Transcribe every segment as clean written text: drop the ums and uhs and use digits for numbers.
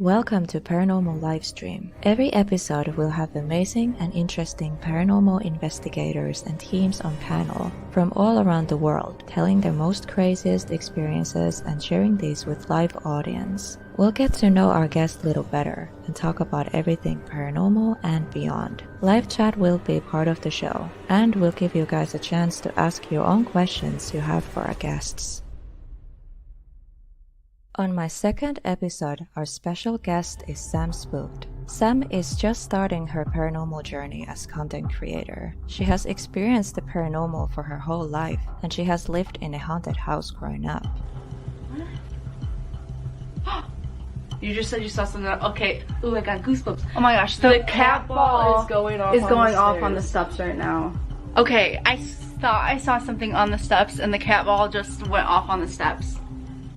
Welcome to Paranormal Livestream. Every episode will have amazing and interesting paranormal investigators and teams on panel from all around the world, telling their most craziest experiences and sharing these with live audience. We'll get to know our guests a little better and talk about everything paranormal and beyond. Live chat will be part of the show, and we'll give you guys a chance to ask your own questions you have for our guests. On my second episode, our special guest is Sam Spookd. Sam is just starting her paranormal journey as content creator. She has experienced the paranormal for her whole life, and she has lived in a haunted house growing up. You just said you saw something. Okay. Ooh, I got goosebumps. Oh my gosh. The cat ball is going off on the steps right now. Okay, I thought I saw something on the steps, and the cat ball just went off on the steps.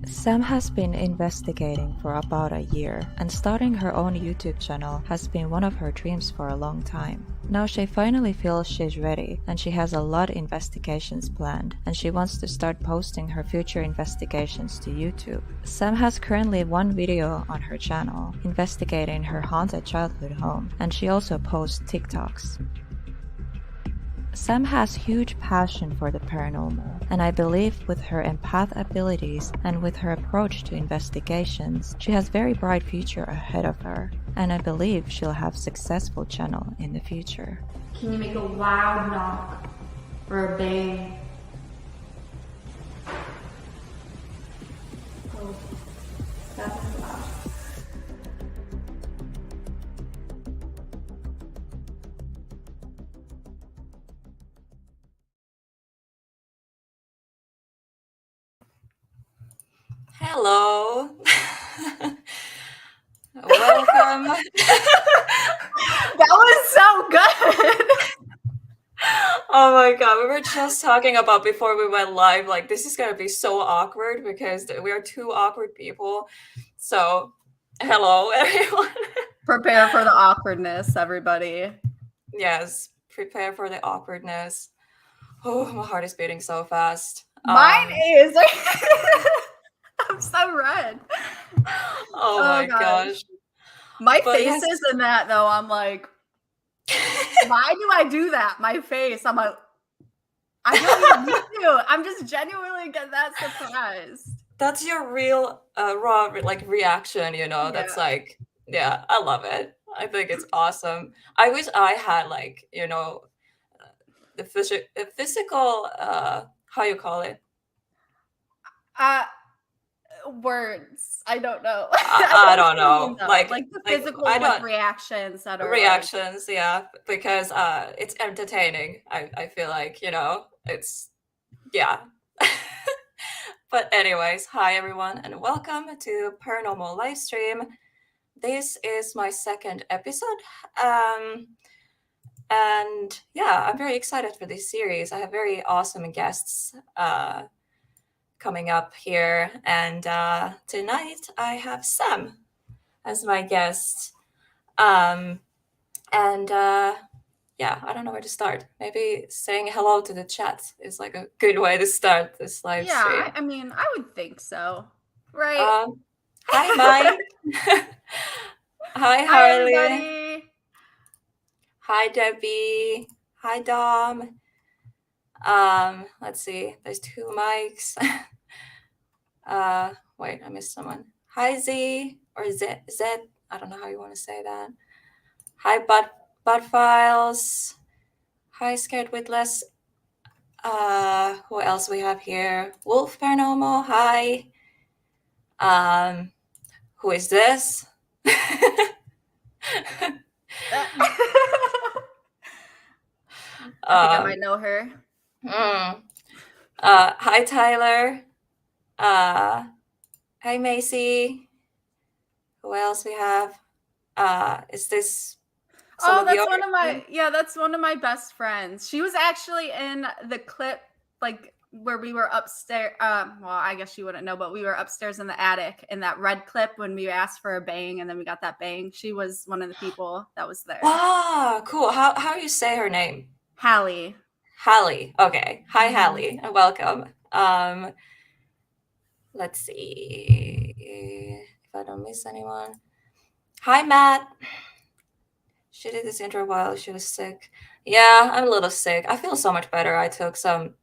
Sam has been investigating for about a year, and starting her own YouTube channel has been one of her dreams for a long time. Now she finally feels she's ready, and she has a lot of investigations planned, and she wants to start posting her future investigations to YouTube. Sam has currently one video on her channel investigating her haunted childhood home, and she also posts TikToks. Sam has huge passion for the paranormal, and I believe with her empath abilities and with her approach to investigations, she has very bright future ahead of her, and I believe she'll have successful channel in the future. Can you make a loud knock or a bang? Oh, that's loud. Hello. Welcome. That was so good. Oh my god, we were just talking about before we went live, like this is gonna be so awkward because we are two awkward people. So, hello everyone. Prepare for the awkwardness, everybody. Yes, prepare for the awkwardness. Oh, my heart is beating so fast. Mine is. I'm so red. Oh my gosh. My face is in that though. I'm like, why do I do that? My face. I'm like, I don't even need to. I'm just genuinely get that surprised. That's your real raw reaction, you know. Yeah. That's like, yeah, I love it. I think it's awesome. I wish I had like, you know, the physical how you call it? Words. I don't know. I don't know. Like the physical reactions that are reactions, yeah, because it's entertaining. I feel like, you know, it's yeah. But anyways, hi everyone and welcome to Paranormal Livestream. This is my second episode. And yeah, I'm very excited for this series. I have very awesome guests coming up here, and tonight I have Sam as my guest. Yeah, I don't know where to start. Maybe saying hello to the chat is like a good way to start this live stream. Yeah, I mean, I would think so, right? Hi, Mike. Hi, Harley. Hi, everybody. Hi, Debbie. Hi, Dom. Let's see. There's two mics. Wait, I missed someone. Hi, Z or Z. I don't know how you want to say that. Hi, Bud Files. Hi, Scared Witless. Who else we have here? Wolf Paranormal. Hi. Who is this? I think I might know her. Hi, Tyler. Hi, Macy. Who else we have? Is this? That's one of my best friends. She was actually in the clip, like where we were upstairs. Well, I guess you wouldn't know, but we were upstairs in the attic in that red clip when we asked for a bang, and then we got that bang. She was one of the people that was there. Ah, cool. How do you say her name? Hallie. Hallie. Okay. Hi, Hallie. Welcome. Let's see if I don't miss anyone. Hi, Matt. She did this intro while she was sick. Yeah, I'm a little sick. I feel so much better. I took some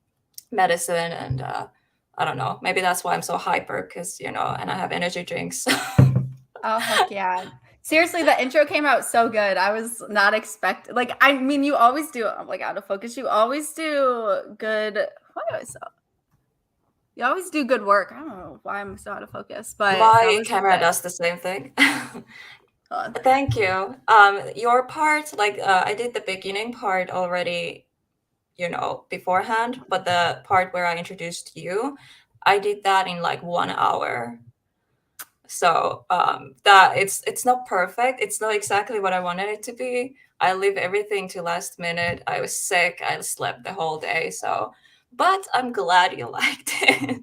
medicine and I don't know. Maybe that's why I'm so hyper because, and I have energy drinks. Oh heck yeah. Seriously, the intro came out so good. I was not expecting, like, I mean, you always do. I'm like out of focus. You always do good. Why do I so? You always do good work. I don't know why I'm so out of focus, but that My was camera good. does the same thing. Uh, Thank you. Your part, like I did the beginning part already, beforehand, but the part where I introduced you, I did that in like 1 hour. So that it's not perfect. It's not exactly what I wanted it to be. I leave everything to last minute. I was sick. I slept the whole day. So, but I'm glad you liked it.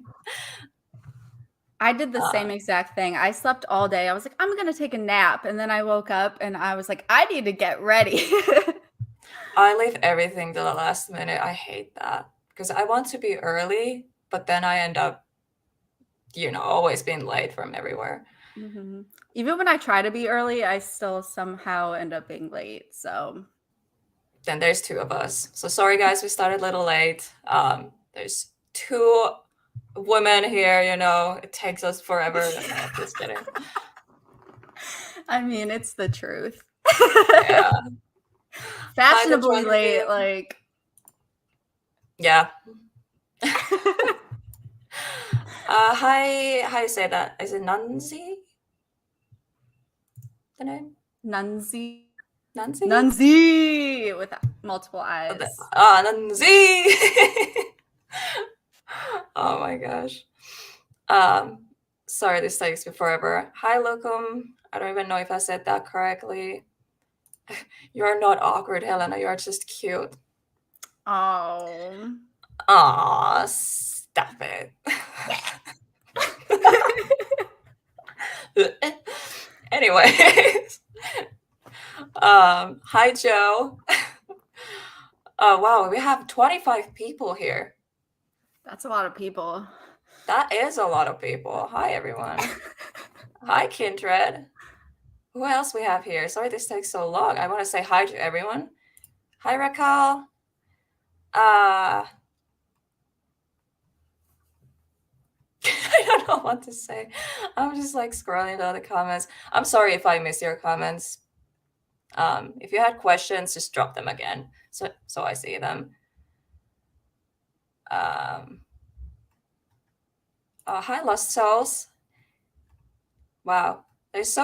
I did the Uh, same exact thing. I slept all day. I was like, I'm gonna take a nap, and then I woke up and I was like, I need to get ready. I leave everything to the last minute. I hate that because I want to be early, but then I end up, always being late from everywhere. Mhm. Even when I try to be early, I still somehow end up being late. So Then there's two of us. So sorry, guys, we started a little late. There's two women here. It takes us forever. No, just kidding. I mean, it's the truth. Yeah. Hi, the Fashionably Johnny late, Bean. like Yeah. Hi, how you say that? Is it Nunzi? The name? Nunzi. Nunzi? Nunzi with multiple eyes. Nunzi! Oh my gosh. Um, sorry, this takes me forever. Hi, Locum. I don't even know if I said that correctly. You're not awkward, Helena. You're just cute. Oh. Aw, stop it. Anyways, hi, Joe. Oh, wow, we have 25 people here. That's a lot of people. That is a lot of people. Hi, everyone. Hi, Kindred. Who else we have here? Sorry this takes so long. I want to say hi to everyone. Hi, Raquel. Uh, I don't know what to say. I'm just like scrolling down the comments. I'm sorry if I miss your comments. If you had questions, just drop them again, so I see them. Um, Hi, Lost Souls. Wow, there's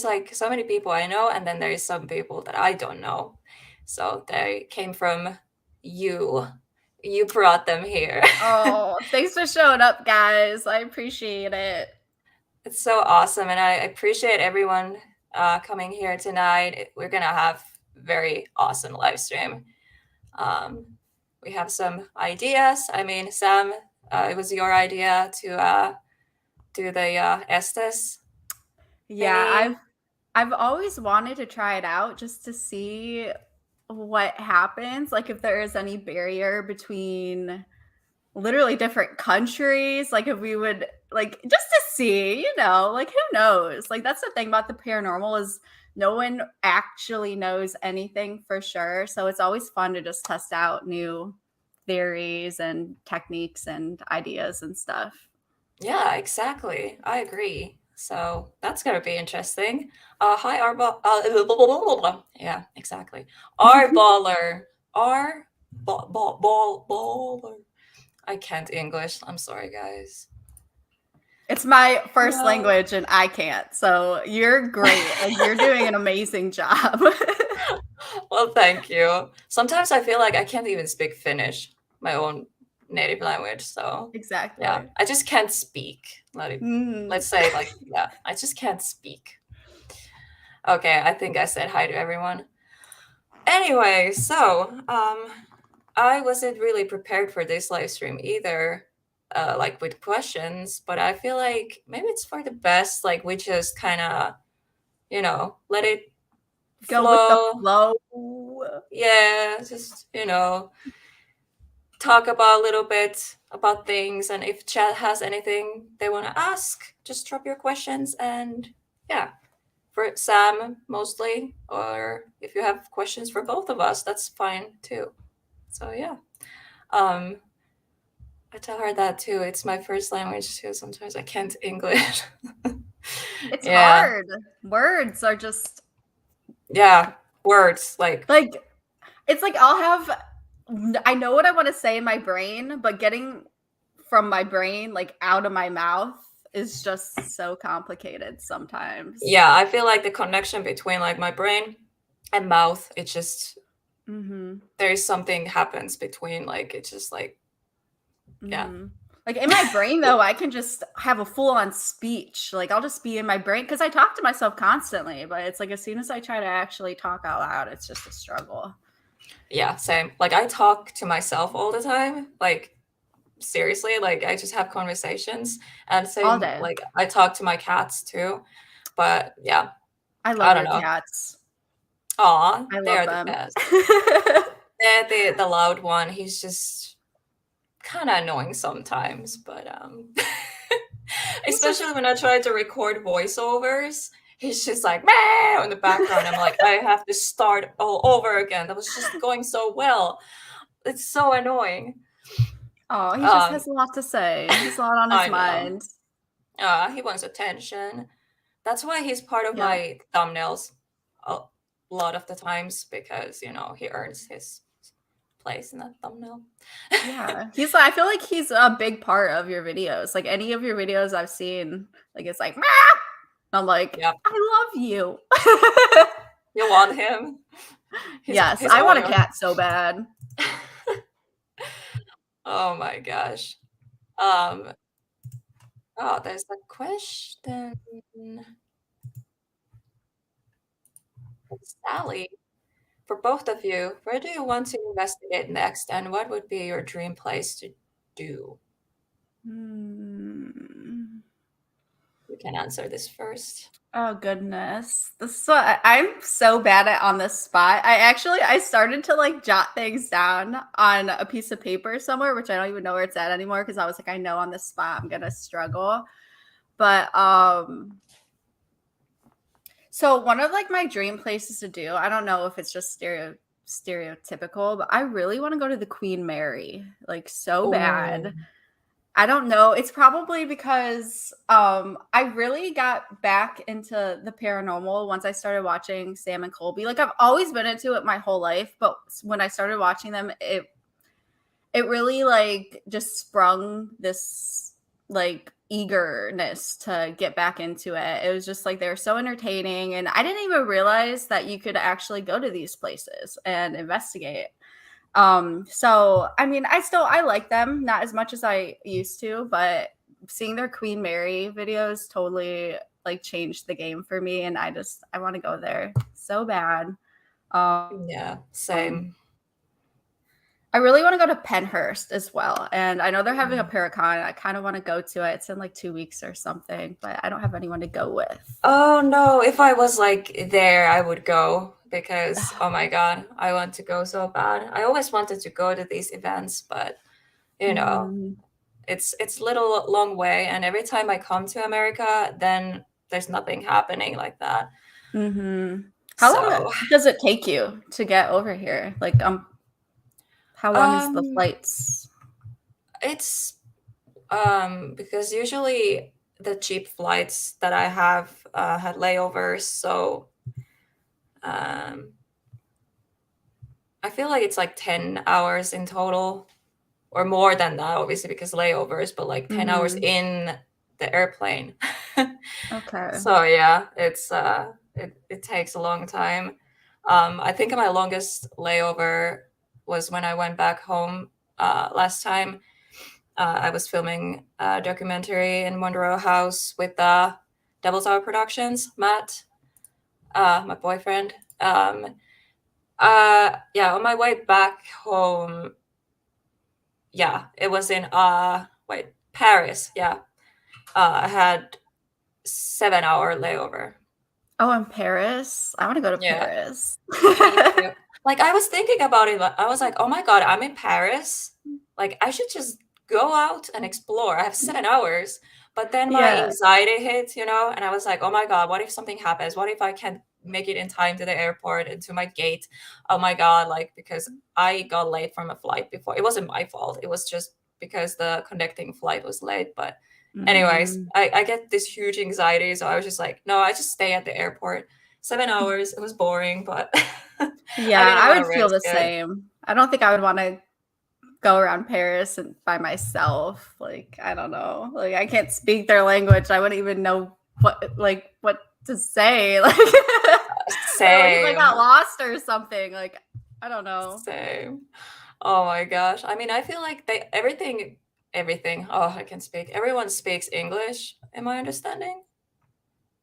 like so many people I know, and then there's some people that I don't know. So they came from you. You brought them here. Oh, thanks for showing up, guys. I appreciate it. It's so awesome, and I appreciate everyone coming here tonight. We're gonna have very awesome live stream. Um, we have some ideas. I mean, Sam, it was your idea to do the Estes Yeah, thingy. I've always wanted to try it out just to see what happens, like if there is any barrier between literally different countries, like if we would like just to see, like who knows? Like that's the thing about the paranormal is no one actually knows anything for sure. So it's always fun to just test out new theories and techniques and ideas and stuff. Yeah, exactly. I agree. So that's gonna be interesting. Hi, Arball. Yeah, exactly. R baller. R baller. I can't English. I'm sorry, guys. It's my first No. language and I can't. So you're great. Like you're doing an amazing job. Well, thank you. Sometimes I feel like I can't even speak Finnish, my own native language. So, yeah, Exactly. I just can't speak. Mm. Let's say, like, yeah, I just can't speak. Okay, I think I said hi to everyone. Anyway, so I wasn't really prepared for this live stream either, like with questions, but I feel like maybe it's for the best. Like, we just kind of, let it Go with the flow. flow. Yeah, just, talk about a little bit about things. And if chat has anything they want to ask, just drop your questions. And yeah, for Sam mostly, or if you have questions for both of us, that's fine too. So yeah. Um, I tell her that too. It's my first language too. Sometimes I can't English. It's Yeah. hard. Words are just Yeah. Words like like it's like I know what I want to say in my brain, but getting from my brain like out of my mouth is just so complicated sometimes. yeah, I feel like the connection between like my brain and mouth, it just Mm-hmm. there is something happens between like it's just like yeah. Mm-hmm. Like in my brain though, I can just have a full-on speech. Like I'll just be in my brain because I talk to myself constantly, but it's like as soon as I try to actually talk out loud, it's just a struggle. Yeah, same. Like I talk to myself all the time. Like seriously, like I just have conversations and All same day. like I talk to my cats too. But yeah, I I love don't your know. cats. Aw, I they love are the them. best. They're the loud one. He's just kind of annoying sometimes, but He's just especially when I try to record voiceovers, he's just like meow in the background. I'm like, I have to start all over again. That was just going so well. It's so annoying. oh, he just Um, has a lot to say. He's a lot on his I know. mind. He wants attention. That's why he's part of Yeah. my thumbnails a lot of the times because he earns his place in that thumbnail. Yeah. He's like I feel like he's a big part of your videos. Like any of your videos I've seen, like it's like "Meow." I'm like, Yep. I love you. You want him? Yes, He's I all want a yours. cat so bad. Oh my gosh. Um, oh, there's a question. Sally, for both of you, where do you want to investigate next, and what would be your dream place to do? Hmm. You can answer this first. Oh goodness. I'm so bad at on the spot. I started to like jot things down on a piece of paper somewhere, which I don't even know where it's at anymore because I was like, I know on the spot I'm gonna struggle. But so one of like my dream places to do, I don't know if it's just stereotypical, but I really want to go to the Queen Mary, like so Oh, bad. I don't know. It's probably because I really got back into the paranormal once I started watching Sam and Colby. Like I've always been into it my whole life, but when I started watching them, it really like just sprung this like eagerness to get back into it. It was just like they were so entertaining and I didn't even realize that you could actually go to these places and investigate. So I mean I like them not as much as I used to, but seeing their Queen Mary videos totally like changed the game for me and I want to go there so bad. yeah, Um same. I really want to go to Penhurst as well. And I know they're having a Paracon. I kind of want to go to it. It's in like 2 weeks or something, but I don't have anyone to go with. Oh no, if I was like there, I would go because oh my God, I want to go so bad. I always wanted to go to these events, but you know, Mhm. it's little long way, and every time I come to America, then there's nothing happening like that. Mhm. How long So, does it take you to get over here? Like how long is the um, flights? it's because usually the cheap flights that I have had layovers, so um, I feel like it's like 10 hours in total, or more than that, obviously, because layovers, but like 10 hours Mhm. in the airplane. Okay. So yeah, it takes a long time. I think my longest layover was when I went back home last time. I was filming a documentary in Monroe House with Devil's Hour Productions, Matt, my boyfriend. Yeah, on my way back home, yeah, it was in Paris. Yeah, I had 7 hour layover. Oh, in Paris? I want to go to Yeah, Paris. me too. Like I was thinking about it. I was like, oh my God, I'm in Paris. Like I should just go out and explore. I have 7 hours. But then my Yeah. anxiety hit, you know, and I was like, oh my God, what if something happens? What if I can't make it in time to the airport and to my gate? Oh my God, like, because I got late from a flight before. It wasn't my fault. It was just because the connecting flight was late. But anyways, Mhm. I get this huge anxiety. So I was just like, no, I just stay at the airport. 7 hours. It was boring, but I Yeah, didn't I want would to feel risk the it. same. I don't think I would want to go around Paris and by myself. Like, I don't know. Like, I can't speak their language. I wouldn't even know what to say. Like, or like if I Same. got lost or something. Like, I don't know. Same. Oh my gosh. I mean, I feel like everything. Oh, I can speak. Everyone speaks English, in my understanding,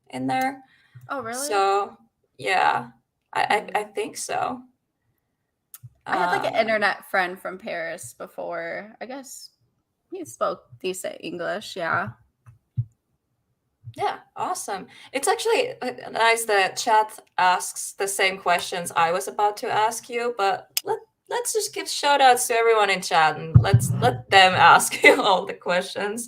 in there. Oh, really? So, yeah, I Hmm. think so. I had like an Um, internet friend from Paris before. I guess he spoke decent English. Yeah. yeah, awesome. It's actually nice that chat asks the same questions I was about to ask you, but let's just give shout outs to everyone in chat and let them ask you all the questions.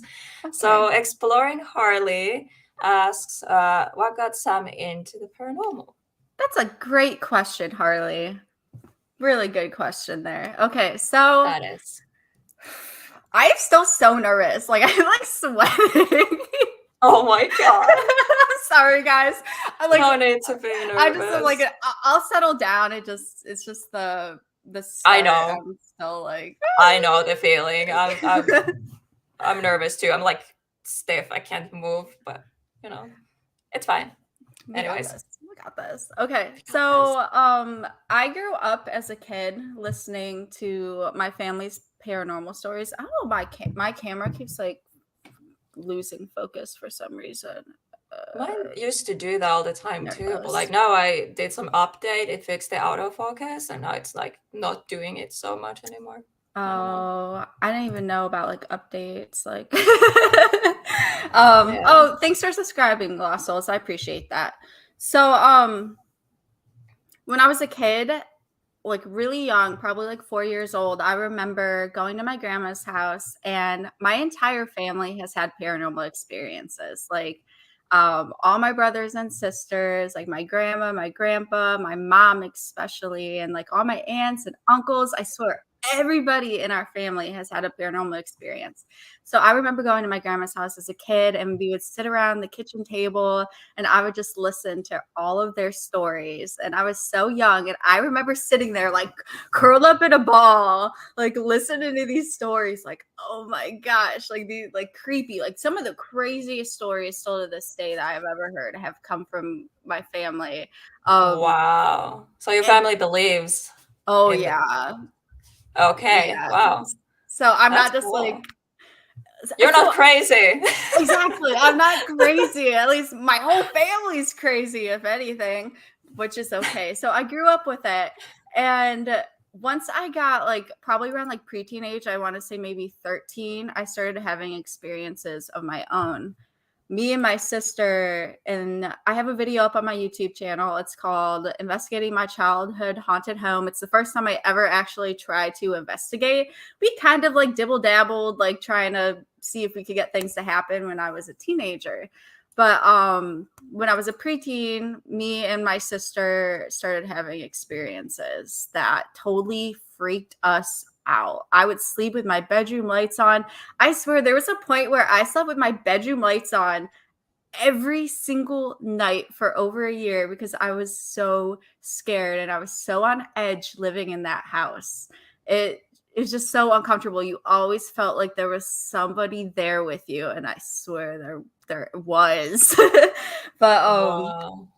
So, Okay. Exploring Harley asks, what got Sam into the paranormal? That's a great question, Harley. Really good question there. Okay, so That is. I'm still so nervous. Like I'm like sweating. Oh my God. I'm sorry, guys. I like. No need to be I just am like. nervous. I'll settle down. It's just the I start. know. I'm still like. I know the feeling. I'm nervous too. I'm like stiff. I can't move, but you know, it's fine. We got Anyways, this. We got this. Okay. we got this. So, I grew up as a kid listening to my family's paranormal stories. I don't know why my camera keeps like losing focus for some reason. Mine used to do that all the time There it too, but goes. like now I did some update, it fixed the autofocus, and now it's like not doing it so much anymore. I don't know. Oh, I didn't even know about like updates. Like, Yeah. oh, thanks for subscribing, Lost Souls. I appreciate that. So, when I was a kid, like really young, probably like 4 years old, I remember going to my grandma's house, and my entire family has had paranormal experiences. Like, all my brothers and sisters, like my grandma, my grandpa, my mom, especially, and like all my aunts and uncles. I swear, everybody in our family has had a paranormal experience. So I remember going to my grandma's house as a kid, and we would sit around the kitchen table and I would just listen to all of their stories. And I was so young. And I remember sitting there like curled up in a ball, like listening to these stories, like, oh my gosh, like these like creepy, like some of the craziest stories still to this day that I've ever heard have come from my family. Um Wow. So your and family believes oh in the yeah. Okay. Yeah. Wow. So I'm That's not just like cool. You're not so crazy. exactly. I'm not crazy. At least my whole family's crazy, if anything, which is okay. So I grew up with it. And once I got like probably around like preteen age, I want to say maybe 13, I started having experiences of my own. Me and my sister, and I have a video up on my YouTube channel. It's called Investigating My Childhood Haunted Home. It's the first time I ever actually tried to investigate. We kind of like dibble dabbled, like trying to see if we could get things to happen when I was a teenager. But when I was a preteen, me and my sister started having experiences that totally freaked us out. I would sleep with my bedroom lights on. I swear there was a point where I slept with my bedroom lights on every single night for over a year because I was so scared and I was so on edge living in that house. It's just so uncomfortable. You always felt like there was somebody there with you, and I swear there was. But Wow.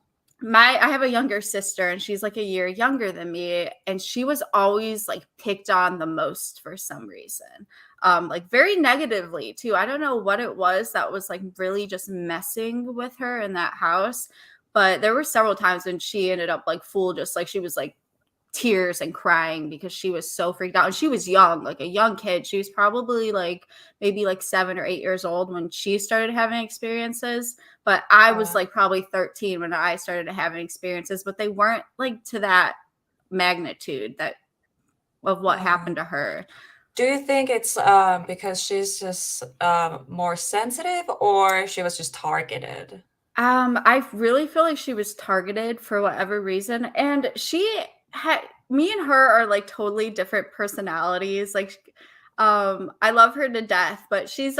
I have a younger sister, and she's like a year younger than me, and she was always like picked on the most for some reason. Like very negatively too. I don't know what it was that was like really just messing with her in that house, but there were several times when she ended up like full just like she was like tears and crying because she was so freaked out. And she was young, like a young kid. She was probably like maybe like 7 or 8 years old when she started having experiences. But I was Wow. like probably 13 when I started having experiences, but they weren't like to that magnitude that of what Wow. happened to her. Do you think it's because she's just more sensitive, or she was just targeted? I really feel like she was targeted for whatever reason, and me and her are like totally different personalities. Like, I love her to death, but she is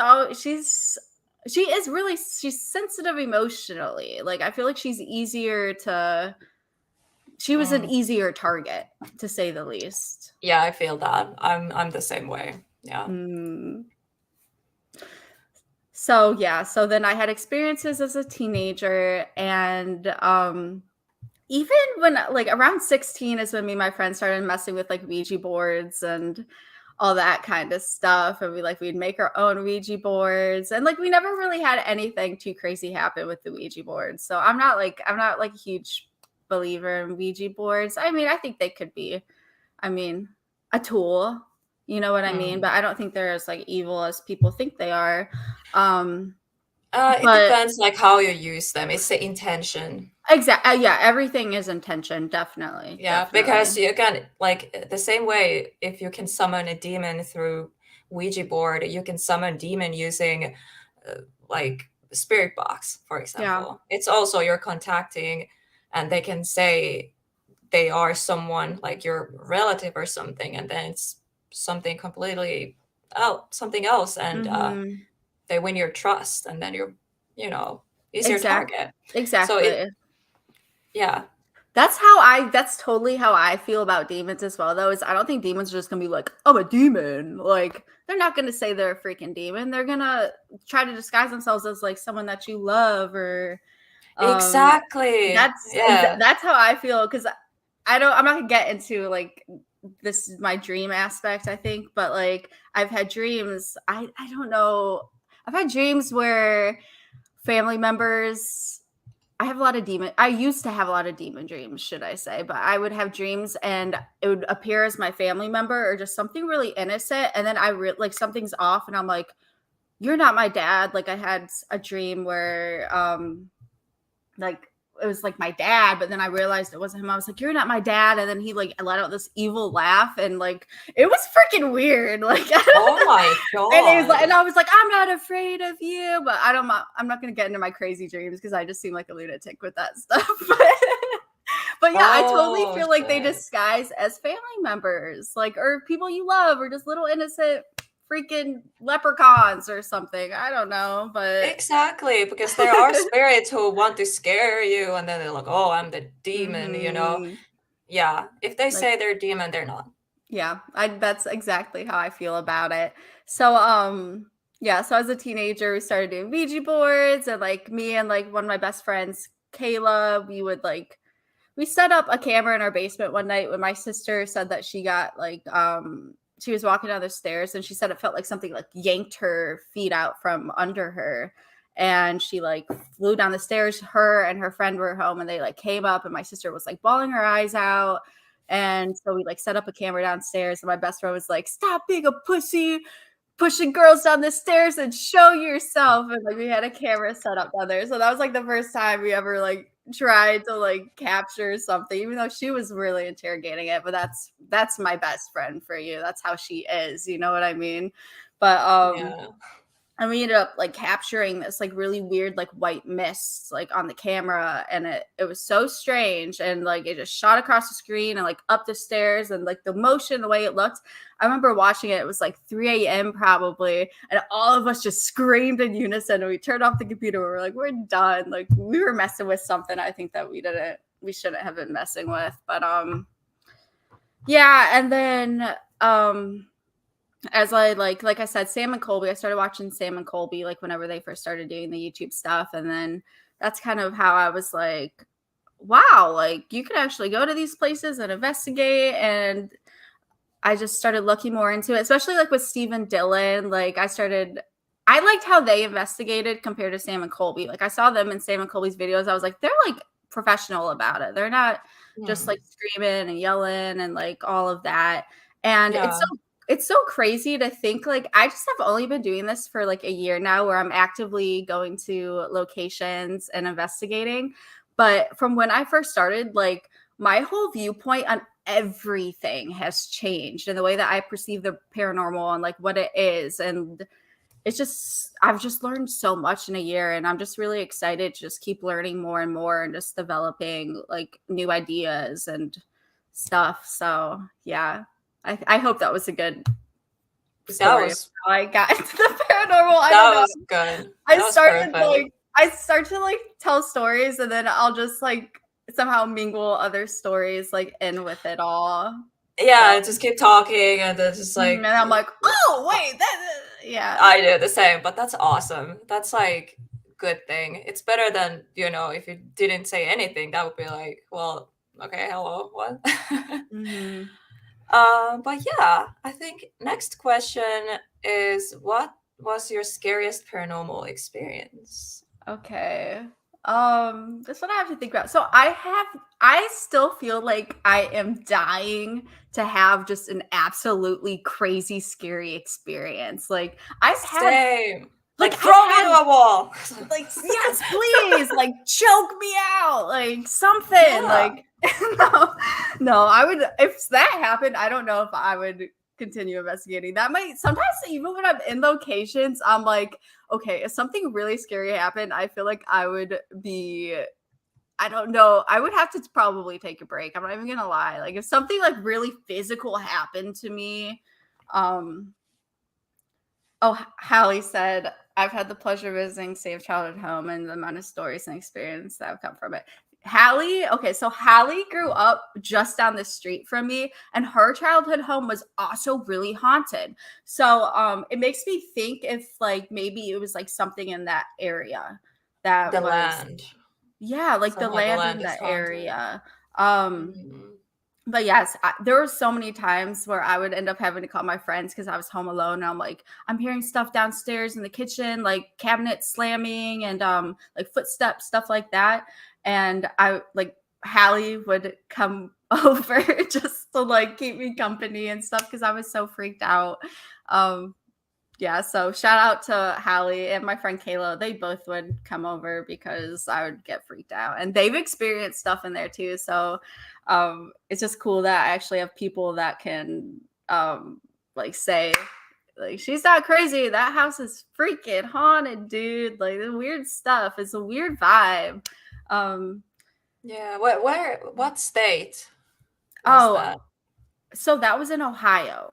really she's sensitive emotionally. Like, I feel like she was an Mm. easier target, to say the least. Yeah, I feel that. I'm the same way. Yeah. Mm. So yeah, so then I had experiences as a teenager, and even when like around 16 is when me and my friends started messing with like Ouija boards and all that kind of stuff. And we'd make our own Ouija boards. And like we never really had anything too crazy happen with the Ouija boards. So I'm not like a huge believer in Ouija boards. I mean, I think they could be, I mean, a tool. You know what I mean? Mm. But I don't think they're as like evil as people think they are. Um, It but depends like how you use them. It's the intention. exactly, yeah, everything is intention, definitely, Yeah, because definitely. you can like the same way if you can summon a demon through Ouija board, you can summon demon using like spirit box, for Yeah. example. It's also you're contacting, and they can say they are someone like your relative or something, and then it's something completely something else, and Mhm. they win your trust, and then you're, you know, easier Exact target. So it, exactly. yeah. That's totally how I feel about demons as well, though, is I don't think demons are just gonna be like, "I'm a demon." Like, they're not gonna say they're a freaking demon. They're gonna try to disguise themselves as like someone that you love, or um Exactly. Yeah. that's how I feel, because I'm not gonna get into like this is my dream aspect, I think, but like I've had dreams. I don't know. I've had dreams where family members I used to have a lot of demon dreams, should I say, but I would have dreams and it would appear as my family member or just something really innocent, and then like something's off and I'm like, you're not my dad. Like I had a dream where like it was like my dad, but then I realized it wasn't him. I was like, "You're not my dad," and then he like let out this evil laugh, and like it was freaking weird. Like, Oh my and it was like, God. and I was like, "I'm not afraid of you," but I'm not gonna get into my crazy dreams because I just seem like a lunatic with that stuff. But yeah, I totally Oh feel like they shit. disguise as family members, like or people you love, or just little innocent freaking leprechauns or something. I don't know, but. Exactly, because there are spirits who want to scare you, and then they're like, "Oh, I'm the demon," you know? Mhm. Yeah, if they Like, say they're demon, they're not. yeah, I that's exactly how I feel about it. So, yeah, so as a teenager, we started doing Ouija boards, and like me and like one of my best friends, Kayla, we set up a camera in our basement one night when my sister said that she got like she was walking down the stairs and she said it felt like something like yanked her feet out from under her, and she like flew down the stairs. Her and her friend were home and they like came up and my sister was like bawling her eyes out, and so we like set up a camera downstairs and my best friend was like, "Stop being a pussy, pushing girls down the stairs and show yourself." And like we had a camera set up down there. So that was like the first time we ever like tried to like capture something, even though she was really interrogating it. But that's my best friend for you. That's how she is. You know what I mean? But Yeah. and we ended up like capturing this like really weird like white mist like on the camera, and it was so strange, and like it just shot across the screen and like up the stairs, and like the motion, the way it looked. I remember watching it. It was like 3 a.m. probably, and all of us just screamed in unison, and we turned off the computer. We were like, we're done. Like we were messing with something I think that we shouldn't have been messing with. But yeah, and then as I like I said, Sam and Colby, I started watching Sam and Colby like whenever they first started doing the YouTube stuff. And then that's kind of how I was like, wow, like you could actually go to these places and investigate. And I just started looking more into it, especially like with Steve and Dylan. I liked how they investigated compared to Sam and Colby. Like I saw them in Sam and Colby's videos. I was like, they're like professional about it. They're not just Hmm. like screaming and yelling and like all of that. And Yeah. it's so crazy to think like I just have only been doing this for like a year now where I'm actively going to locations and investigating. But from when I first started, like my whole viewpoint on everything has changed, and the way that I perceive the paranormal and like what it is. And it's just, I've just learned so much in a year, and I'm just really excited to just keep learning more and more and just developing like new ideas and stuff. So yeah, I hope that was a good That story of was how I got into the paranormal. I that don't know. was good. I That was started perfect. like I start to like tell stories, and then I'll just like somehow mingle other stories like in with it all. Yeah, So just keep talking, and then just and like I'm like, oh wait, that yeah. I do the same. But that's awesome. That's like good thing. It's better than, you know, if you didn't say anything, that would be like, well, okay, hello, what? Mm-hmm. But yeah, I think next question is, what was your scariest paranormal experience? Okay. This one I have to think about. So I still feel like I am dying to have just an absolutely crazy scary experience. Like Same. Like like throw I've me to had a wall. like yes, please, like choke me out, like something. Yeah. Like no, I would if that happened, I don't know if I would continue investigating. That might sometimes even when I'm in locations, I'm like, okay, if something really scary happened, I feel like I would be I don't know. I would have to probably take a break. I'm not even gonna lie. Like if something like really physical happened to me, um oh, Hallie said, I've had the pleasure of visiting Safe Childhood Home and the amount of stories and experience that have come from it. Hallie, okay, so Hallie grew up just down the street from me, and her childhood home was also really haunted. So it makes me think if like maybe it was like something in that area that The was land. yeah, like the Somehow the land land in is that haunted. area. Mhm. But yes, there were so many times where I would end up having to call my friends because I was home alone. And I'm like, I'm hearing stuff downstairs in the kitchen, like cabinets slamming and like footsteps, stuff like that. And I like Hallie would come over just to like keep me company and stuff because I was so freaked out. Um, yeah, so shout out to Hallie and my friend Kayla. They both would come over because I would get freaked out. And they've experienced stuff in there too. So it's just cool that I actually have people that can like say like she's not crazy. That house is freaking haunted, dude. Like the weird stuff. It's a weird vibe. Um Yeah. What state was oh, that? so that was in Ohio.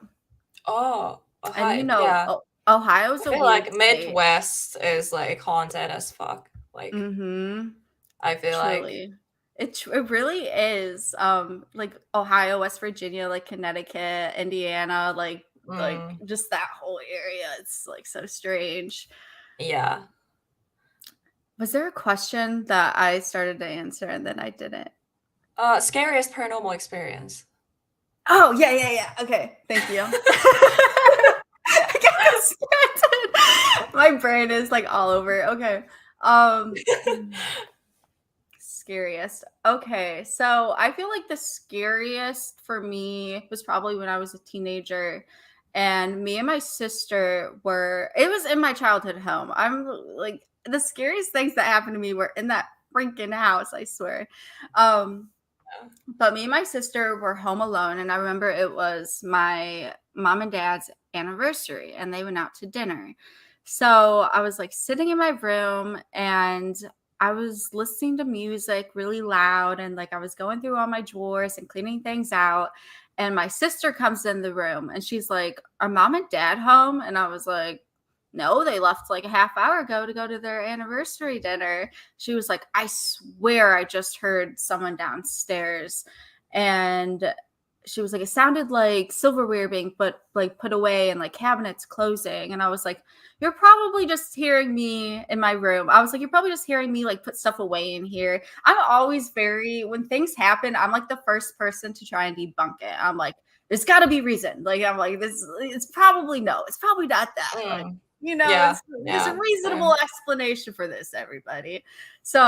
Oh, And you Ohio. know, Yeah. I Ohio's a feel weird like state. Midwest is like haunted as fuck. Like Mhm. I feel like Truly. It really is. Like Ohio, West Virginia, like Connecticut, Indiana, like mm, just that whole area. It's like so strange. yeah. Was there a question that I started to answer and then I didn't? Scariest paranormal experience. Oh, yeah, yeah, yeah. Okay. Thank you. I got distracted. My brain is like all over. Okay. Um Scariest. Okay, so I feel like the scariest for me was probably when I was a teenager, and me and my sister were, it was in my childhood home. I'm like, the scariest things that happened to me were in that freaking house, I swear. Um, but me and my sister were home alone, and I remember it was my mom and dad's anniversary, and they went out to dinner. So I was like sitting in my room, and I was listening to music really loud, and like I was going through all my drawers and cleaning things out. And my sister comes in the room, and she's like, "Are mom and dad home?" And I was like, "No, they left like a half hour ago to go to their anniversary dinner." She was like, "I swear I just heard someone downstairs." And she was like, it sounded like silverware being put away and like cabinets closing. And I was like, you're probably just hearing me in my room. I was like, you're probably just hearing me like put stuff away in here. I'm always very, when things happen, I'm like the first person to try and debunk it. I'm like, there's got to be reason. Like, I'm like, this, it's probably no, it's probably not that. Like, Mm, yeah. there's a Yeah. reasonable Same. explanation for this, everybody. So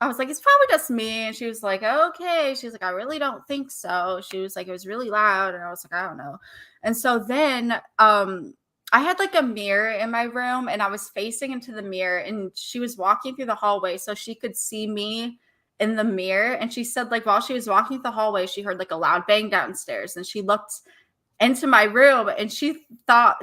I was like, it's probably just me. And she was like, okay. She was like, I really don't think so. She was like, it was really loud. And I was like, I don't know. And so then I had like a mirror in my room, and I was facing into the mirror, and she was walking through the hallway so she could see me in the mirror, and she said like while she was walking through the hallway, she heard like a loud bang downstairs, and she looked into my room, and she thought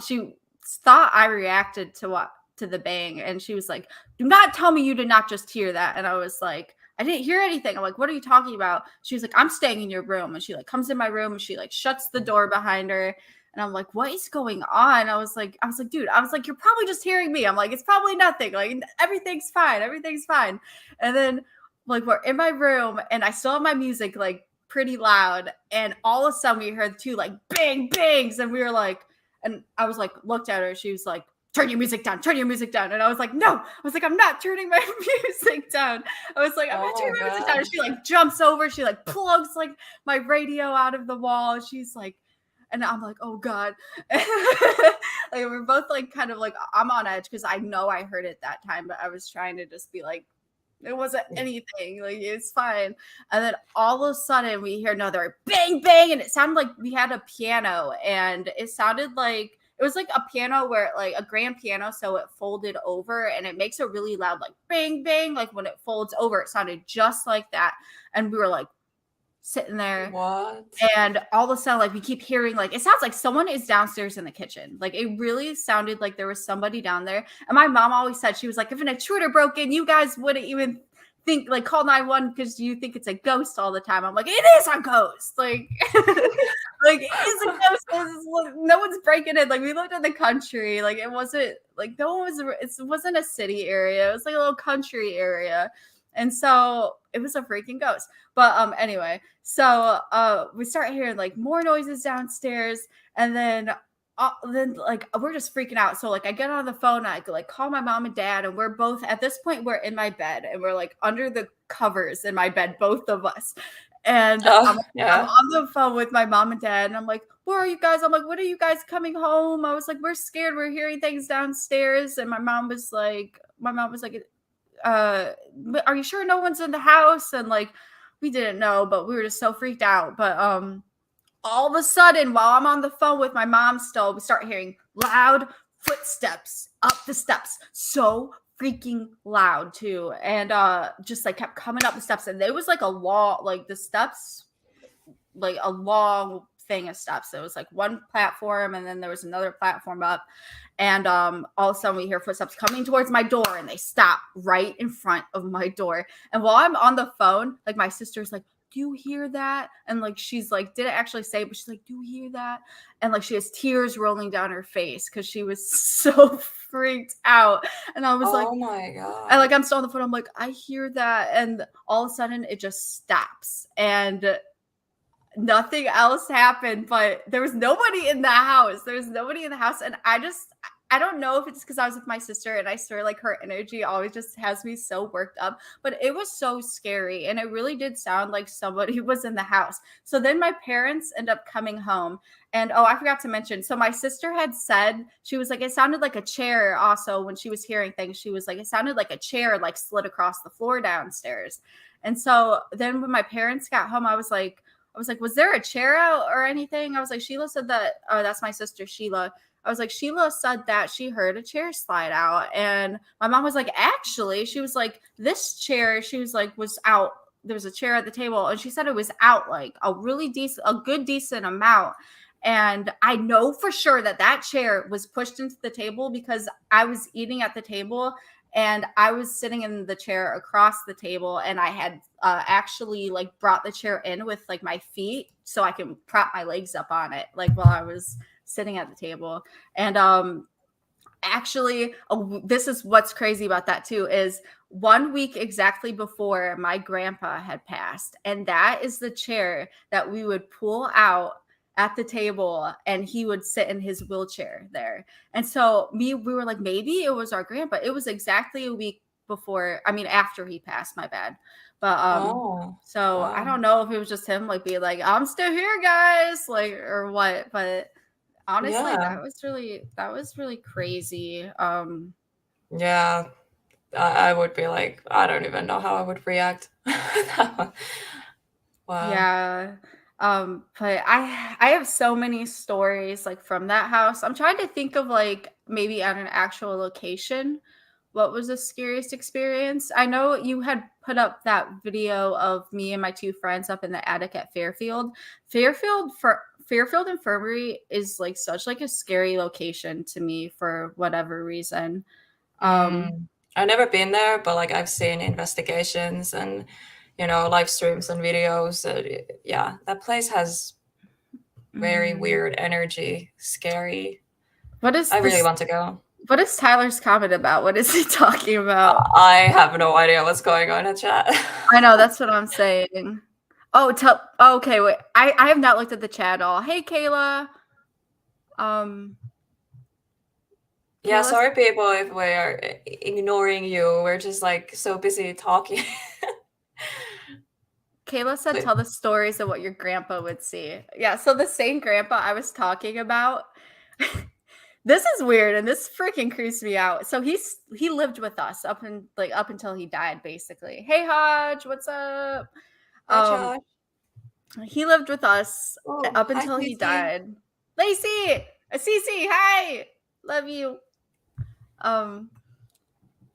I reacted to the bang, and she was like, "Do not tell me you did not just hear that." And I was like, "I didn't hear anything." I'm like, "What are you talking about?" She was like, "I'm staying in your room." And she like comes in my room, and she like shuts the door behind her. And I'm like, "What is going on?" I was like, "Dude," I was like, "You're probably just hearing me." I'm like, "It's probably nothing. Like everything's fine. Everything's fine." And then like we're in my room, and I still have my music like pretty loud, and all of a sudden we heard two like bang bangs, and we were like, and I was like, looked at her, she was like, turn your music down, and I was like, no, I was like, I'm not turning my music down. I was like, I'm not turning my music down. And she like jumps over, she like plugs like my radio out of the wall. She's like, and I'm like, oh god. Like we're both like kind of like, I'm on edge because I know I heard it that time, but I was trying to just be like, it wasn't anything, like it's fine. And then all of a sudden we hear another bang bang, and it sounded like we had a piano, and it sounded like it was like a piano where like a grand piano, so it folded over, and it makes a really loud like bang bang, like when it folds over. It sounded just like that. And we were like sitting there, What? and all of a sudden like we keep hearing like it sounds like someone is downstairs in the kitchen. Like it really sounded like there was somebody down there. And my mom always said, she was like, if an intruder broke in, you guys wouldn't even think like call 911 because you think it's a ghost all the time. I'm like, it is a ghost. Like like it is a ghost. No one's breaking in. Like we lived in the country. Like it wasn't like no one was, it wasn't a city area. It was like a little country area. And so it was a freaking ghost. But anyway, so we start hearing like more noises downstairs, and then like we're just freaking out. So like I get on the phone, I like call my mom and dad, and we're both at this point we're in my bed, and we're like under the covers in my bed, both of us. And I'm on the phone with my mom and dad, and I'm like, where are you guys? I'm like, when are you guys coming home? I was like, we're scared, we're hearing things downstairs. And my mom was like, are you sure no one's in the house? And like we didn't know, but we were just so freaked out. But all of a sudden while I'm on the phone with my mom still, we start hearing loud footsteps up the steps, so freaking loud too, and just like kept coming up the steps. And there was like a long, like the steps, like a long thing of steps. It was like one platform, and then there was another platform up. And all of a sudden we hear footsteps coming towards my door, and they stop right in front of my door. And while I'm on the phone, like my sister's like, do you hear that? And like she's like, didn't actually say, but she's like, do you hear that? And like she has tears rolling down her face because she was so freaked out. And I was like, oh my god. And like I'm still on the phone, I'm like, I hear that. And all of a sudden it just stops, and nothing else happened. But there was nobody in the house. And I don't know if it's because I was with my sister, and I swear like her energy always just has me so worked up, but it was so scary, and it really did sound like somebody was in the house. So then my parents end up coming home, and I forgot to mention, so my sister had said, she was like, it sounded like a chair. Also when she was hearing things, she was like, it sounded like a chair like slid across the floor downstairs. And so then when my parents got home, I was like, was there a chair out or anything? I was like, Sheila said that, that's my sister, Sheila. I was like, Sheila said that she heard a chair slide out. And my mom was like, actually, she was like, this chair, she was like, was out. There was a chair at the table, and she said it was out like a good decent amount. And I know for sure that chair was pushed into the table because I was eating at the table, and I was sitting in the chair across the table, and I had actually like brought the chair in with like my feet so I can prop my legs up on it, like while I was sitting at the table. And actually, this is what's crazy about that too, is 1 week exactly before my grandpa had passed, and that is the chair that we would pull out at the table, and he would sit in his wheelchair there. And so we were like, maybe it was our grandpa. It was exactly a week after he passed, my bad. But wow. I don't know if it was just him like being like, I'm still here, guys, like, or what. But honestly, that was really crazy. Yeah, I would be like, I don't even know how I would react. Wow. Yeah. But I have so many stories like from that house. I'm trying to think of like maybe at an actual location, what was the scariest experience? I know you had put up that video of me and my two friends up in the attic at Fairfield. Fairfield Infirmary is like such like a scary location to me for whatever reason. I've never been there, but like I've seen investigations and live streams and videos. Yeah, that place has very weird energy, scary. What is I really want to go. What is Tyler's comment about? What is he talking about? I have no idea what's going on in chat. I know, that's what I'm saying. Oh, okay, wait. I have not looked at the chat at all. Hey, Kayla. Yeah, Kayla's- sorry people if we are ignoring you. We're just like so busy talking. Kayla said, tell the stories of what your grandpa would see. Yeah, so the same grandpa I was talking about. This is weird, and this freaking creeps me out. So he lived with us up until he died, basically. Hey, Hodge, what's up? Hi, Josh. He lived with us up Hi, until he Cece. died. Lacey, Cece, hi, love you.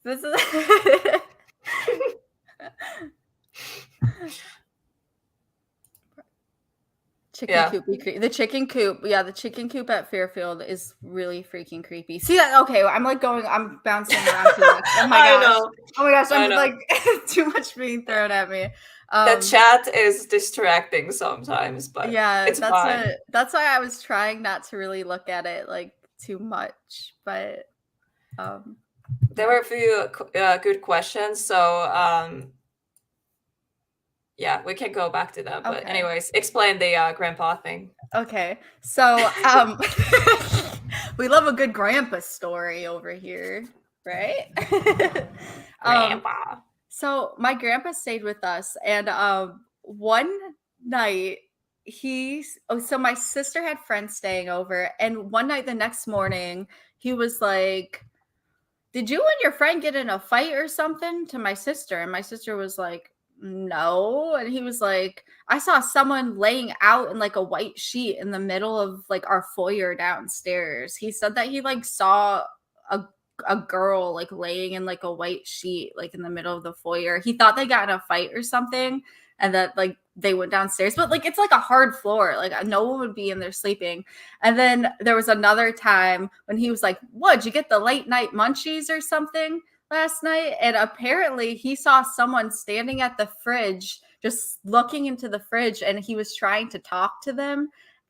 This is chicken coop. The chicken coop. Yeah, the chicken coop at Fairfield is really freaking creepy. See that? Okay, I'm bouncing around too much. Oh my gosh. know. Oh my gosh, I'm like too much being thrown at me. The chat is distracting sometimes, but yeah, it's fine. That's why I was trying not to really look at it like too much. But there were a few good questions, so yeah, we can go back to them. But anyways, explain the grandpa thing. Okay, so we love a good grandpa story over here, right? Grandpa. So my grandpa stayed with us, and one night so my sister had friends staying over, and one night the next morning he was like, did you and your friend get in a fight or something, to my sister? And my sister was like, no. And he was like, I saw someone laying out in like a white sheet in the middle of like our foyer downstairs. He said that he like saw a girl like laying in like a white sheet like in the middle of the foyer. He thought they got in a fight or something, and that like they went downstairs, but like it's like a hard floor, like no one would be in there sleeping. And then there was another time when he was like, what'd you get, the late night munchies or something last night? And apparently he saw someone standing at the fridge just looking into the fridge, and he was trying to talk to them,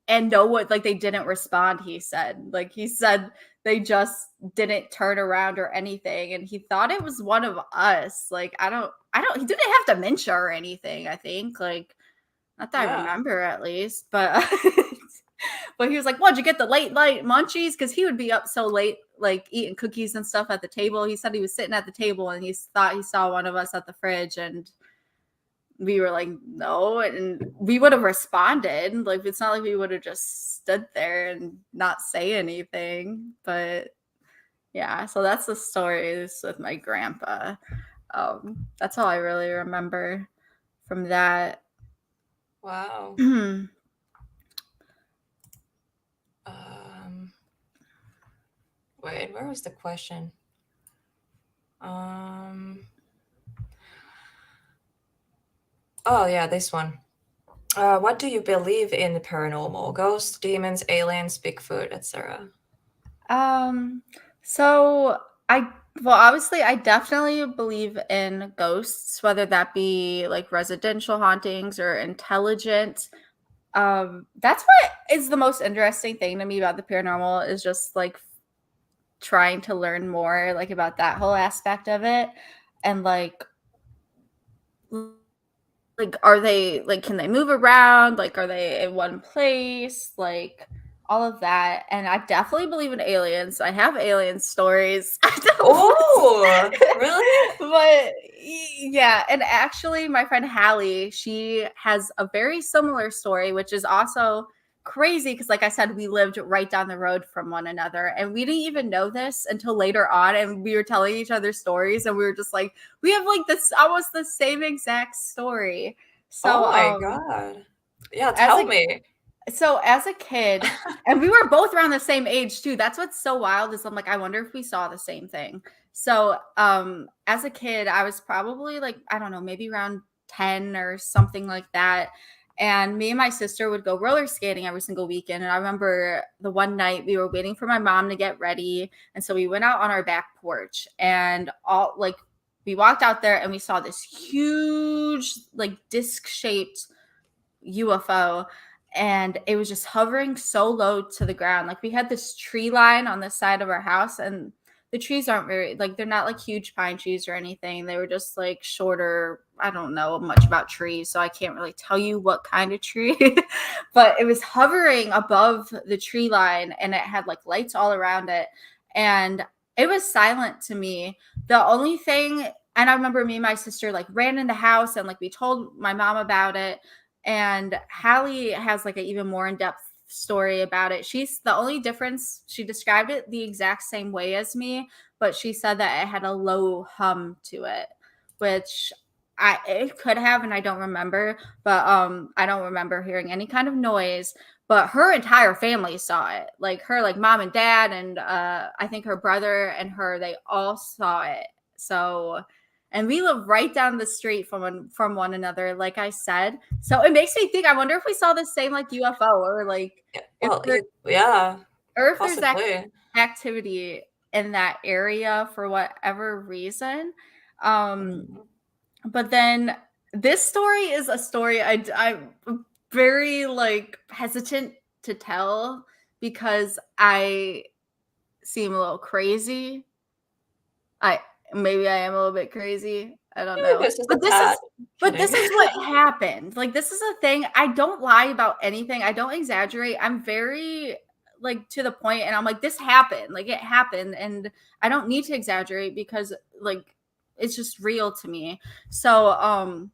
and no one, like they didn't respond. He said they just didn't turn around or anything, and he thought it was one of us. Like I don't he didn't have dementia or anything, I think, like not that I remember at least, but but he was like, what'd you get, the late night munchies? Because he would be up so late like eating cookies and stuff at the table. He said he was sitting at the table and he thought he saw one of us at the fridge, and we were like, no, and we would have responded. Like it's not like we would have just stood there and not say anything. But yeah, so that's the stories with my grandpa. That's all I really remember from that. Wow. Wait, where was the question? Oh yeah, this one. What do you believe in the paranormal? Ghosts, demons, aliens, Bigfoot, etc. So obviously I definitely believe in ghosts, whether that be like residential hauntings or intelligent. That's what is the most interesting thing to me about the paranormal, is just like trying to learn more like about that whole aspect of it. And like are they like, can they move around, like are they in one place, like all of that. And I definitely believe in aliens. I have alien stories. Oh, really? But yeah, and actually my friend Hallie, she has a very similar story, which is also crazy because like I said, we lived right down the road from one another, and we didn't even know this until later on, and we were telling each other stories, and we were just like, we have like this almost the same exact story. So oh my god, yeah, tell me. So as a kid, and we were both around the same age too. That's what's so wild is I'm like, I wonder if we saw the same thing. So as a kid, I was probably like, I don't know, maybe around 10 or something like that. And me and my sister would go roller skating every single weekend. And I remember the one night we were waiting for my mom to get ready. And so we went out on our back porch and all like we walked out there and we saw this huge, like disc shaped UFO, and it was just hovering so low to the ground. Like we had this tree line on the side of our house, and the trees aren't very like they're not like huge pine trees or anything. They were just like shorter. I don't know much about trees, so I can't really tell you what kind of tree, but it was hovering above the tree line and it had like lights all around it. And it was silent to me. The only thing, and I remember me and my sister like ran in the house and like we told my mom about it. And Hallie has like an even more in-depth story about it. She's the only difference. She described it the exact same way as me, but she said that it had a low hum to it, which it could have, and I don't remember. But I don't remember hearing any kind of noise. But her entire family saw it, like her, like mom and dad, and I think her brother and her. They all saw it. So. And we live right down the street from one another, like I said. So it makes me think. I wonder if we saw the same like UFO or like Well, or if there's possibly. activity in that area for whatever reason. But then this story is a story I'm very like hesitant to tell because I seem a little crazy. Maybe I am a little bit crazy. I don't know. But this is what happened. Like this is a thing. I don't lie about anything. I don't exaggerate. I'm very like to the point and I'm like this happened. Like it happened and I don't need to exaggerate because like it's just real to me. So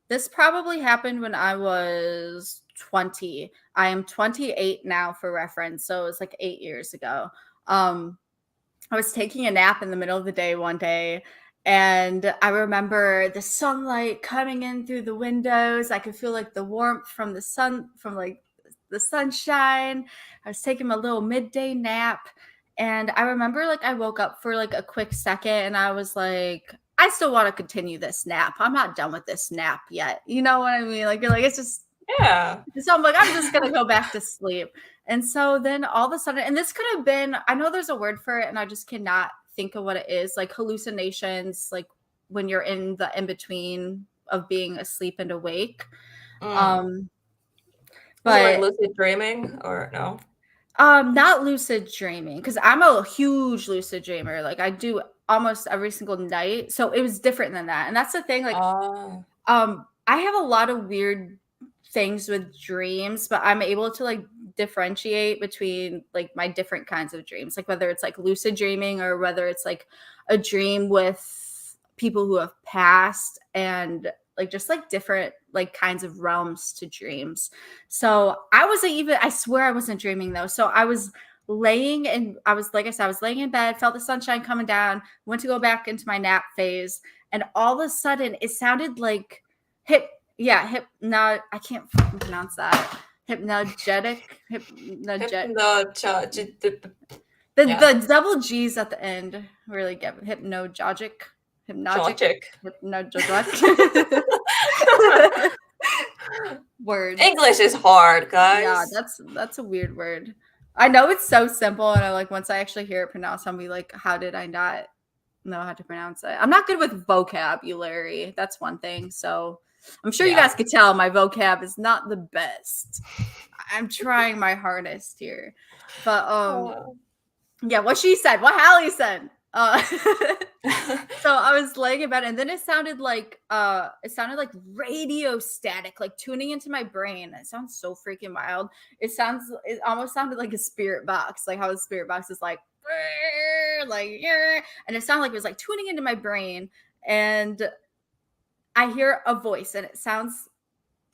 this probably happened when I was 20. I am 28 now for reference. So it was like 8 years ago. I was taking a nap in the middle of the day one day, and I remember the sunlight coming in through the windows. I could feel like the warmth from the sun, from like the sunshine. I was taking my little midday nap, and I remember like I woke up for like a quick second, and I was like, I still want to continue this nap. I'm not done with this nap yet. You know what I mean? Like you're like it's just Yeah. so I'm like, I'm just gonna go back to sleep. And so then all of a sudden, and this could have been, I know there's a word for it, and I just cannot think of what it is, like hallucinations, like when you're in the in-between of being asleep and awake. But like lucid dreaming or no? Not lucid dreaming, because I'm a huge lucid dreamer. Like I do almost every single night. So it was different than that. And that's the thing, like I have a lot of weird things with dreams, but I'm able to like differentiate between like my different kinds of dreams, like whether it's like lucid dreaming or whether it's like a dream with people who have passed and like just like different like kinds of realms to dreams. So I swear I wasn't dreaming though. So I was laying and I was like I said, I was laying in bed, felt the sunshine coming down, went to go back into my nap phase, and all of a sudden it sounded like I can't pronounce that. The double G's at the end really get hypnagogic. Word. English is hard, guys. Yeah, that's a weird word. I know it's so simple, and I like once I actually hear it pronounced, I'll be like, how did I not know how to pronounce it? I'm not good with vocabulary. That's one thing. So I'm sure you guys could tell my vocab is not the best. I'm trying my hardest here. But what she said, what Hallie said. So I was laying in bed and then it sounded like radio static, like tuning into my brain. It sounds so freaking wild. It almost sounded like a spirit box, like how the spirit box is like and it sounded like it was like tuning into my brain. And I hear a voice and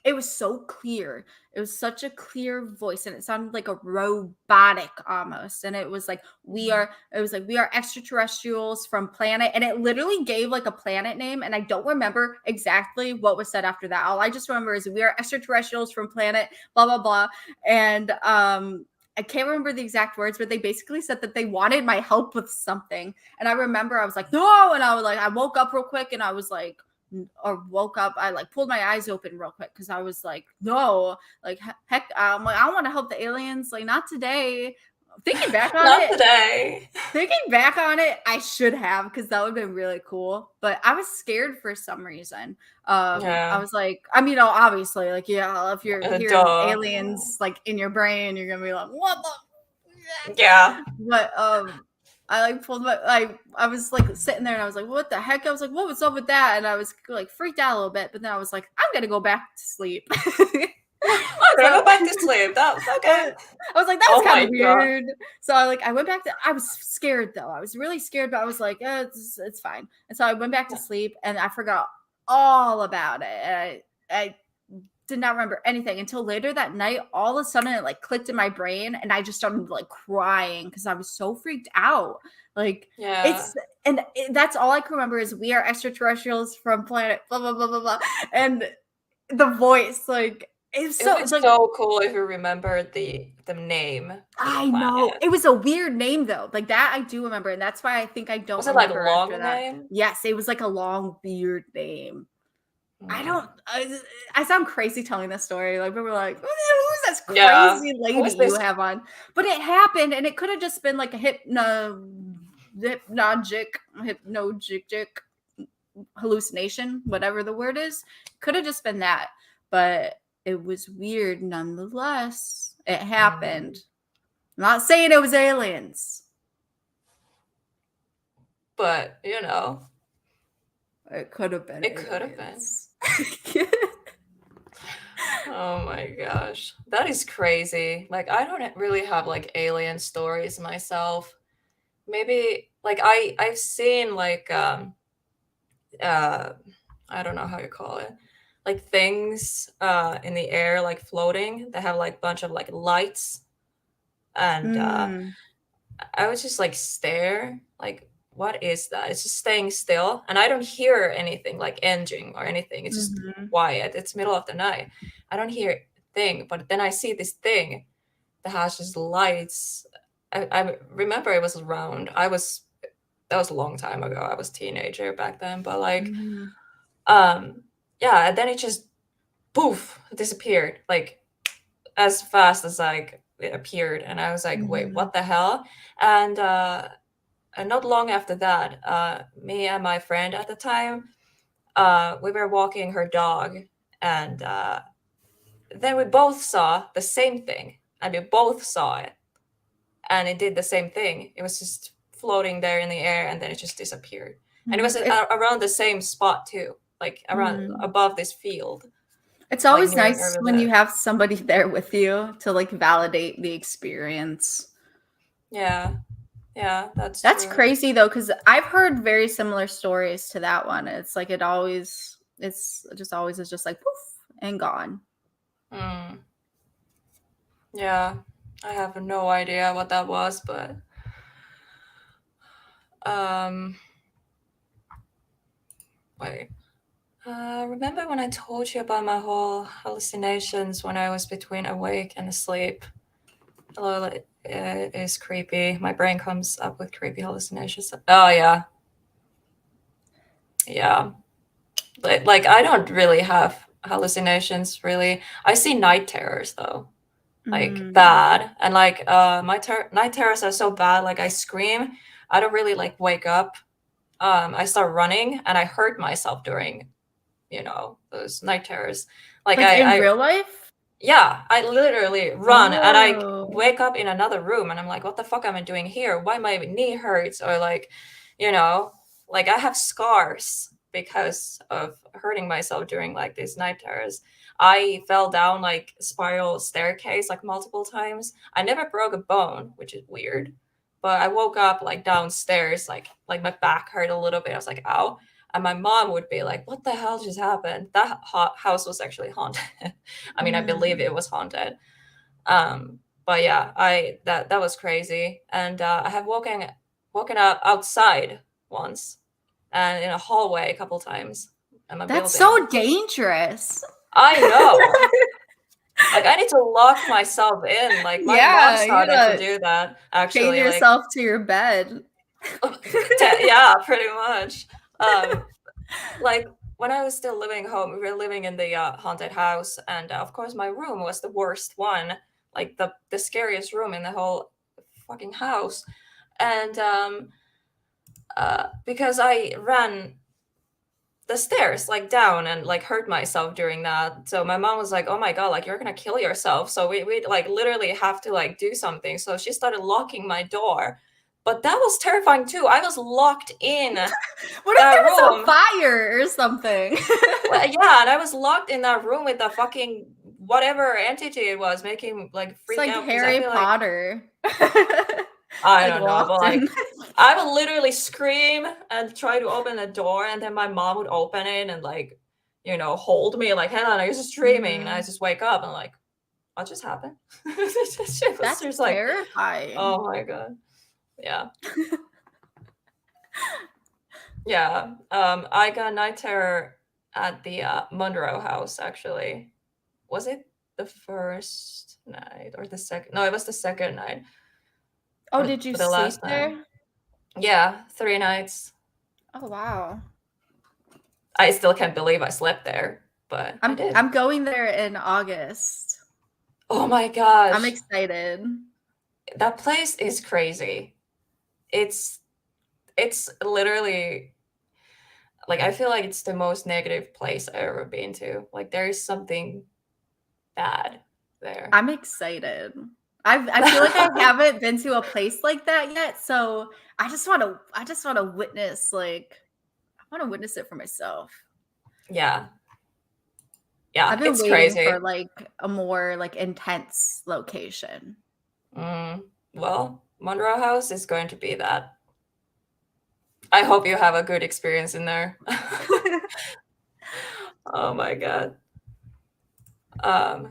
it it was so clear. It was such a clear voice, and it sounded like a robotic almost. And it was like, we are extraterrestrials from planet, and it literally gave like a planet name. And I don't remember exactly what was said after that. All I just remember is we are extraterrestrials from planet blah blah blah. And I can't remember the exact words, but they basically said that they wanted my help with something. And I remember I was like, no. And I woke up real quick, and I was like, or woke up, I like pulled my eyes open real quick because I was like, no, like heck, I'm like, I want to help the aliens, like not today. Thinking back on Not it, today. I should have, because that would have been really cool. But I was scared for some reason. I was like, I mean, obviously, like, yeah, if you're hearing aliens like in your brain, you're gonna be like, what the? Yeah. But I like pulled my I was like sitting there, and I was like, what the heck? I was like, what was up with that? And I was like freaked out a little bit, but then I was like, I'm gonna go back to sleep. I'm gonna go back to sleep. That's okay. I was like, that was kind of God. weird. So I went back to, I was scared though. I was really scared, but I was like, it's fine. And so I went back to sleep, and I forgot all about it. And I did not remember anything until later that night. All of a sudden it like clicked in my brain, and I just started like crying because I was so freaked out. Like that's all I can remember is we are extraterrestrials from planet blah blah blah blah blah. And the voice, like, it's so, it's like, so cool if you remember the name. I know. It was a weird name though. Like that I do remember, and that's why I think I don't was it remember like a long after that. name? Yes, it was like a long weird name. I sound crazy telling this story. Like, people were like, who's this crazy lady you have on? But it happened, and it could have just been like a hypnagogic hallucination, whatever the word is. Could have just been that. But it was weird nonetheless. It happened. I'm not saying it was aliens. But, you know. It could have been. It could have been. Oh my gosh. That is crazy. Like, I don't really have like alien stories myself. Maybe like I've seen like I don't know how you call it. Like things in the air like floating that have like bunch of like lights. And I would just like stare, like, what is that? It's just staying still, and I don't hear anything like engine or anything. It's just quiet. It's middle of the night. I don't hear a thing, but then I see this thing that has just lights. I remember it was round. That was a long time ago. I was a teenager back then, but like, yeah, and then it just poof disappeared, like as fast as like it appeared, and I was like, wait, what the hell? And not long after that, me and my friend at the time, we were walking her dog, and then we both saw the same thing, and we both saw it, and it did the same thing. It was just floating there in the air, and then it just disappeared. And it was around the same spot too, like around above this field. It's always like nice when you have somebody there with you to like validate the experience. Yeah, that's true. Crazy though, because I've heard very similar stories to that one. It's like it always is just like poof and gone. Yeah, I have no idea what that was, but wait. Remember when I told you about my whole hallucinations when I was between awake and asleep? It is creepy. My brain comes up with creepy hallucinations. Oh yeah. Yeah. But like I don't really have hallucinations really. I see night terrors though. Like bad. And like my night terrors are so bad, like I scream. I don't really like wake up. I start running and I hurt myself during, you know, those night terrors. Like in real life? Yeah, I literally run and I wake up in another room and I'm like, what the fuck am I doing here? Why my knee hurts? Or like, you know, like I have scars because of hurting myself during like these night terrors. I fell down like spiral staircase like multiple times. I never broke a bone, which is weird. But I woke up like downstairs, like my back hurt a little bit. I was like, ow. And my mom would be like, what the hell just happened? That house was actually haunted. I mean, I believe it was haunted. But yeah, that was crazy. And I have woken up outside once and in a hallway a couple times in my That's building. so dangerous. I know. Like, I need to lock myself in. Like, my mom You started to gotta do that, chain actually. yourself to your bed. Yeah, pretty much. Like, when I was still living home, we were living in the haunted house, and of course, my room was the worst one, like the scariest room in the whole fucking house. And because I ran the stairs like down and like hurt myself during that, so my mom was like, oh my god, like you're gonna kill yourself, so we like literally have to like do something. So she started locking my door, but that was terrifying too. I was locked in What if that there was room. a fire or something? Well, yeah, and I was locked in that room with the fucking whatever entity it was, making like It's freak like out, because I Harry feel like Potter. I Like don't know, but locked like in. I would literally scream and try to open the door, and then my mom would open it and like, hold me like, Helen, are you just dreaming? And I just wake up and like, what just happened? She was That's just like, terrifying. oh my god. Yeah. Yeah. I got night terror at the Monroe house, actually. Was it the first night or the second? No, it was the second night. Oh, Or did you for the sleep last night. there? Yeah, 3 nights. Oh wow. I still can't believe I slept there, but I did. I'm going there in August. Oh my gosh. I'm excited. That place is crazy. It's literally like, I feel like it's the most negative place I've ever been to. Like, there is something bad there. I'm excited. I feel like I haven't been to a place like that yet, so I just want to witness, like, I want to witness it for myself. Yeah. Yeah, I've been it's waiting crazy. for like a more like intense location. Well, Monroe House is going to be that. I hope you have a good experience in there. Oh my god.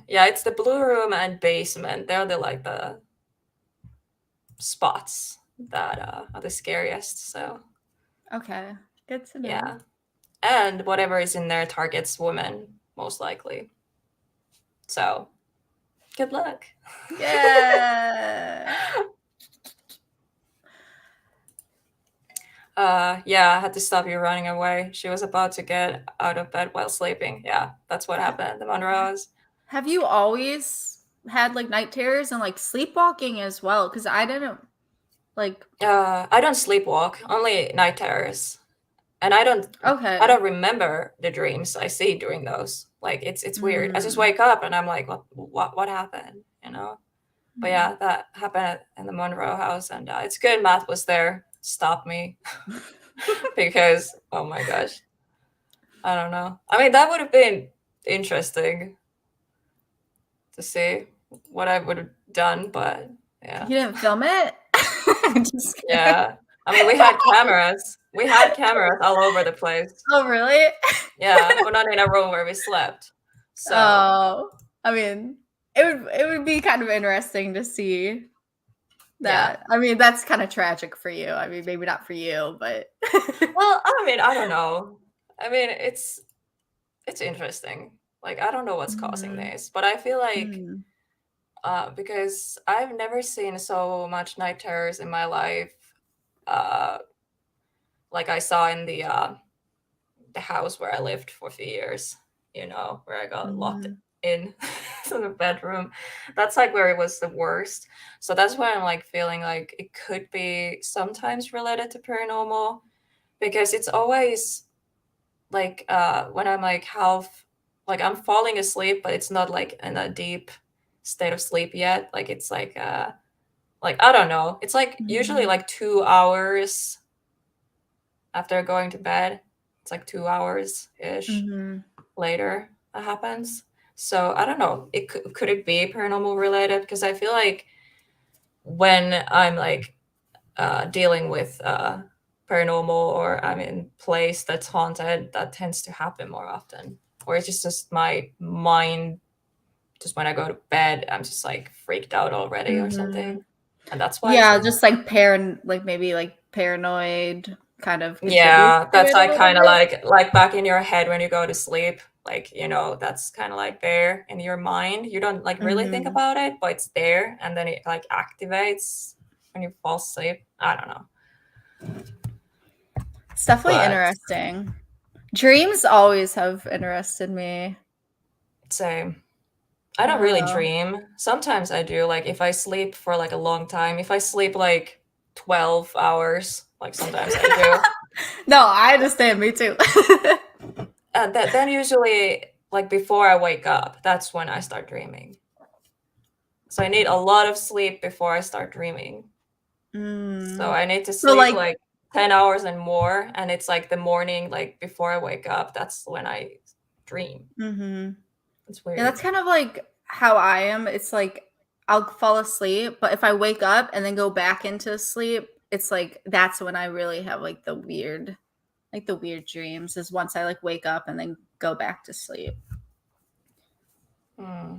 Yeah, it's the blue room and basement. They're the spots that are the scariest. So Okay, good to know. yeah, and whatever is in there targets women most likely. So good luck. Yeah. Yeah, I had to stop you running away. She was about to get out of bed while sleeping. Yeah, that's what happened at the Monroes. Have you always had like night terrors and like sleepwalking as well? Because I didn't like. I don't sleepwalk, only night terrors. And I don't remember the dreams I see during those. Like, it's weird. I just wake up and I'm like, what happened? But yeah, that happened in the Monroe house, and it's good Matt was there, stop me. Because oh my gosh, I don't know. I mean, that would have been interesting to see what I would have done, but yeah. You didn't film it? Yeah. I mean, we had cameras. We had cameras all over the place. Oh, really? Yeah, but not in a room where we slept. So I mean, it would be kind of interesting to see that. Yeah. I mean, that's kind of tragic for you. I mean, maybe not for you, but well, I mean, I don't know. I mean, it's interesting. Like, I don't know what's causing this, but I feel like because I've never seen so much night terrors in my life, like I saw in the house where I lived for a few years, where I got locked in the bedroom. That's like where it was the worst. So that's why I'm like feeling like it could be sometimes related to paranormal, because it's always like when I'm like half, like I'm falling asleep, but it's not like in a deep state of sleep yet. Like it's like I don't know. It's like usually like 2 hours after going to bed. It's like 2 hours ish later that happens. So I don't know. It could it be paranormal related? Because I feel like when I'm like dealing with paranormal or I'm in place that's haunted, that tends to happen more often. Or it's just my mind, just when I go to bed, I'm just like freaked out already or something. And that's why Yeah, it's just like maybe like paranoid kind of contributes yeah, to that's it a like little kind of bit. like back in your head when you go to sleep. Like, that's kind of like there in your mind. You don't like really think Mhm. about it, but it's there, and then it like activates when you fall asleep. I don't know. It's definitely But interesting. Dreams always have interested me. same. I I don't don't really know. dream. Sometimes I do. Like if I sleep for like a long time, if I sleep like 12 hours, like sometimes I do. No, I understand. Me too. That then usually like before I wake up, that's when I start dreaming. So I need a lot of sleep before I start dreaming. So Mm. I need to So sleep like, like 10 hours and more, and it's like the morning, like before I wake up, that's when I dream. hmm It's yeah, weird. that's kind of like how I am. It's like I'll fall asleep, but if I wake up and then go back into sleep, it's like that's when I really have like the weird dreams. Is once I like wake up and then go back to sleep. Hmm.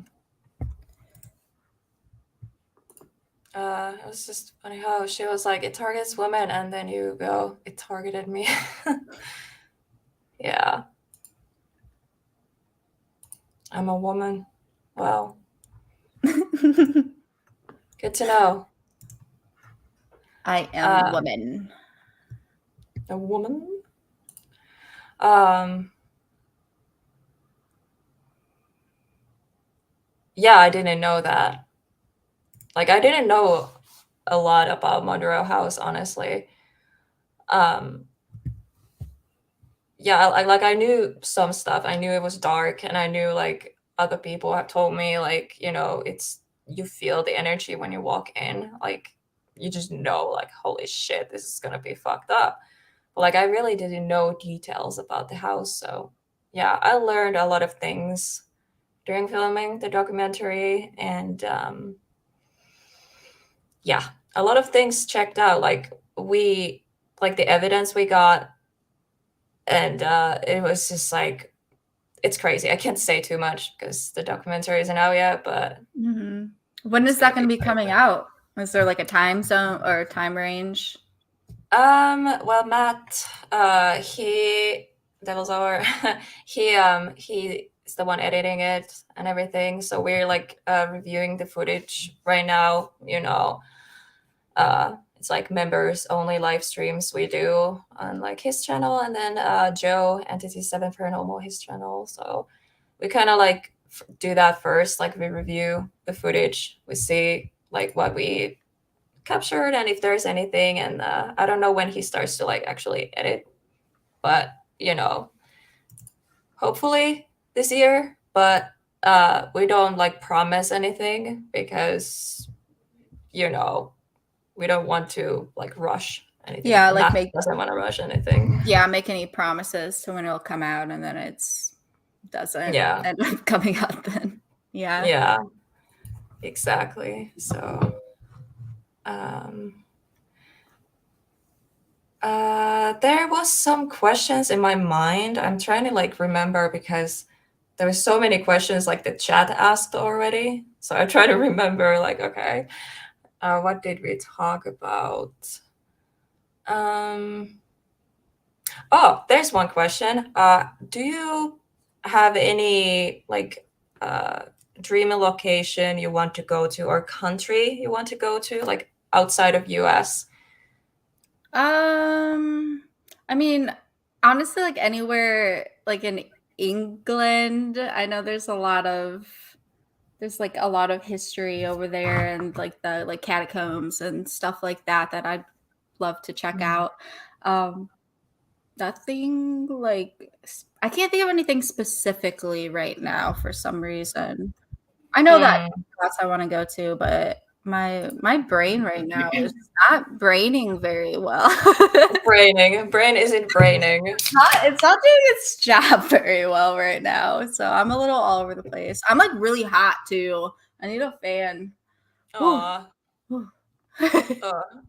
It was just funny how she was like, it targets women, and then you go, it targeted me. Yeah, I'm a woman. Well, good to know. I am Uh, woman. a woman. Um, yeah, I didn't know that. Like, I didn't know a lot about Monroe House, honestly. Um, yeah, I knew some stuff. I knew it was dark, and I knew like other people have told me like, it's you feel the energy when you walk in. Like you just know like holy shit, this is gonna be fucked up. But like I really didn't know details about the house. So yeah, I learned a lot of things during filming the documentary, and yeah, a lot of things checked out. Like the evidence we got, and it was just like it's crazy. I can't say too much because the documentary isn't out yet, but hmm When it's is that gonna going be to be coming crazy. out? Is there like a time zone or a time range? Well, Matt, he Devil's Hour, he is the one editing it and everything. So we're like reviewing the footage right now. It's like members only live streams we do on like his channel, and then Joe Entity 7 Paranormal his channel. So we kind of like do that first. Like we review the footage, we see like what we captured and if there's anything. And I don't know when he starts to like actually edit, but hopefully this year. But we don't like promise anything because you know we don't want to like rush anything. Yeah, like Matt doesn't want to rush anything. make any promises to when it'll come out and then it's doesn't Yeah, end up coming out then. Yeah. yeah, exactly. So um there was some questions in my mind. I'm trying to like remember because there were so many questions like the chat asked already. So I try to remember like, okay, what did we talk about? Um, oh, there's one question. Do you have any like dream location you want to go to or country you want to go to, like outside of US? Um, I mean, honestly, like anywhere like in England, I know there's like a lot of history over there and like the like catacombs and stuff like that that I'd love to check Mm. out. Um, nothing like I can't think of anything specifically right now for some reason. I know that Mm. class I want to go to, but my brain right now is not braining very well. Braining. Brain isn't braining. It's not doing its job very well right now. So I'm a little all over the place. I'm like really hot too. I need a fan. Whew, Aw. whew.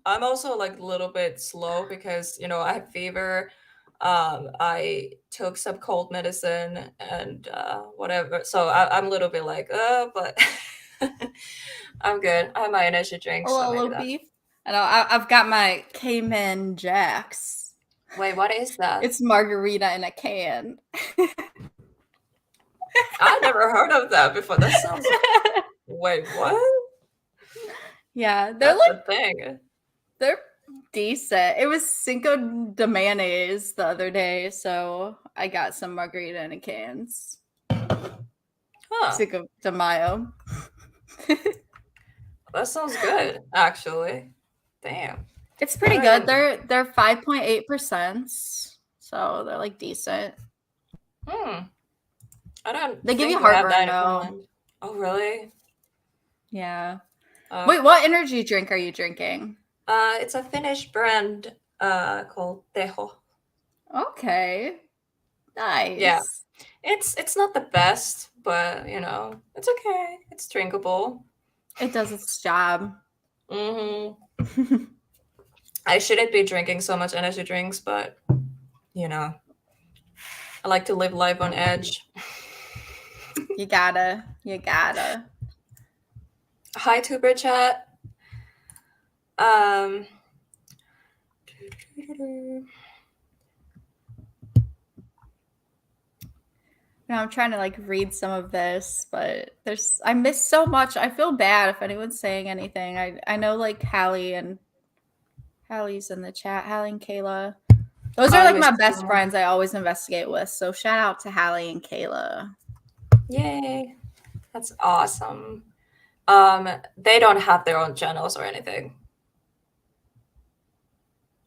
I'm also like a little bit slow because I have fever. I took some cold medicine and whatever. So I'm a little bit like, but I'm good. I have my energy drink, A so little maybe low that. beef. I know. I've got my Cayman Jacks. Wait, what is that? It's margarita in a can. I never heard of that before. That sounds. Wait, what? Yeah, That's the thing. they're decent. It was Cinco de Mayonnaise the other day, so I got some margarita in a cans. Huh. Cinco de Mayo. That sounds good, actually. Damn. It's pretty I don't good. even- They're 5.8%, so they're like decent. I don't They give think you we have heartburn that in though. Finland. Oh, really? Yeah. Oh. Wait, what energy drink are you drinking? It's a Finnish brand called Teho. Okay. Nice. Yeah. It's not the best, but it's okay. It's drinkable. It does its job. I shouldn't be drinking so much energy drinks, but I like to live life on edge. You gotta. Hi, Tuber Chat. Um, Now I'm trying to like read some of this, but I missed so much. I feel bad if anyone's saying anything. I know like Hallie and Hallie's in the chat. Hallie and Kayla. Those are I like my missed best so much. friends I always investigate with. So shout out to Hallie and Kayla. Yay. That's awesome. They don't have their own channels or anything.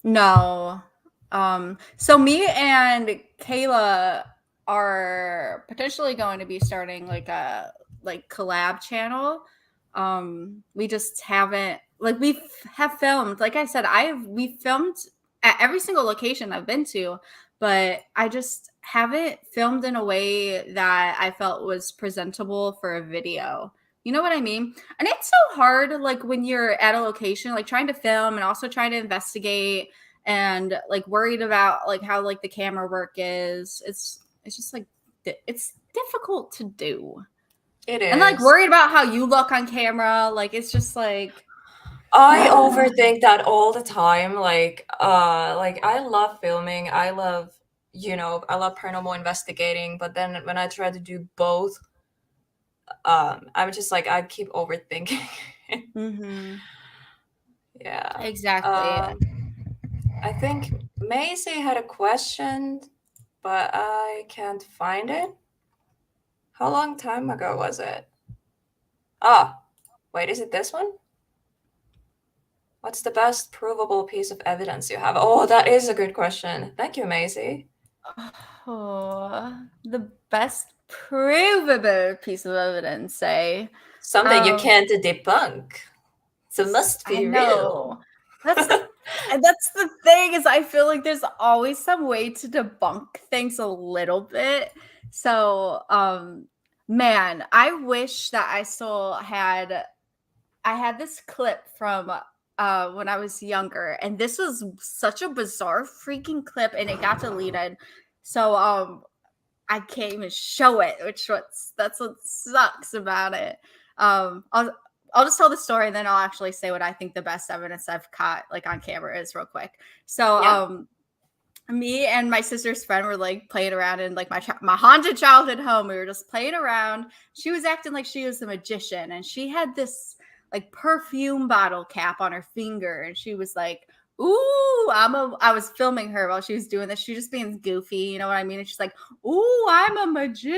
No. So me and Kayla are potentially going to be starting like a collab channel. We just haven't we have filmed, like I said, we filmed at every single location I've been to, but I just haven't filmed in a way that I felt was presentable for a video. You know what I mean? And it's so hard, like when you're at a location, like trying to film and also trying to investigate and like worried about like how like the camera work is. It's just like it's difficult to do. It is. And like worried about how you look on camera. Like it's just like I overthink that all the time. Like I love filming. I love paranormal investigating, but then when I try to do both, I'm just like I keep overthinking. mm-hmm. Yeah. Exactly. I think Maisie had a question, but I can't find it. How long time ago was it? Wait, is it this one? What's the best provable piece of evidence you have? Oh, that is a good question. Thank you, Maisie. Oh, the best provable piece of evidence, say. Something you can't debunk. So must be real. That's the thing, is I feel like there's always some way to debunk things a little bit. So, man, I wish that I still had. I had this clip from when I was younger, and this was such a bizarre freaking clip, and it got deleted. So, I can't even show it, that's what sucks about it. I'll just tell the story and then I'll actually say what I think the best evidence I've caught like on camera is real quick. So Yeah. Me and my sister's friend were like playing around in like my haunted childhood home. We were just playing around. She was acting like she was a magician, and she had this like perfume bottle cap on her finger, and she was like, ooh, I was filming her while she was doing this. She was just being goofy, you know what I mean? And she's like, ooh, I'm a magician.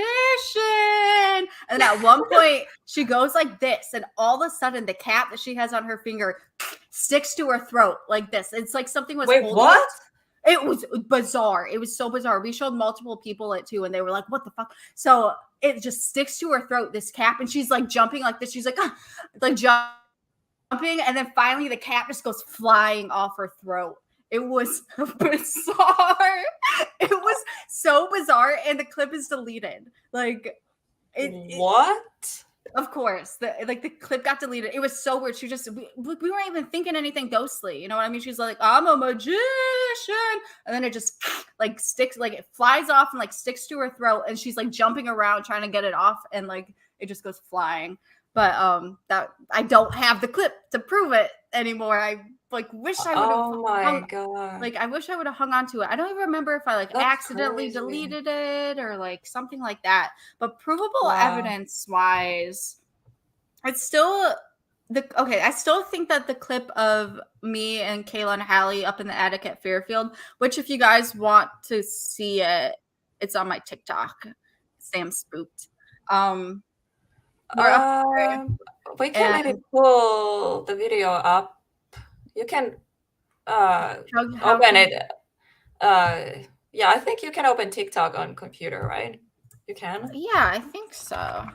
And at one point, she goes like this, and all of a sudden, the cap that she has on her finger sticks to her throat like this. It's like something was holding what? It was bizarre. It was so bizarre. We showed multiple people it too, and they were like, what the fuck? So it just sticks to her throat, this cap, and she's like jumping like this. She's like, like jumping, and then finally the cap just goes flying off her throat. It was bizarre. It was so bizarre, and the clip is deleted. Like, what? Of course, the clip got deleted. It was so weird. We weren't even thinking anything ghostly. You know what I mean? She's like, "I'm a magician," and then it just like sticks, like it flies off and like sticks to her throat, and she's like jumping around trying to get it off, and like it just goes flying. But that I don't have the clip to prove it anymore. I like wish I would have Oh my hung. god. Like I wish I would have hung on to it. I don't even remember if I like That's accidentally crazy. deleted it or like something like that. But provable Wow. evidence wise, it's still okay. I still think that the clip of me and Kayla and Hallie up in the attic at Fairfield, which if you guys want to see it, it's on my TikTok, Sam Spooked. We're up there We can maybe and pull the video up. You can how open can it. Yeah, I think you can open TikTok on computer, right? You can? yeah, I think so.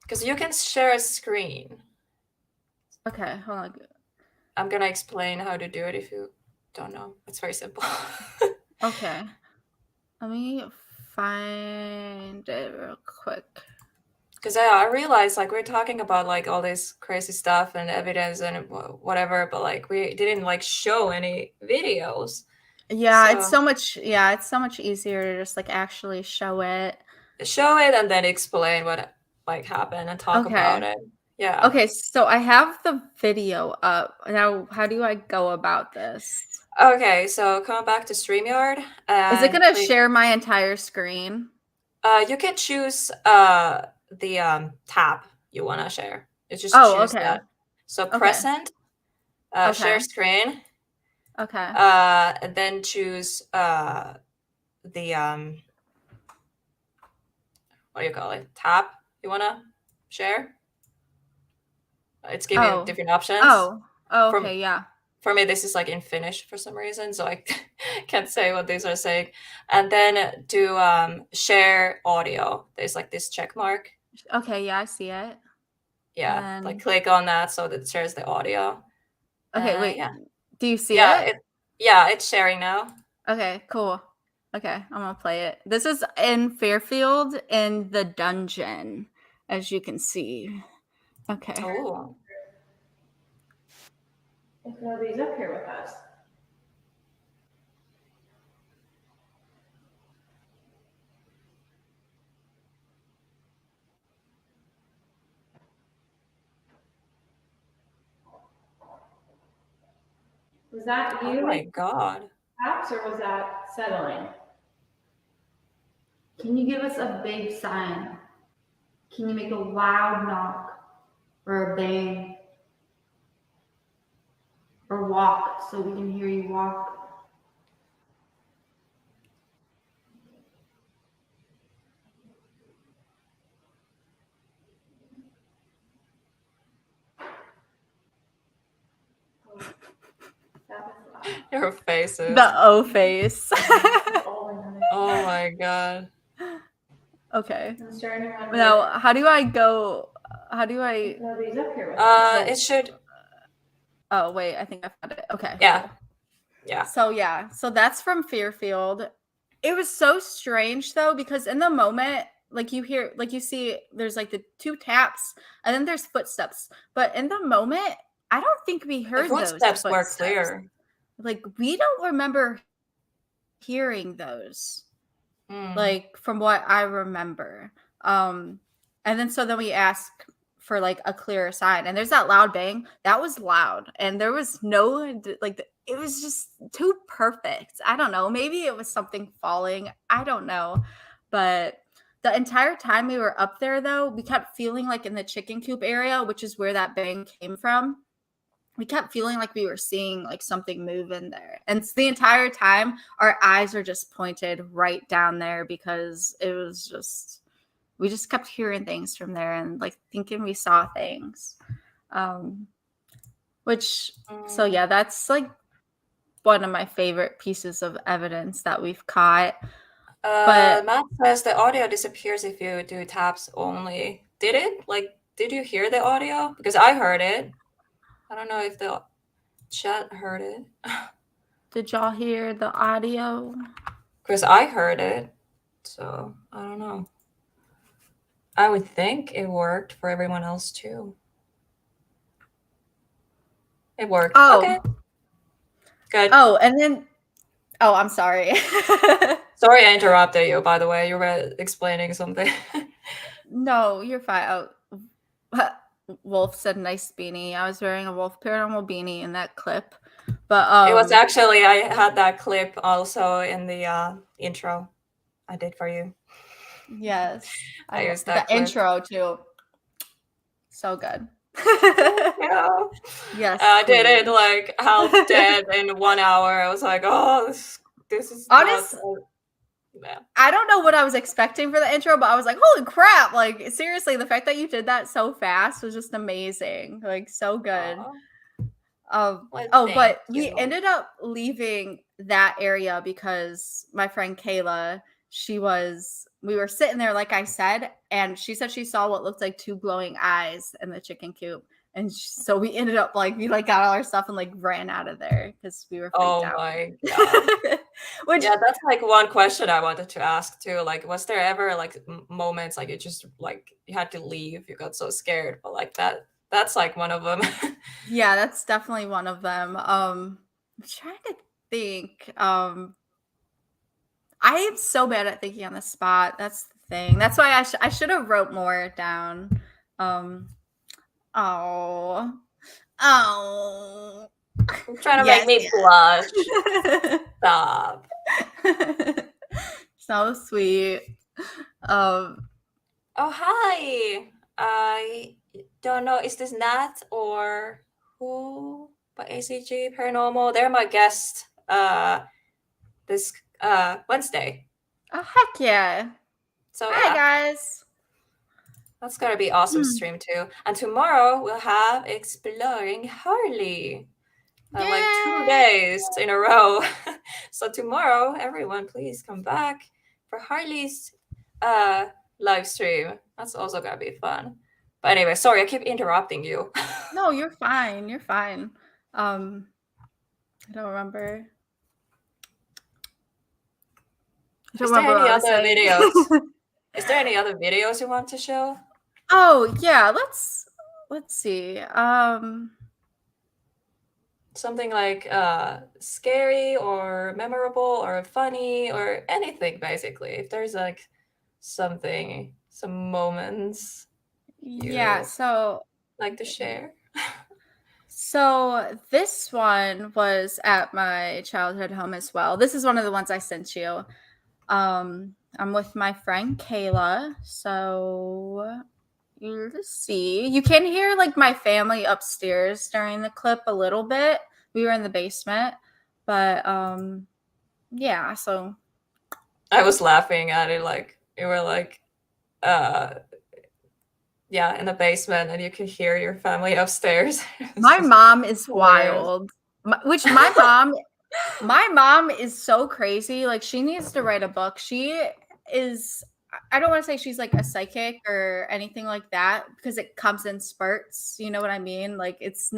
Because you can share a screen. Okay, hold on. I'm gonna explain how to do it if you don't know. It's very simple. Okay. Let me find it real quick. Because I realized like we're talking about like all this crazy stuff and evidence and whatever, but like we didn't like show any videos. Yeah, it's So so much easier to just like actually show it. show it and then explain what like happened and talk about Okay. it. Yeah. Okay, so I have the video up. Now, how do I go about this? Okay, so come back to StreamYard Is it and gonna click. share my entire screen? You can choose the tab you want to share. You just Oh, choose okay. that. So Okay. present, Okay. share screen, Okay. and then choose the what do you call it? Tab you want to share. It's giving you Oh. different options. Oh. Oh, From okay, yeah. For me, this is like in Finnish for some reason, so I can't say what these are saying. And then do share audio. There's like this check mark. Okay, yeah, I see it. Yeah, And like then click on that so that it shares the audio. okay, wait. Yeah, Do you see yeah, it? it's sharing now. Okay, cool. Okay, I'm gonna play it. This is in Fairfield in the dungeon, as you can see. Okay. Oh, If nobody's up here with us. Was that oh you my making God. taps or was that settling? Can you give us a big sign? Can you make a loud knock or a bang or walk so we can hear you walk? Your faces. The O face. Oh my God. Okay. Now, how do I go? How do I? Nobody's up here with us. It should. Oh, wait. I think I found it. Okay. Yeah. Cool. Yeah. So that's from Fairfield. It was so strange though, because in the moment, like you hear, like you see, there's like the two taps and then there's footsteps. But in the moment, I don't think we The heard those footsteps were footsteps. clear. Like we don't remember hearing those. Like from what I remember. And then we ask for like a clearer sign, and there's that loud bang. That was loud, and there was no like it was just too perfect. I don't know. Maybe it was something falling. I don't know. But the entire time we were up there though, we kept feeling like in the chicken coop area, which is where that bang came from. We kept feeling like we were seeing like something move in there. And the entire time our eyes are just pointed right down there because it was just we just kept hearing things from there and like thinking we saw things. So yeah, that's like one of my favorite pieces of evidence that we've caught. But Matt says the audio disappears if you do taps only. Did it? Like, did you hear the audio? Because I heard it. I don't know if the chat heard it. did y'all hear the audio? Because I heard it. So I don't know. I would think it worked for everyone else too. It worked. Oh. Okay. Good. Oh, and then I'm sorry. Sorry I interrupted you, by the way. You were explaining something. No, you're fine. Oh, Wolf said nice beanie. I was wearing a Wolf Paranormal beanie in that clip. But It was actually, I had that clip also in the intro I did for you. yes. I used that the clip. intro too. So good. Yeah. Yes. I did it queen. like half dead in 1 hour. I was like, oh, this is Honest, not. Yeah. I don't know what I was expecting for the intro, but I was like, holy crap. Like, seriously, the fact that you did that so fast was just amazing. Like, so good. Well, But thank we you. ended up leaving that area because my friend Kayla, we were sitting there, like I said, and she said she saw what looked like 2 glowing eyes in the chicken coop. And so we ended up we got all our stuff and ran out of there because we were freaked out. Oh my god. Which, Yeah, that's like one question I wanted to ask too. Like, was there ever like moments like you just you had to leave, you got so scared, but like that's like one of them. yeah, that's definitely one of them. I'm trying to think. I am so bad at thinking on the spot. That's the thing. That's why I should have wrote more down. Oh. You're trying to Yes, make me blush. Stop. So sweet. Oh, hi. I don't know. Is this Nat or who? But ACG Paranormal. They're my guest this Wednesday. Oh, heck yeah. So Hi, yeah, guys. that's gonna be awesome stream too. And tomorrow we'll have Exploring Harley. Like 2 days in a row. So tomorrow, everyone, please come back for Harley's live stream. That's also gonna be fun. But anyway, sorry, I keep interrupting you. No, you're fine. You're fine. I don't remember. Is there any other videos? Is there any other videos you want to show? Oh yeah, let's see. Something like scary or memorable or funny or anything, basically. If there's like something, some moments Yeah, so like to share. So this one was at my childhood home as well. This is one of the ones I sent you. I'm with my friend Kayla. So let's see. You can hear my family upstairs during the clip a little bit. We were in the basement, but yeah, so I was laughing at it you were yeah, in the basement and you could hear your family upstairs. My mom is wild. My mom is so crazy. She needs to write a book. She is, I don't want to say she's a psychic or anything like that because it comes in spurts. You know what I mean? It's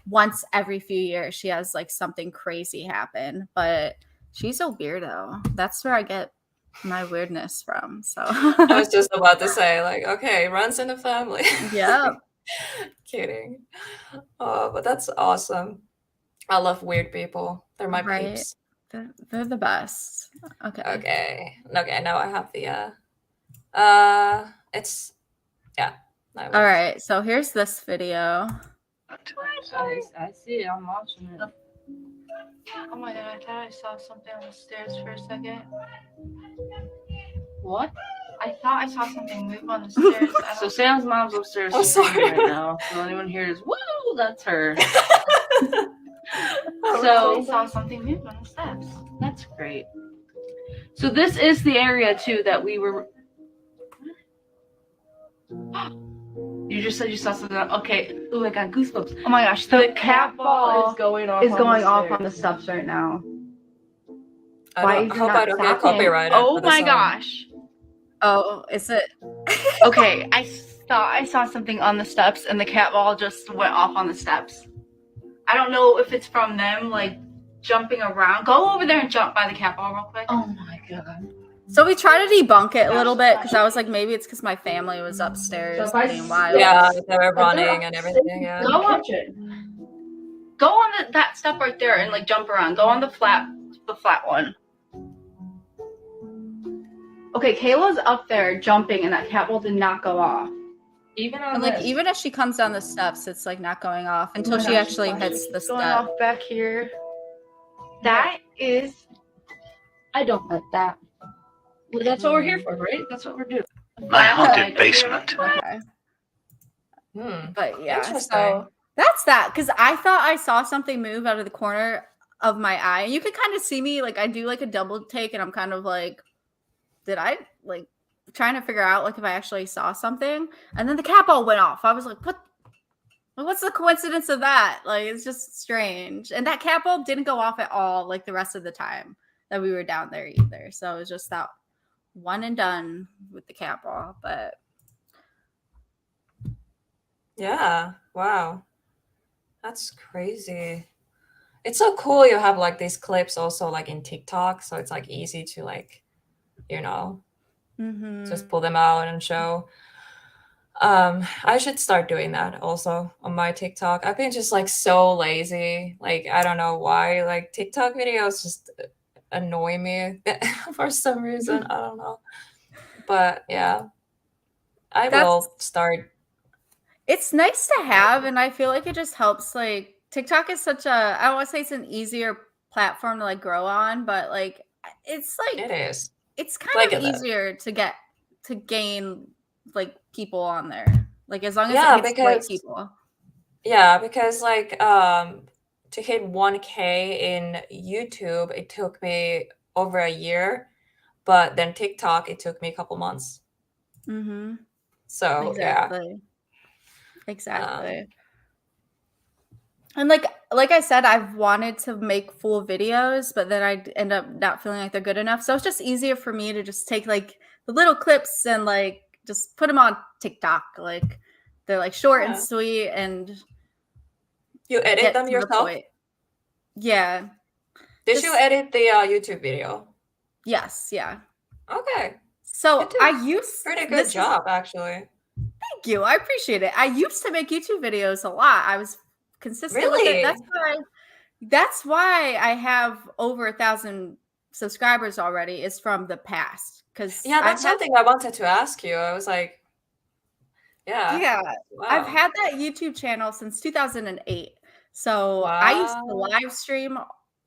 once every few years she has something crazy happen, but she's a weirdo. That's where I get my weirdness from. So I was just about to say okay, runs in the family. Yeah. Kidding. Oh, but that's awesome. I love weird people. They're my peeps. They're the best. Okay. Now I have the it's yeah. All right, so here's this video. I see it. I'm watching it. Oh my god, I thought I saw something on the stairs for a second. What? I thought I saw something move on the stairs. So Sam's mom's upstairs right now. So anyone hears, woo, that's her. So I saw something move on the steps. That's great. So this is the area too that we were. You just said you saw something. Okay. Oh, I got goosebumps. Oh my gosh. The cat ball is going off on the steps right now. I hope I don't get copyrighted. Oh my gosh. Oh, is it? Okay, I thought I saw something on the steps and the cat ball just went off on the steps. I don't know if it's from them jumping around. Go over there and jump by the cat ball real quick. Oh my god. So we try to debunk it a little bit because I was like, maybe it's because my family was upstairs being wild. Yeah, they were running and everything. Yeah. Go on, go on that step right there and like jump around. Go on the flat one. Okay, Kayla's up there jumping, and that cat ball did not go off. Even on And like this. even as she comes down the steps, it's like not going off until she actually hits the It's going step. off back here. That is. I don't like that. Well, that's what we're here for, right? That's what we're doing. My haunted basement. Okay. But yeah, Interesting. so that's that. Because I thought I saw something move out of the corner of my eye. You could kind of see me, like I do like a double take, and I'm kind of like, did I like trying to figure out like if I actually saw something? And then the cat ball went off. I was like, what? What's the coincidence of that? Like it's just strange. And that cat ball didn't go off at all like the rest of the time that we were down there either. So it was just that one and done with the cat ball. But Yeah. Wow. That's crazy. It's so cool you have like these clips also like in TikTok, so it's like easy to like, you know, just pull them out and show. I should start doing that also on my TikTok. I've been just like so lazy. Like I don't know why. Like TikTok videos just annoy me for some reason. I don't know. But yeah. I will start. It's nice to have, and I feel like it just helps. Like TikTok is such a, I don't want to say it's an easier platform to like grow on, but like it's like It is. it's kind Like of it- easier to gain like people on there. Like as long as Yeah, it hits the right because- people. Yeah, because like to hit 1K in YouTube, it took me over a year, but then TikTok, it took me a couple months. Mm-hmm. So yeah. Exactly. And like I said, I've wanted to make full videos, but then I end up not feeling like they're good enough. So it's just easier for me to just take like the little clips and like just put them on TikTok. Like they're like short and Yeah. sweet and You edit get them to the yourself? point. Yeah. Did you Just- edit the YouTube video? Yes. Yeah. Okay. So You did I used Pretty this good is- job, actually. Thank you. I appreciate it. I used to make YouTube videos a lot. I was consistent with Really? it. That's why I have over 1,000 subscribers already is from the past. Because Yeah, that's something I wanted to ask you. I was like, yeah. Wow. I've had that YouTube channel since 2008. So I used to Wow. live stream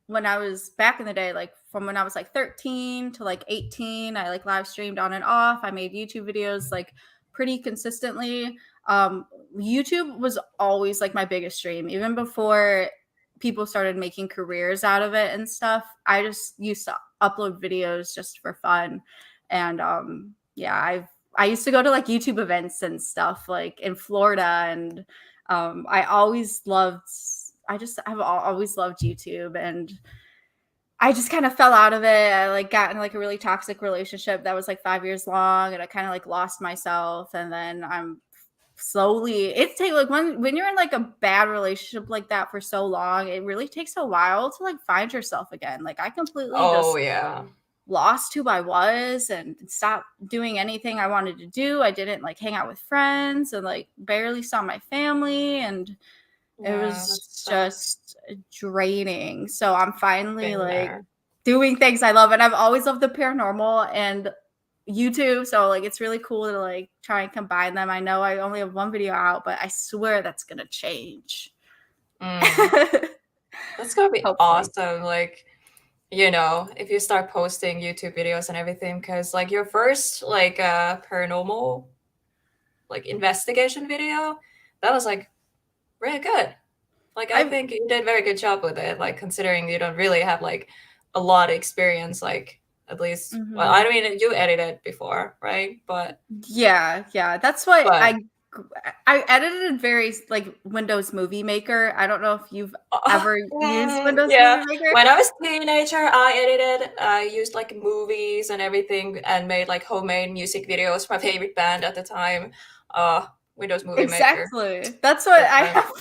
when I was back in the day, like from when I was like 13 to like 18. I like live streamed on and off. I made YouTube videos like pretty consistently. YouTube was always like my biggest stream, even before people started making careers out of it and stuff. I just used to upload videos just for fun. And yeah, I used to go to like YouTube events and stuff like in Florida, and I've always loved YouTube, and I just kind of fell out of it. I like got in like a really toxic relationship that was like 5 years long, and I kind of like lost myself. And then I'm slowly, like when you're in like a bad relationship like that for so long, it really takes a while to like find yourself again. Like I completely Yeah. lost who I was and stopped doing anything I wanted to do. I didn't like hang out with friends and like barely saw my family, and it was just draining. So I'm finally like doing things I love, and I've always loved the paranormal and YouTube. So like it's really cool to like try and combine them. I know I only have one video out, but I swear that's gonna change. That's gonna be Hopefully. awesome. Like, you know, if you start posting YouTube videos and everything, because like your first like paranormal like investigation video, that was like really good. Like I think you did a very good job with it, like considering you don't really have like a lot of experience, like at least well, I mean you edited before, right? But yeah, that's what I edited very like Windows Movie Maker. I don't know if you've ever used Windows Movie Maker. When I was a teenager, I used like movies and everything and made like homemade music videos for my favorite band at the time. Windows Movie Maker. Exactly. That's what I have.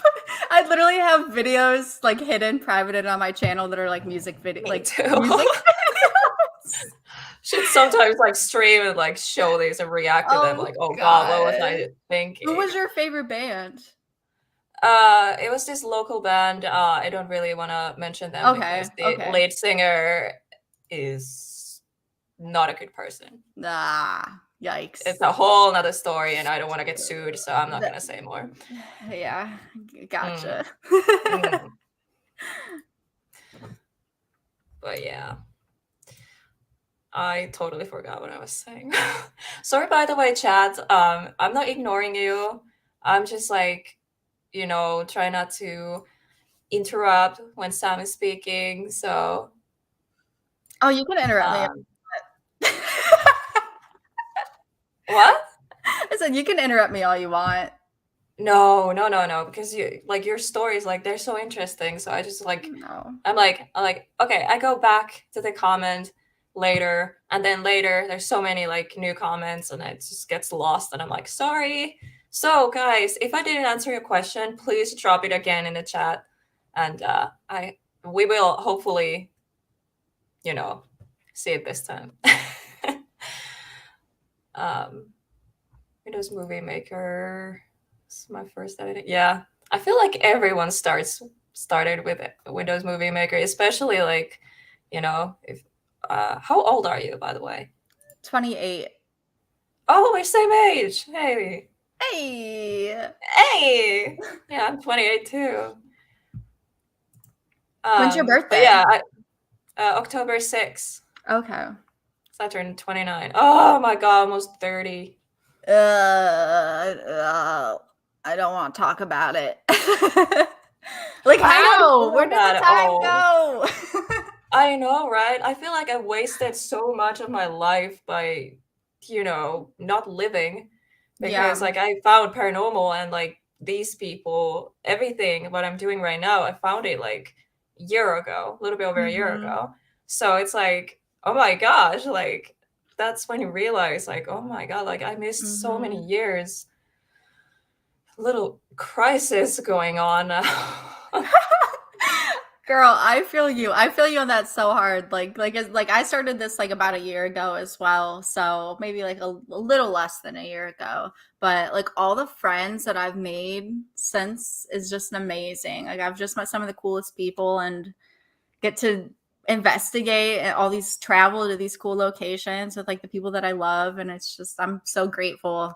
I literally have videos like hidden, privated on my channel that are like music video, like too. music videos. Should sometimes like stream and like show these and react to them. Oh, Like, oh god, what was I thinking? Who was your favorite band? It was this local band. I don't really want to mention them Okay, because the okay. lead singer is not a good person. Nah, yikes. It's a whole nother story, and I don't want to get sued, so I'm not gonna say more. Yeah, gotcha. Mm. But yeah, I totally forgot what I was saying. Sorry, by the way, chat. I'm not ignoring you. I'm just like, try not to interrupt when Sam is speaking. So, Oh, you can interrupt me. what? I said you can interrupt me all you want. No, because your stories, like, they're so interesting. So I just like, No. I'm like, okay, I go back to the comment later, and then later there's so many like new comments, and it just gets lost, and I'm like, sorry. So guys, if I didn't answer your question, please drop it again in the chat, and we will hopefully, see it this time. Windows Movie Maker is my first editing. Yeah, I feel like everyone started with Windows Movie Maker, especially like, if how old are you, by the way? 28. Oh, we're same age. Hey. Hey. Yeah, I'm 28 too. When's your birthday? Yeah, October 6th. Okay. So I turned 29. Oh my god, almost 30. I don't want to talk about it. Like, how? Where did the time go? I know, right? I feel like I wasted so much of my life by, not living, because like I found paranormal and like these people, everything what I'm doing right now, I found it like a year ago, a little bit over a year ago. So it's like, oh my gosh, like that's when you realize like, oh my god, like I missed so many years. Little crisis going on. Girl, I feel you. I feel you on that so hard. Like I started this like about a year ago as well. So maybe like a little less than a year ago. But like all the friends that I've made since is just amazing. Like I've just met some of the coolest people and get to investigate and all these travel to these cool locations with like the people that I love. And it's just, I'm so grateful.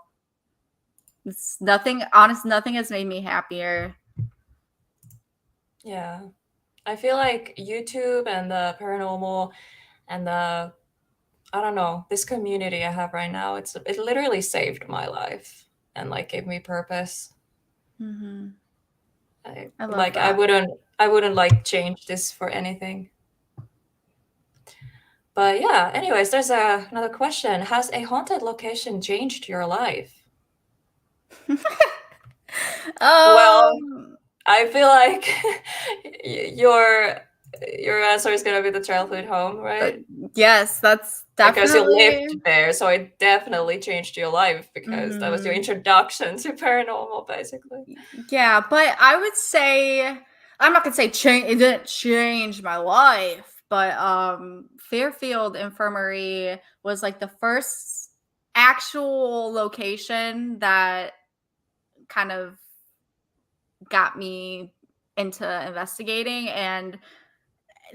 It's nothing has made me happier. Yeah. I feel like YouTube and the paranormal and I don't know, this community I have right now, it literally saved my life and like gave me purpose. I love like that. I wouldn't like change this for anything. But yeah, anyways, there's another question. Has a haunted location changed your life? Well, I feel like your answer is gonna be the childhood home, right? Yes, that's definitely because you lived there, so it definitely changed your life because that was your introduction to paranormal, basically. Yeah, but I would say I'm not gonna say it didn't change my life, but Fairfield Infirmary was like the first actual location that kind of got me into investigating, and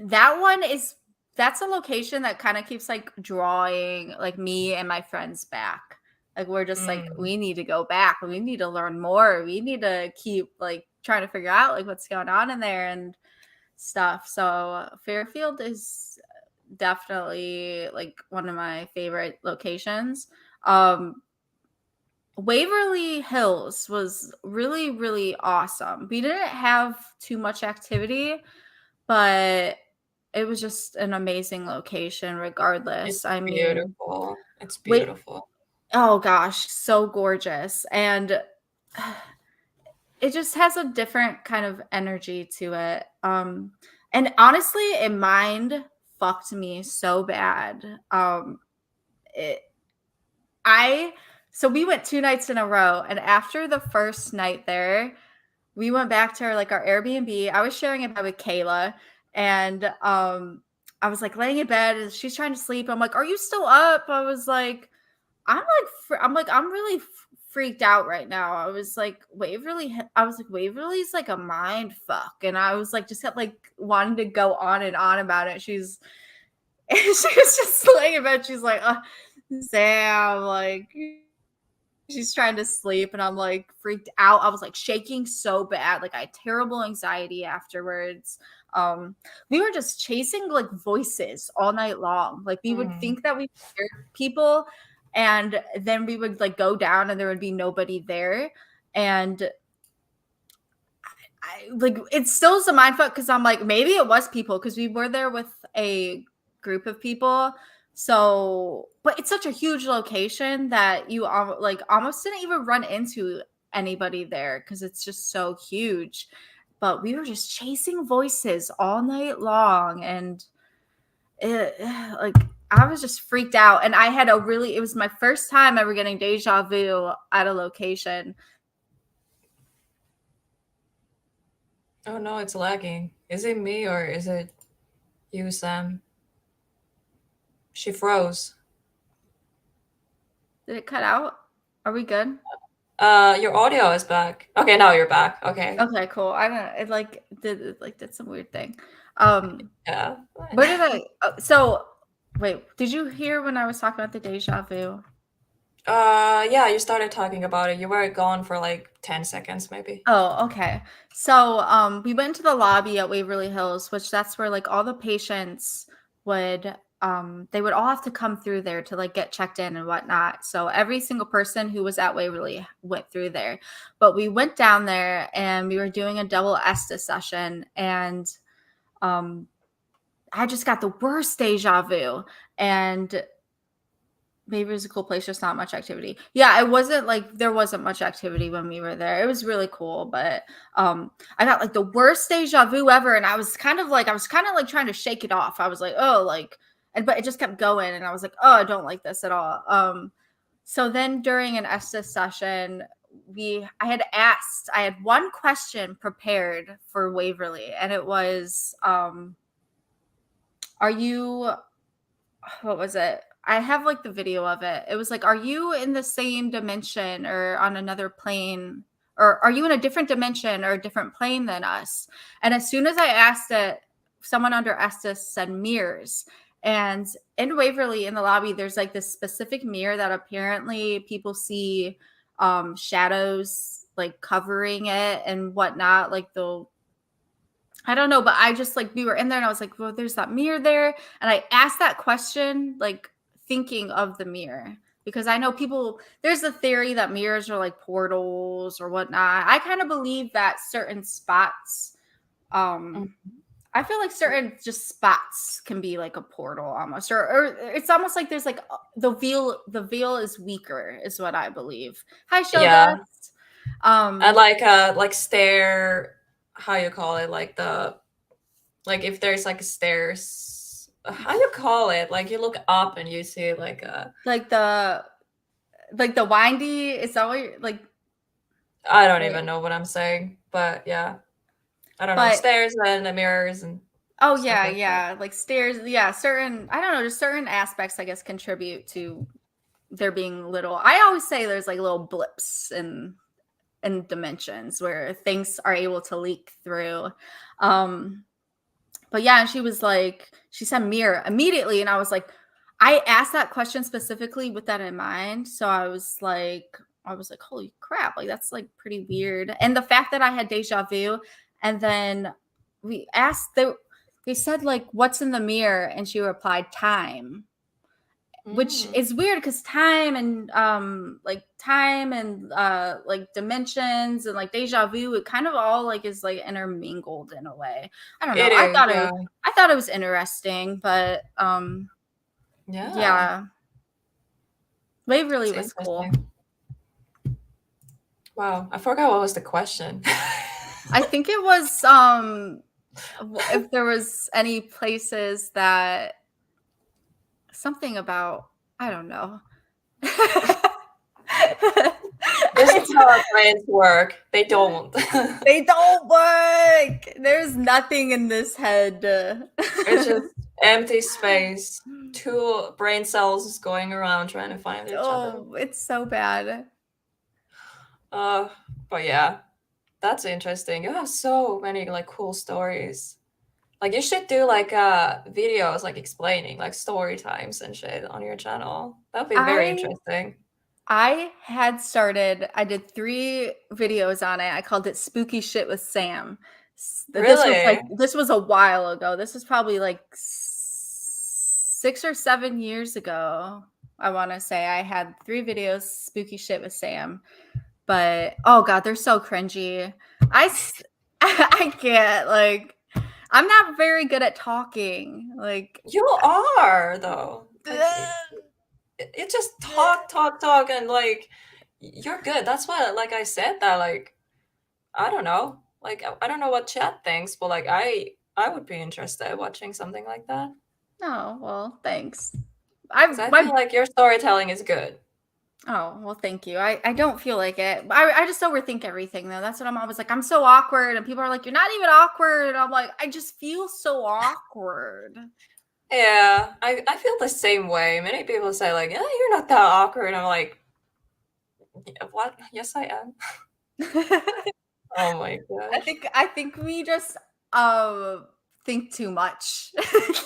that's a location that kind of keeps like drawing like me and my friends back. Like we're just like, we need to go back, we need to learn more, we need to keep like trying to figure out like what's going on in there and stuff. So Fairfield is definitely like one of my favorite locations. Waverly Hills was really, really awesome. We didn't have too much activity, but it was just an amazing location regardless. It's beautiful. It's beautiful. Oh gosh, so gorgeous. And it just has a different kind of energy to it. And honestly, it mind fucked me so bad. So we went 2 nights in a row, and after the first night there, we went back to our Airbnb. I was sharing it with Kayla, and I was like laying in bed and she's trying to sleep. I'm like, "Are you still up?" I was like, I'm really freaked out right now. I was like, Waverly's like a mind fuck. And I was like, just kept like wanting to go on and on about it. And she was just laying in bed. She's like, Sam, like, she's trying to sleep. And I'm like freaked out. I was like shaking so bad. Like I had terrible anxiety afterwards. We were just chasing like voices all night long. Like we would think that we heard people, and then we would like go down and there would be nobody there. And I like, it still is a mindfuck because I'm like, maybe it was people because we were there with a group of people. So, but it's such a huge location that you like almost didn't even run into anybody there because it's just so huge. But we were just chasing voices all night long, and like I was just freaked out. And it was my first time ever getting deja vu at a location. Oh no, it's lagging. Is it me or is it you, Sam? She froze. Did it cut out? Are we good? Your audio is back. Okay, now you're back. Okay. Okay, cool. I don't know. It did some weird thing. Yeah. Where did I wait, did you hear when I was talking about the deja vu? Yeah, you started talking about it. You were gone for like 10 seconds maybe. Oh, okay. So we went to the lobby at Waverly Hills, which that's where like all the patients would they would all have to come through there to like get checked in and whatnot. So every single person who was at Waverly went through there. But we went down there and we were doing a double Estes session, and I just got the worst deja vu. And maybe it was a cool place, just not much activity. Yeah, it wasn't like there wasn't much activity when we were there. It was really cool, but I got like the worst deja vu ever, and I was kind of like trying to shake it off. I was like, oh, like, but it just kept going, and I was like, oh, I don't like this at all. So then during an Estes session, I had one question prepared for Waverly, and it was, are you, what was it? I have like the video of it. It was like, are you in the same dimension or on another plane? Or are you in a different dimension or a different plane than us? And as soon as I asked it, someone under Estes said mirrors. And in Waverly, in the lobby, there's like this specific mirror that apparently people see shadows like covering it and whatnot. Like I don't know, but I just like, we were in there and I was like, well, there's that mirror there. And I asked that question, like thinking of the mirror, because I know there's a theory that mirrors are like portals or whatnot. I kind of believe that certain spots, I feel like certain just spots can be like a portal almost, or it's almost like there's like the veil is weaker is what I believe. Hi, Show Dust. And like stair, how you call it, like if there's like stairs, how you call it, like you look up and you see like the windy, it's always like, I don't even know what I'm saying, but yeah, I don't know, stairs and the mirrors and like stairs, certain, I don't know, just certain aspects I guess contribute to there being little, I always say there's like little blips and dimensions where things are able to leak through. But yeah, and she said mirror immediately, and I was like, I asked that question specifically with that in mind. So I was like, holy crap, like that's like pretty weird. And the fact that I had deja vu, and then we asked, they said like, what's in the mirror? And she replied, time. Which is weird because time and like dimensions and like deja vu, it kind of all like is like intermingled in a way. I don't know. I thought it was interesting, but yeah. Waverly was cool. Wow, I forgot what was the question. I think it was if there was any places that something about, I don't know. This is how our brains work. They don't. They don't work. There's nothing in this head. It's just Empty space. 2 brain cells going around trying to find each other. Oh, it's so bad. But yeah, that's interesting. You have so many like cool stories. Like you should do like videos like explaining like story times and shit on your channel. That'd be very interesting. I did 3 videos on it. I called it Spooky Shit with Sam. Really? This was a while ago. This was probably like 6 or 7 years ago. I want to say I had 3 videos, Spooky Shit with Sam. But oh god, they're so cringy. I can't, like, I'm not very good at talking. Like, You are though. Like, it just talk, and like you're good. That's why, like I said that, like I don't know, like I don't know what chat thinks, but like I would be interested in watching something like that. oh well, thanks. 'Cause I feel like your storytelling is good. Oh, well, thank you. I don't feel like it. I just overthink everything, though. That's what I'm always like. I'm so awkward. And people are like, you're not even awkward. And I'm like, I just feel so awkward. Yeah, I feel the same way. Many people say like, "Yeah, you're not that awkward." I'm like, "Yeah, what? Yes, I am." Oh my gosh. I think we just think too much.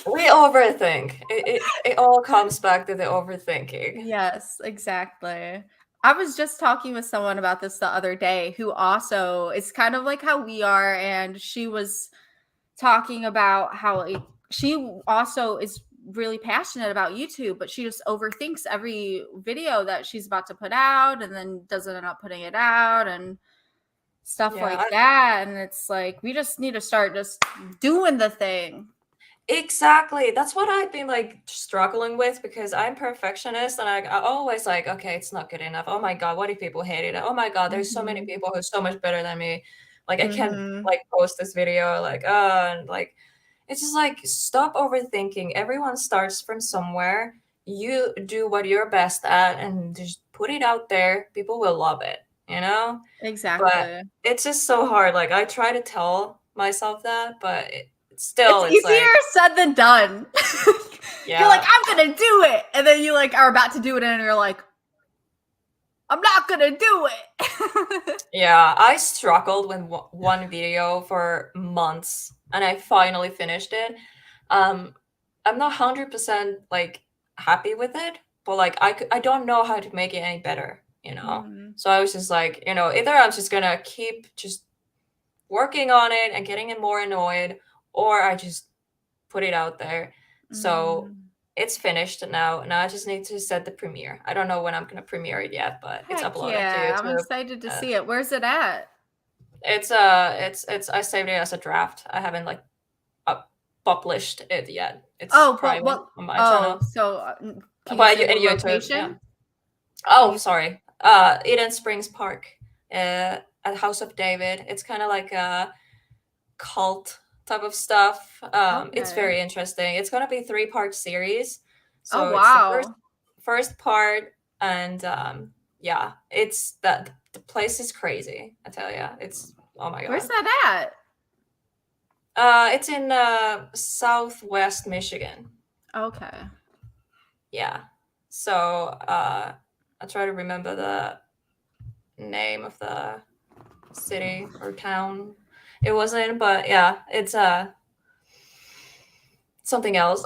We overthink. It all comes back to the overthinking. Yes, exactly. I was just talking with someone about this the other day who also is kind of like how we are, and she was talking about how she also is really passionate about YouTube, but she just overthinks every video that she's about to put out and then doesn't end up putting it out and stuff Yeah, like that. And it's like, we just need to start just doing the thing. exactly. That's what I've been like struggling with because I'm perfectionist and I always like, okay, it's not good enough. Oh my God, what if people hate it? Oh my God, there's so many people who's so much better than me. Like I can't like post this video, like and like it's just like stop overthinking. Everyone starts from somewhere. You do what you're best at and just put it out there. People will love it, you know? Exactly. But it's just so hard. Like I try to tell myself that, but It's easier like said than done. yeah. You're like, I'm gonna do it, and then you like are about to do it, and you're like, I'm not gonna do it. Yeah, I struggled with one video for months, and I finally finished it. I'm not 100% like happy with it, but like I don't know how to make it any better, you know. So I was just like, you know, either I'm just gonna keep just working on it and getting it more annoyed, or I just put it out there. So it's finished now. Now I just need to set the premiere. I don't know when I'm gonna premiere it yet, but it's Heck uploaded yeah, to YouTube. I'm excited to see it. Where's it at? It's I saved it as a draft. I haven't like published it yet. It's private on my channel. So can But you say and the YouTube, location? yeah. Oh, sorry. Eden Springs Park, at House of David. It's kind of like a cult type of stuff. It's Okay. very interesting. It's gonna be a 3-part series. So Oh it's the wow. first part, and yeah, it's that the place is crazy. I tell you, it's oh my god. Where's that at? It's in Southwest Michigan. Okay. Yeah. So I try to remember the name of the city or town it was in, but yeah, it's something else.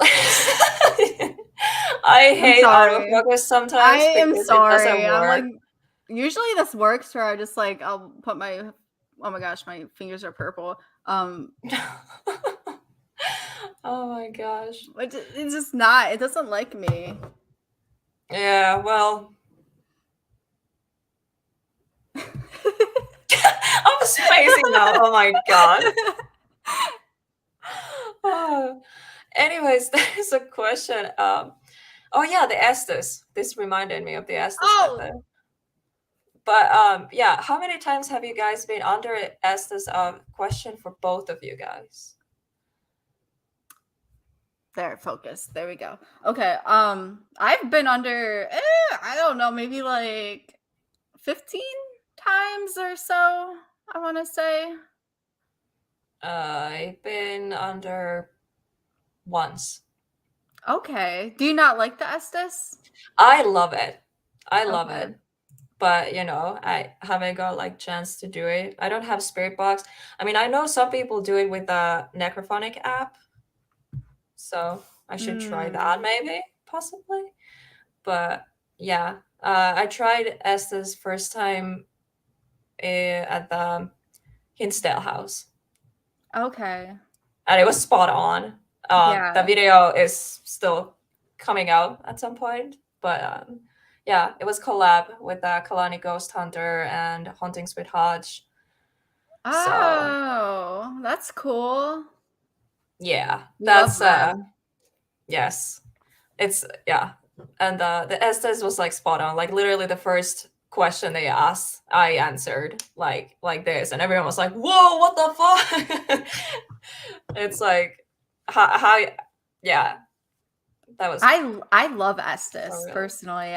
I hate autofocus sometimes. I am sorry. It doesn't work. I'm like, usually this works where I just like I'll put my oh my gosh, my fingers are purple. Oh my gosh. It's just not. It doesn't like me. Yeah, well. I'm spacing out. Oh my god. Anyways, there's a question. Oh yeah, the Estes. This reminded me of the Estes method. But yeah, how many times have you guys been under Estes question for both of you guys? There, focus. There we go. Okay. I've been under I don't know, maybe like 15 times or so, I want to say. I've been under once. Okay. Do you not like the Estes? I love it. I love Okay. it. But I haven't got like chance to do it. I don't have spirit box. I mean, I know some people do it with the Necrophonic app, so I should try that maybe, possibly. But yeah, I tried Estes first time at the Hinsdale house, Okay. and it was spot on. Yeah. The video is still coming out at some point, but yeah, it was collab with Kalani Ghost Hunter and Hauntings with Hodge. So Oh, that's cool. yeah, We love that's them. yes, it's yeah, and the Estes was like spot on. Like literally the first question they asked, I answered like this, and everyone was like, "Whoa, what the fuck?" It's like how yeah, that was I love Estes so real. personally.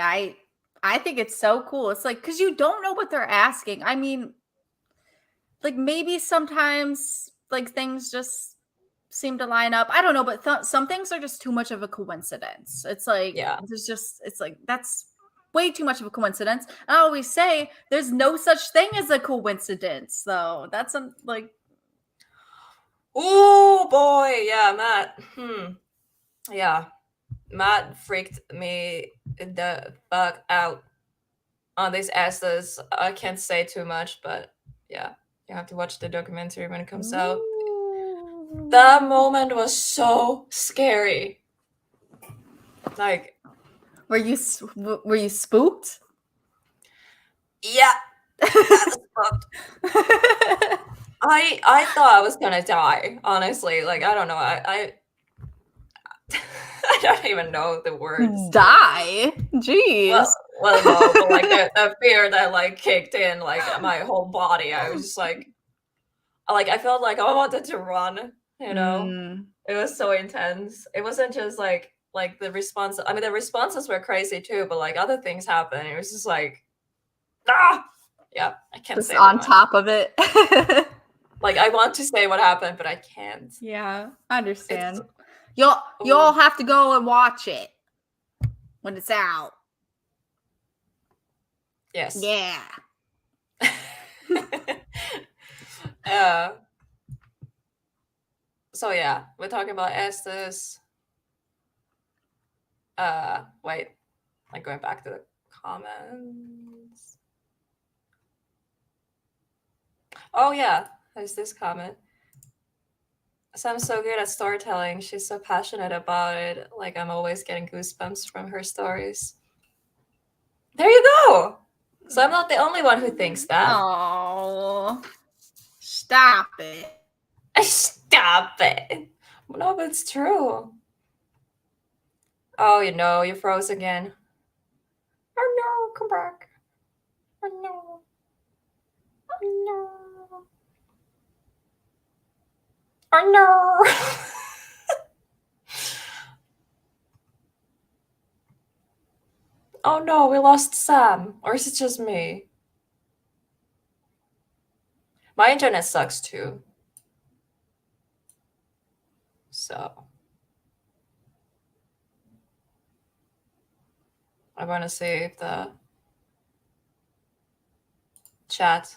I think it's so cool. It's like because you don't know what they're asking. I mean, like maybe sometimes like things just seem to line up. I don't know, but some things are just too much of a coincidence. It's like Yeah. it's like that's way too much of a coincidence. I always say there's no such thing as a coincidence, though. That's like Oh boy, yeah, Matt. Yeah, Matt freaked me the fuck out on these Estes. I can't say too much, but yeah, you have to watch the documentary when it comes out. That moment was so scary. Like, were you spooked? yeah, that's fucked. I thought I was gonna die. Honestly, like I don't know. I I don't even know the words. Die? Jeez. Well, no, but like the fear that like kicked in, like my whole body. I was just like I felt like I wanted to run. It was so intense. It wasn't just like the response. I mean, the responses were crazy too, but like other things happened. It was just like, ah, yeah. I can't Just say on that much. top of it. Like I want to say what happened, but I can't. Yeah, I understand. It's- Y'all have to go and watch it when it's out. Yes. Yeah. So yeah, we're talking about Estes. Wait, like going back to the comments. Oh yeah, there's this comment. Sam's so good at storytelling. She's so passionate about it. Like I'm always getting goosebumps from her stories. There you go. So I'm not the only one who thinks that. Oh, stop it. Stop it. No, but it's true. Oh, you froze again. Oh no, come back. Oh no. Oh no. Oh no. Oh no, we lost Sam. Or is it just me? My internet sucks too. So I want to see if the chat.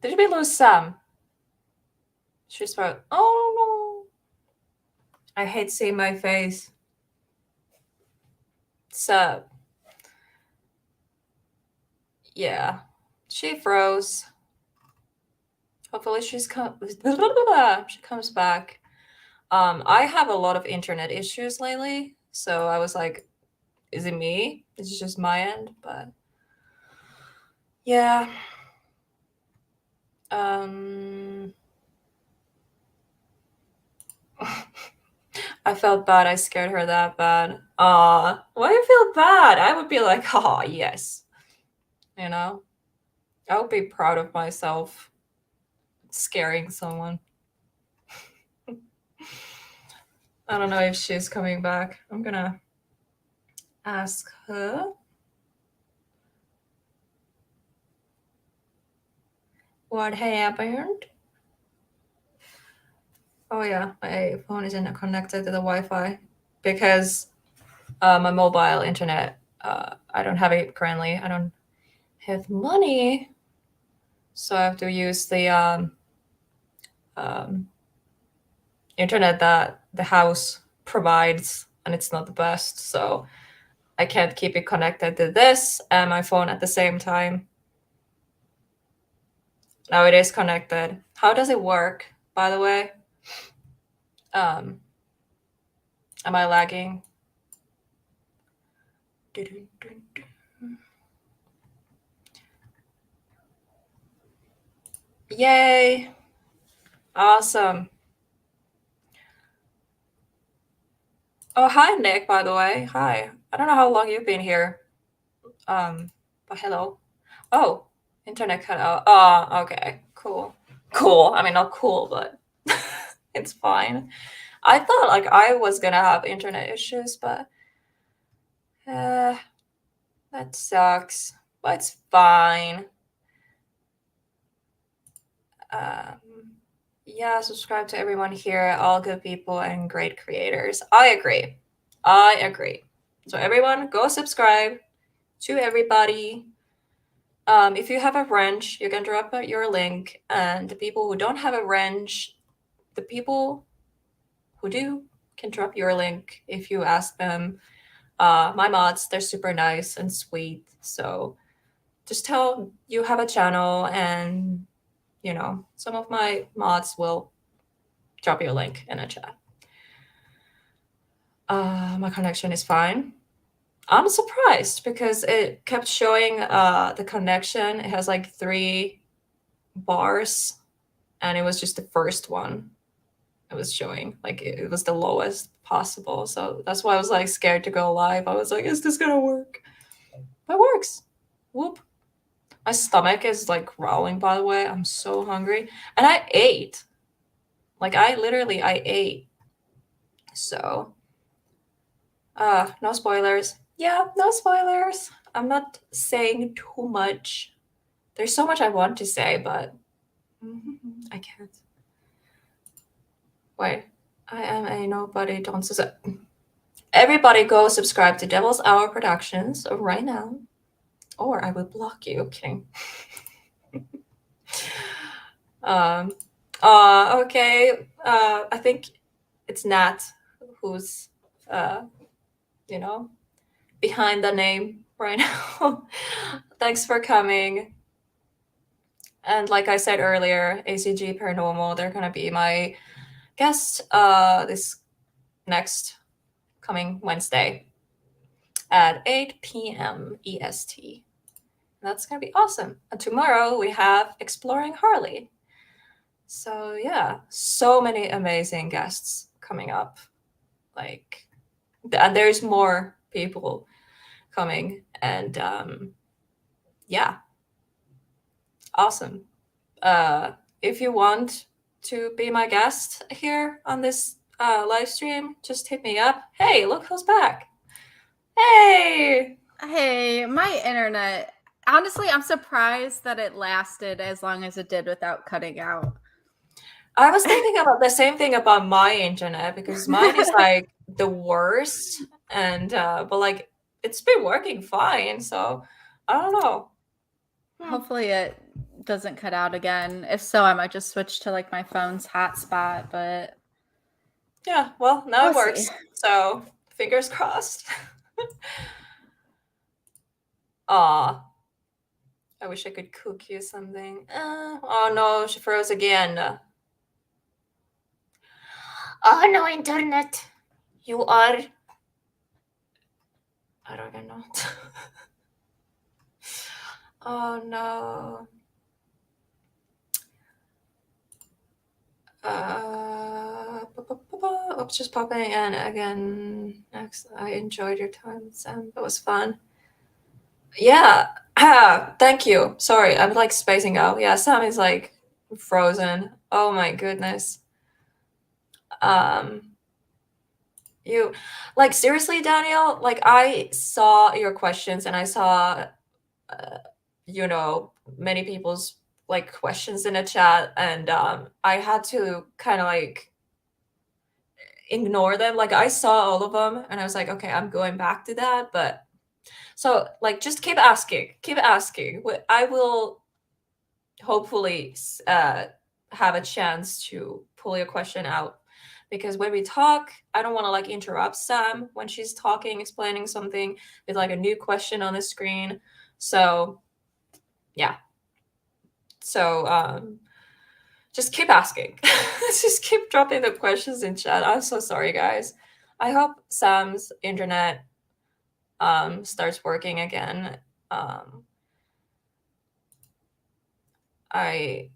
Did we lose Sam? She's about. Oh no. I hate seeing my face. So yeah, she froze. Hopefully she comes back. I have a lot of internet issues lately, so I was like, is it me? Is it just my end? But yeah. I felt bad. I scared her that bad. Why do you feel bad? I would be like, oh yes. I would be proud of myself scaring someone. I don't know if she's coming back. I'm gonna ask her. What happened? Oh yeah, my phone isn't connected to the Wi-Fi because my mobile internet, I don't have it currently. I don't have money, so I have to use the internet that the house provides, and it's not the best. So I can't keep it connected to this and my phone at the same time. Now it is connected. How does it work, by the way? Am I lagging? Yay! Awesome. Oh, hi, Nick, by the way. Hi. I don't know how long you've been here. But hello. Oh, internet cut out. Oh, okay. Cool. Cool. I mean, not cool, but it's fine. I thought like I was gonna have internet issues, but that sucks. But it's fine. Yeah, subscribe to everyone here, all good people and great creators. I agree. So everyone, go subscribe to everybody. If you have a wrench, you can drop your link, and the people who don't have a wrench, the people who do can drop your link if you ask them. My mods, they're super nice and sweet, so just tell you have a channel, and some of my mods will drop your link in a chat. My connection is fine. I'm surprised because it kept showing the connection. It has like 3 bars, and it was just the first one it was showing. Like it was the lowest possible. So that's why I was like scared to go live. I was like, is this gonna work? But it works. Whoop. My stomach is like growling, by the way. I'm so hungry. And I ate. Like I ate. So no spoilers. Yeah, no spoilers. I'm not saying too much. There's so much I want to say, but I can't. Wait, I am a nobody. Don't everybody go subscribe to Devil's Hour Productions right now, or I will block you. Kidding. Okay. I think it's Nat who's behind the name right now. Thanks for coming. And like I said earlier, ACG Paranormal, they're gonna be my guest this next coming Wednesday at 8 p.m. EST. That's gonna be awesome. And tomorrow we have Exploring Harley. So yeah, so many amazing guests coming up. Like, and there's more people coming, and yeah, awesome. If you want to be my guest here on this live stream, just hit me up. Hey, look who's back. Hey, my internet. Honestly, I'm surprised that it lasted as long as it did without cutting out. I was thinking about the same thing about my internet, because mine is like the worst, and but like it's been working fine, so I don't know. Hopefully it doesn't cut out again. If so, I might just switch to like my phone's hotspot, but yeah, well, now it we'll works. see. So fingers crossed. Aw. I wish I could cook you something. Oh no, she froze again. Oh no, internet. You are. I don't even know. Oh no. Oops, just popping in again. Next, I enjoyed your time, Sam. That was fun. Yeah. Thank you. Sorry, I'm like spacing out. Yeah, Sam is like frozen. Oh my goodness. You like seriously, Daniel? Like I saw your questions, and I saw many people's like questions in the chat, and I had to kind of like ignore them. Like I saw all of them and I was like, okay, I'm going back to that. But so like just keep asking, keep asking. I will hopefully have a chance to pull your question out, because when we talk, I don't want to like interrupt Sam when she's talking, explaining something with like a new question on the screen. So yeah. So just keep asking. Just keep dropping the questions in chat. I'm so sorry, guys. I hope Sam's internet starts working again. I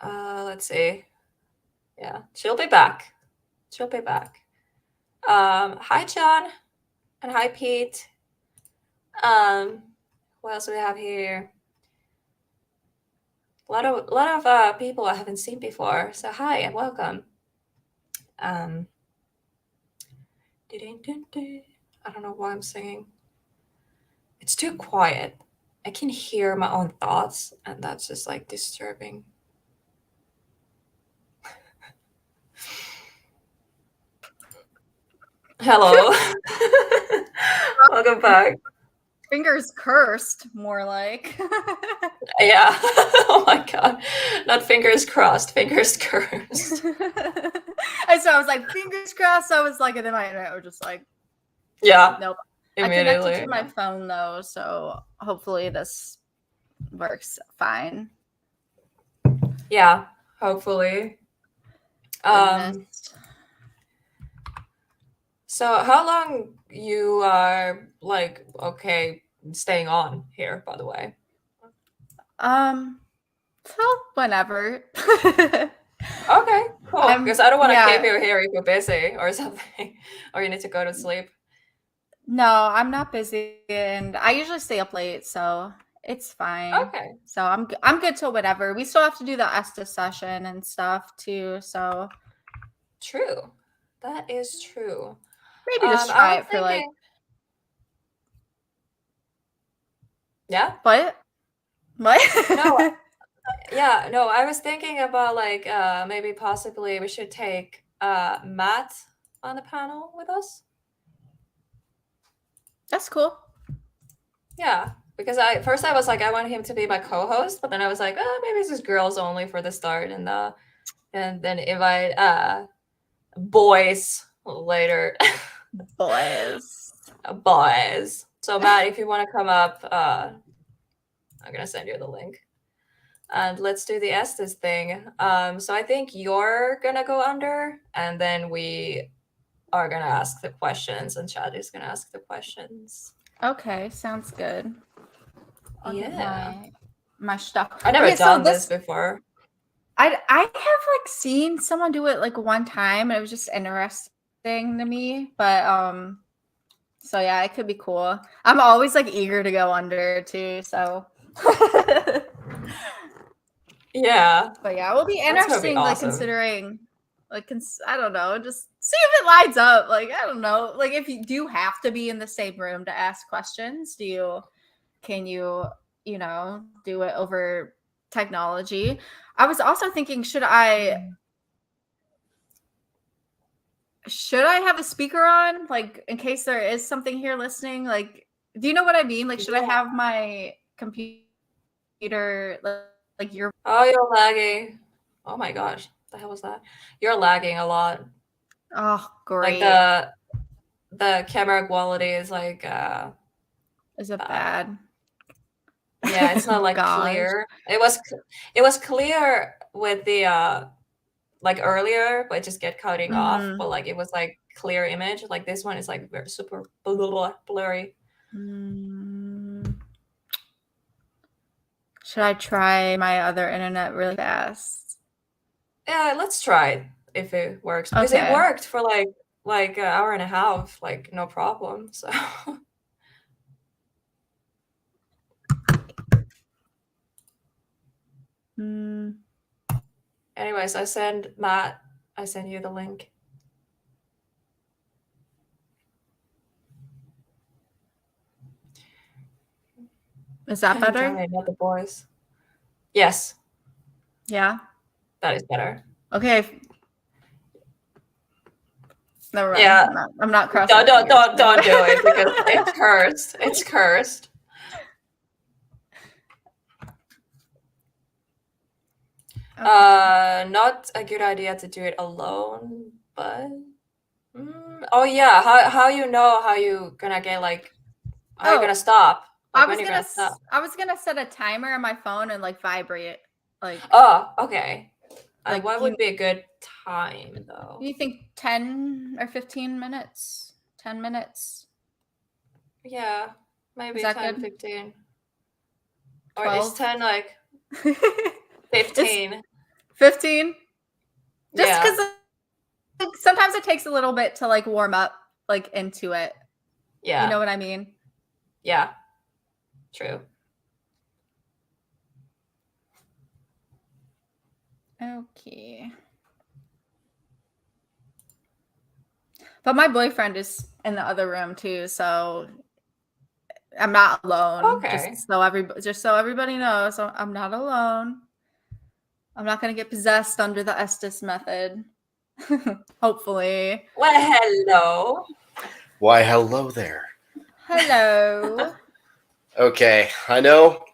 let's see. Yeah, she'll be back. She'll be back. Hi John, and hi Pete. What else do we have here? A lot of people I haven't seen before. So hi and welcome. I don't know why I'm singing. It's too quiet. I can hear my own thoughts, and that's just like disturbing. Hello. Welcome back. Fingers cursed, more like. Yeah. Oh my god. Not fingers crossed, fingers cursed. I was like, fingers crossed. I was like, and then my internet was just like, Yeah. nope. Immediately. I connected to my phone though, so hopefully this works fine. Yeah, hopefully. So how long you are like okay staying on here, by the way? So whenever. Okay, cool. Because I don't want to yeah. keep you here if you're busy or something, or you need to go to sleep. No, I'm not busy, and I usually stay up late, so it's fine. Okay. So I'm good till whatever. We still have to do the Estes session and stuff too, so True. That is true. maybe just try it for thinking... like. Yeah. What? No. Yeah, no, I was thinking about like maybe possibly we should take Matt on the panel with us. That's cool. Yeah, because I was like I want him to be my co-host, but then I was like, oh, maybe it's just girls only for the start, and then invite boys later. Boys. So Matt, if you want to come up, I'm gonna send you the link. And let's do the Estes thing. So I think you're gonna go under, and then we are gonna ask the questions, and Chad is gonna ask the questions. Okay, sounds good. I'll get my stuff. I never done this before. I have like seen someone do it like one time, and it was just interesting to me. But so yeah, it could be cool. I'm always like eager to go under too, so yeah. But yeah, it will be interesting, like considering, like I don't know, just see if it lines up. Like I don't know, like if you do have to be in the same room to ask questions, can you do it over technology? I was also thinking, should I have a speaker on, like in case there is something here listening? Like, do you know what I mean? Like, should I have my computer like your? Oh, you're lagging. Oh my gosh, what the hell was that? You're lagging a lot. Oh, great. Like the camera quality is like is it bad? Yeah, it's not like clear. It was clear with the like earlier, but it just get cutting off. But like it was like clear image. Like this one is like very super blurry. Should I try my other internet really fast? Yeah, let's try it if it works. Because it worked for like an hour and a half, like no problem. So anyways, I send you the link. Is that better? Not the boys. Yes, Yeah. that is better. Okay. Never mind. Yeah. I'm not crossing. Don't my fingers. do it because it's cursed. It's cursed. Okay. Not a good idea to do it alone, but oh yeah, how you know how you gonna get like how you Oh, gonna stop? I Like was when you're gonna gonna stop? I was gonna set a timer on my phone and like vibrate. Like, Oh, okay. Like, What would be a good time though? you think 10 or 15 minutes? 10 minutes. Yeah, maybe Is that 10, good? 15. Or 12? is 10 like 15? 15? Just Yeah. because sometimes it takes a little bit to like warm up like into it. Yeah. You know what I mean? Yeah. True. Okay. But my boyfriend is in the other room too, so I'm not alone. Okay. Just so everybody knows, I'm not alone. I'm not gonna get possessed under the Estes method. Hopefully. Well, hello. Why, hello there. Hello. Okay, I know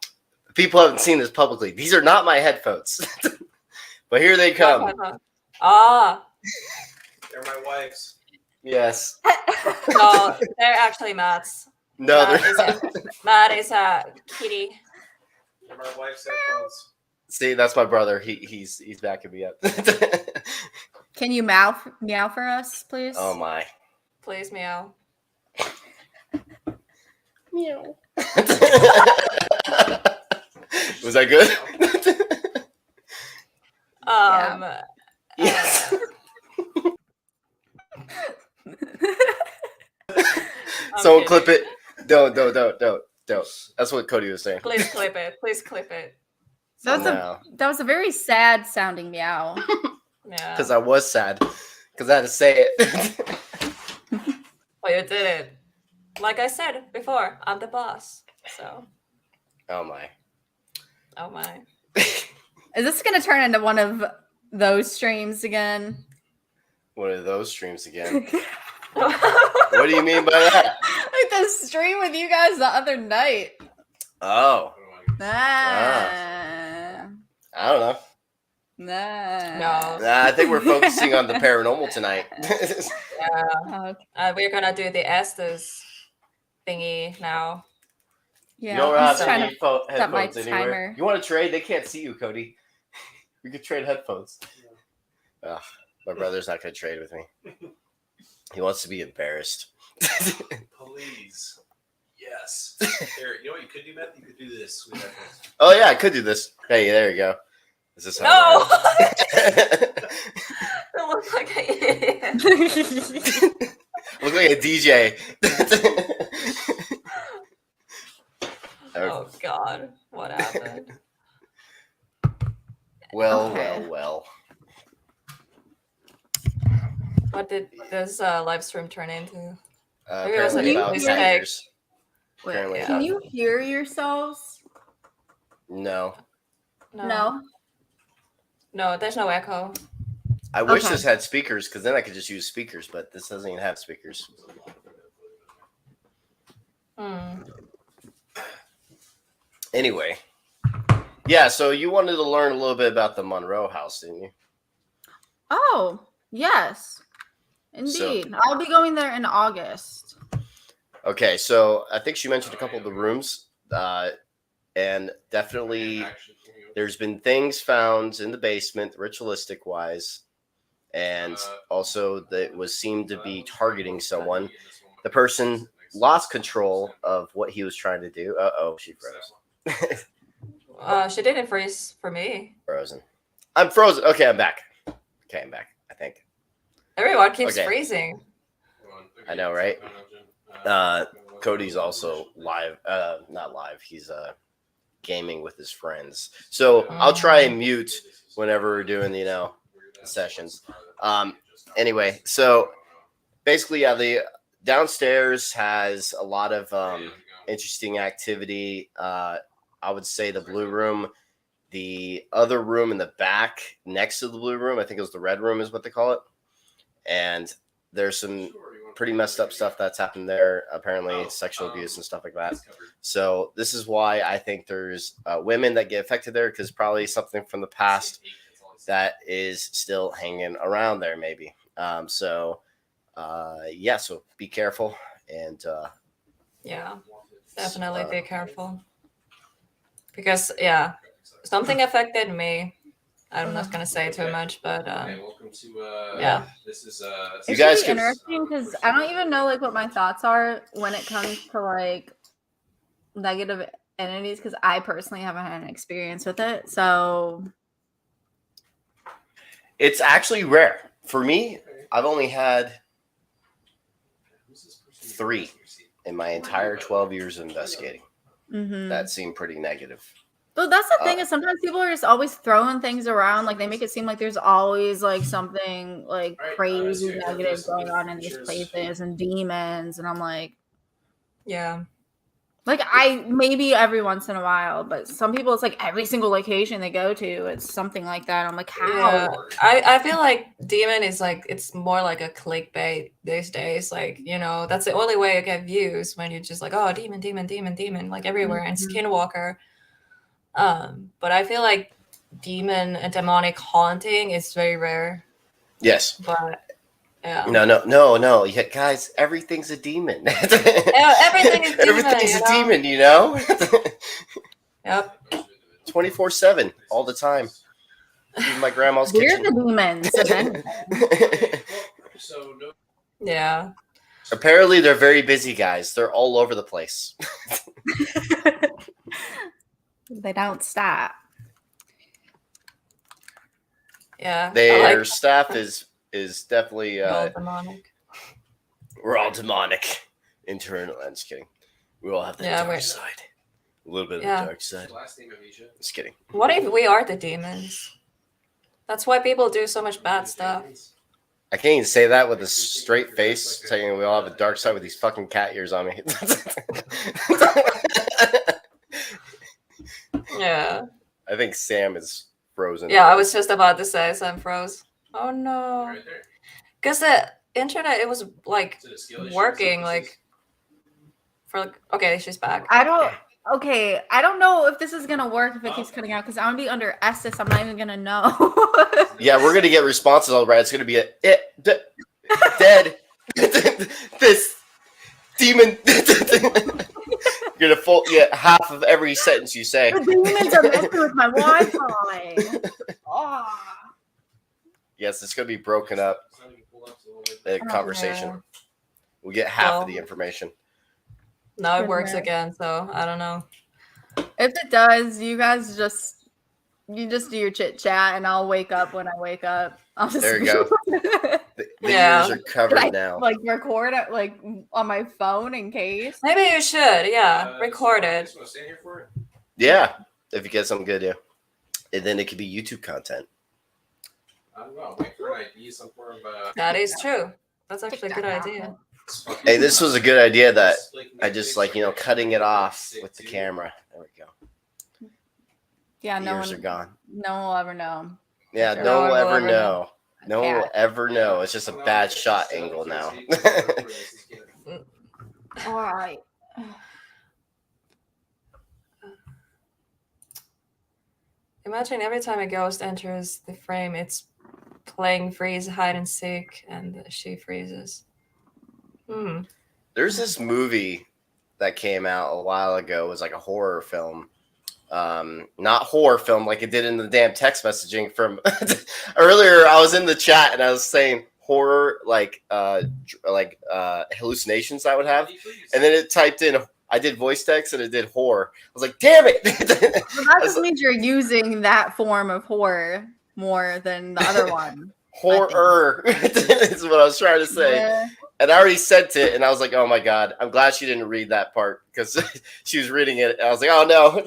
people haven't seen this publicly. These are not my headphones, but here they come. Ah, They're my wife's. Yes. no, they're actually Matt's. No, Matt is a kitty. They're my wife's headphones. See, that's my brother. He's backing me up. Can you meow for us, please? Oh my. Please meow. Meow. Was that good? Yes. Someone clip it. Don't. That's what Cody was saying. Please clip it. Please clip it. That was a very sad sounding meow. Yeah. Because I was sad. Because I had to say it. Well, you did it. Like I said before, I'm the boss. So. Oh my. Oh my. Is this gonna turn into one of those streams again? One of those streams again. What do you mean by that? Like the stream with you guys the other night. Oh. Nah. I don't know. Nah. No. Nah, I think we're focusing on the paranormal tonight. Yeah. Okay. We're gonna do the Estes thingy now. Yeah. You don't I'm have just trying any to set my headphones anywhere. timer. You want to trade? They can't see you, Cody. We could trade headphones. Ugh, my brother's not going to trade with me. He wants to be embarrassed. Please. Yes. Here, you know what you could do, Beth? You could do this with headphones. Oh yeah, I could do this. Hey, there you go. Is this how No! it It looks like an idiot. Look like a DJ. Oh God, what happened? Well, Okay. well. What did this live stream turn into? Maybe it was Apparently a about mistake. tigers. Wait, Apparently can not. you hear yourselves? No. No, there's no echo. I wish Okay. this had speakers, because then I could just use speakers, but this doesn't even have speakers. Anyway. Yeah, so you wanted to learn a little bit about the Monroe house, didn't you? Oh, yes. Indeed. I'll be going there in August. Okay, so I think she mentioned a couple of the rooms, and definitely there's been things found in the basement, ritualistic wise, and also that was seemed to be targeting someone. The person lost control of what he was trying to do. Uh-oh, she froze. She didn't freeze for me. Frozen. I'm frozen. Okay, I'm back. Okay, I'm back, I think. Everyone keeps Okay. freezing. I know, right? Cody's also live. Not live. He's gaming with his friends. So I'll try and mute whenever we're doing, sessions. Anyway, so basically, yeah, the downstairs has a lot of interesting activity. I would say the blue room the other room in the back next to the blue room, I think it was the red room is what they call it. And there's some pretty messed up stuff that's happened there. Apparently sexual abuse and stuff like that. So this is why I think there's women that get affected there, because probably something from the past that is still hanging around there maybe. So be careful and Yeah, definitely be careful. Because something affected me. I'm not gonna say too much, but welcome to yeah. This is You It's guys really can- interesting because I don't even know like what my thoughts are when it comes to like negative entities, because I personally haven't had an experience with it. So it's actually rare. For me, I've only had 3 in my entire 12 years of investigating. That seemed pretty negative. But that's the thing is sometimes people are just always throwing things around. Like they make it seem like there's always like something like crazy negative going on in these places and demons. And I'm like, Yeah. like I maybe every once in a while, but some people it's like every single location they go to, it's something like that. I'm like, how? Yeah. I feel like demon is like it's more like a clickbait these days. Like, you know, that's the only way you get views when you're just like, oh, demon, demon, demon, demon, like everywhere, and skinwalker. But I feel like demon and demonic haunting is very rare. Yes. But yeah. No. Yeah, guys, everything's a demon. Everything is demon, Everything's you a know? demon, you know? Yep. 24/7, all the time. Even my grandma's We're kitchen. the demons. if anything. Yeah. Apparently, they're very busy, guys. They're all over the place. They don't stop. Yeah. Their staff is definitely demonic. we're all demonic. Internal, I'm just kidding. We all have the dark side. A little bit of the dark side. Just kidding. What if we are the demons? That's why people do so much bad stuff. I can't even say that with a straight face, saying we all have a dark side with these fucking cat ears on me. Yeah. I think Sam is frozen. Yeah, I was just about to say Sam froze. Oh no. Because the internet, it was like working like for like, okay, she's back. I don't know if this is gonna work if it keeps cutting out because I'm gonna be under Estes. I'm not even gonna know. Yeah, we're gonna get responses all right. It's gonna be dead. This demon. You're gonna full half of every sentence you say. The demons are messing with my Wi-Fi. Oh. Yes, it's gonna be broken up. The conversation. Yeah. We'll get half of the information. Now it works again, so I don't know. If it does, you guys just do your chit chat, and I'll wake up when I wake up. There you go. The ears are covered now. Like record it like on my phone in case. Maybe you should, record it. Yeah, if you get something good, yeah. And then it could be YouTube content. I don't know. Wait for an idea, some form of. That is true. That's actually a good idea. Hey, this was a good idea that I just like, cutting it off with the camera. There we go. Yeah, The ears are gone. No one will ever know. Yeah, Sure. no one will No one ever will know. No one will cat. ever know. It's just a bad shot angle now. All right. Imagine every time a ghost enters the frame, it's playing freeze, hide and seek, and she freezes. There's this movie that came out a while ago. It was like a horror film. Not horror film like it did in the damn text messaging from earlier. I was in the chat and I was saying horror like hallucinations I would have, and then it typed in. I did voice text and it did horror. I was like, damn it! Well, that just means you're using that form of horror more than the other one. Horror is what I was trying to say. Yeah. And I already sent it, and I was like, "Oh my god!" I'm glad she didn't read that part because she was reading it. And I was like, "Oh no!"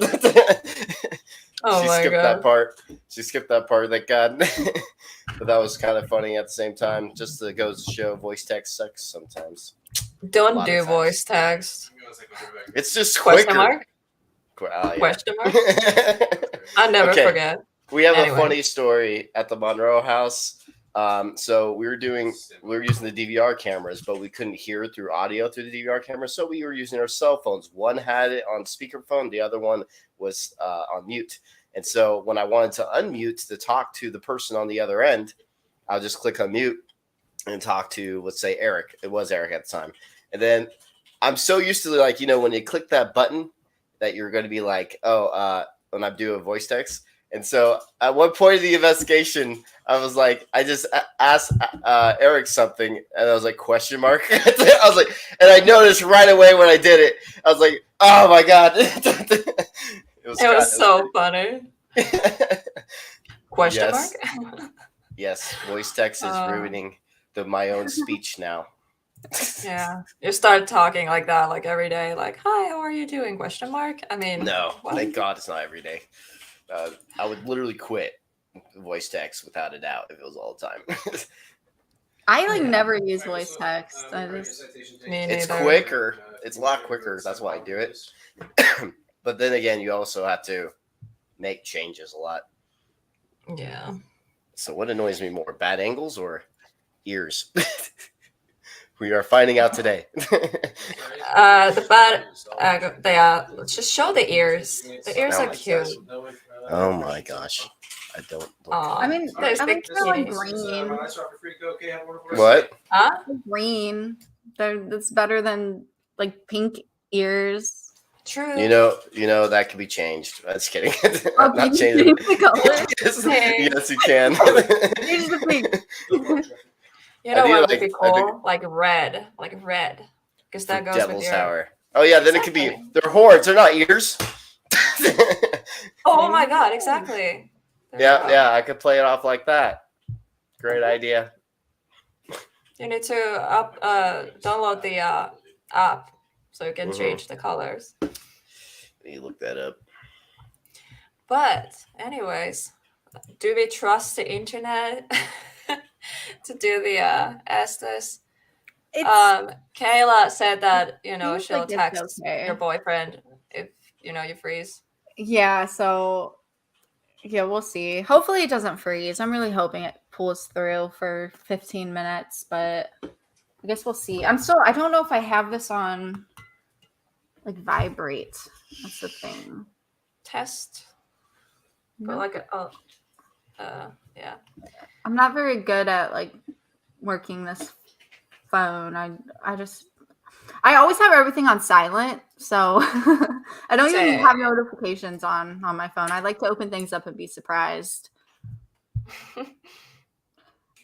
She skipped that part. She skipped that part. Thank God. But that was kind of funny at the same time. Just to goes to show, voice text sucks sometimes. Don't do voice text. It's just Question quicker. mark? Yeah. Question mark? I never Okay. forget. We have Anyway. a funny story at the Monroe house. So we were using the DVR cameras, but we couldn't hear through audio through the DVR camera. So we were using our cell phones. One had it on speakerphone, the other one was on mute. And so when I wanted to unmute to talk to the person on the other end, I'll just click on mute and talk to, let's say, Eric. It was Eric at the time. And then I'm so used to, like, you know, when you click that button that you're going to be like, when I do a voice text. And so at one point in the investigation, I was like, I just asked Eric something, and I was like, question mark. I was like, and I noticed right away when I did it, I was like, oh my God. It was so funny. Question Yes. mark? Yes, voice text is ruining my own speech now. Yeah, you start talking like that, like every day, like, hi, how are you doing? Question mark. I mean, No, what? thank God it's not every day. I would literally quit voice text without a doubt if it was all the time. I like Yeah. never use voice text. I just Me It's neither. quicker. It's a lot quicker. That's why I do it. But then again, you also have to make changes a lot. Yeah. So what annoys me more, bad angles or ears? We are finding out today. The bad, they are. Let's just show the ears. The ears Oh are my cute. gosh. Oh my gosh. I don't. Aw, I mean, there's I the think they're like kitties. green. What? Huh? Green. That's better than like pink ears. True. You know that can be changed. That's kidding. Oh, Not can you changing. change the color? Yes, Hey. yes, you can. Change the pink. You I know need, what would like, be I cool? Like red, because that goes Devil's with your. Tower. Oh yeah, then it could be. Exactly. They're horns. They're not ears. Oh my god! Exactly. There you go. Yeah. I could play it off like that. Great idea. You need to download the app so you can Mhm. change the colors. You look that up. But anyways, do we trust the internet to do the Estes? Kayla said that Seems she'll like it's text okay. your boyfriend if you freeze. Yeah, so yeah, we'll see. Hopefully it doesn't freeze. I'm really hoping it pulls through for 15 minutes, but I guess we'll see. I don't know if I have this on like vibrate. That's the thing. Test. But No. like yeah. I'm not very good at like working this phone. I always have everything on silent, so I don't even Same. have notifications on my phone. I like to open things up and be surprised.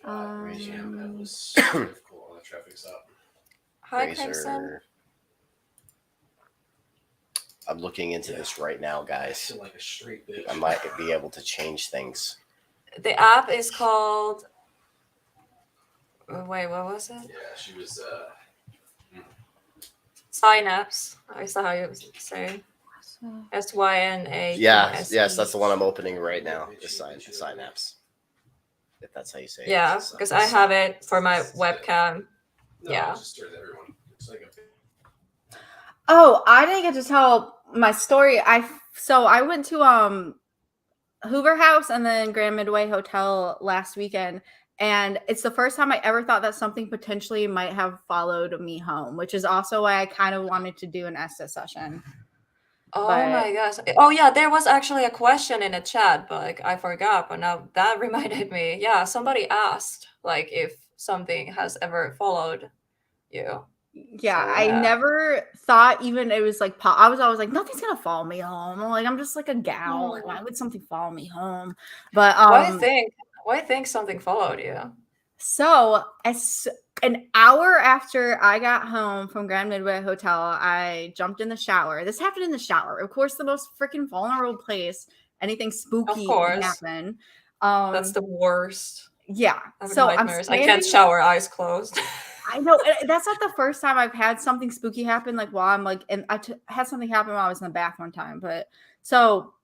That was so difficult on the traffic stop. Hi, Crimson. I'm looking into this right now, I guys. feel like a straight bitch. I might be able to change things. The app is called. Wait, what was it? Yeah, she was. Synapse. Is that how you say? SYNAPSE. Yes, that's the one I'm opening right now. The Synapse. If that's how you say it. Yeah, It's because I have it for my webcam. No, Yeah. it just started everyone. It's like a Oh, I didn't get to tell my story. I went to Hoover House and then Grand Midway Hotel last weekend, and it's the first time I ever thought that something potentially might have followed me home, which is also why I kind of wanted to do an Estes session. Oh But- my gosh. Oh yeah, there was actually a question in the chat, but like I forgot. But now that reminded me. Yeah, somebody asked like if something has ever followed you. Yeah, So, I yeah. never thought even it was like I was always like nothing's gonna follow me home. I'm like I'm just like a gal. Like, why would something follow me home? But Why think something followed you? So, as an hour after I got home from Grand Midway Hotel, I jumped in the shower. This happened in the shower. Of course, the most freaking vulnerable place. Anything spooky can course. happen. That's the worst. Yeah. I have So I'm nightmares. I standing, can't shower eyes closed. I know that's not the first time I've had something spooky happen. Like while I'm like, and had something happen while I was in the bath one time. But so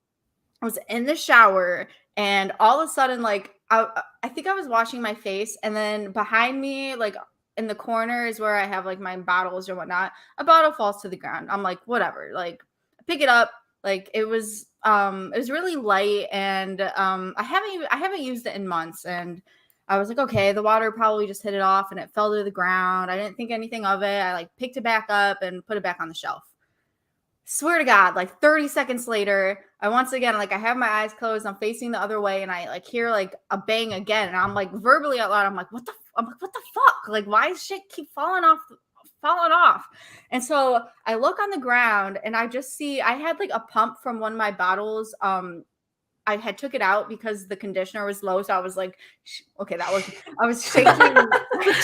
I was in the shower, and all of a sudden, like I think I was washing my face, and then behind me, like in the corner, is where I have like my bottles or whatnot. A bottle falls to the ground. I'm like, whatever. Like, pick it up. Like it was it was really light, and I haven't used it in months, and I was like, okay, the water probably just hit it off and it fell to the ground. I didn't think anything of it. I like picked it back up and put it back on the shelf. Swear to God, like 30 seconds later, I once again, like I have my eyes closed, I'm facing the other way, and I like hear like a bang again, and I'm like verbally out loud, I'm like, what the fuck? Like, why does shit keep falling off? And so I look on the ground, and I just see I had like a pump from one of my bottles. I had took it out because the conditioner was low, so I was like, okay, that was I was shaking,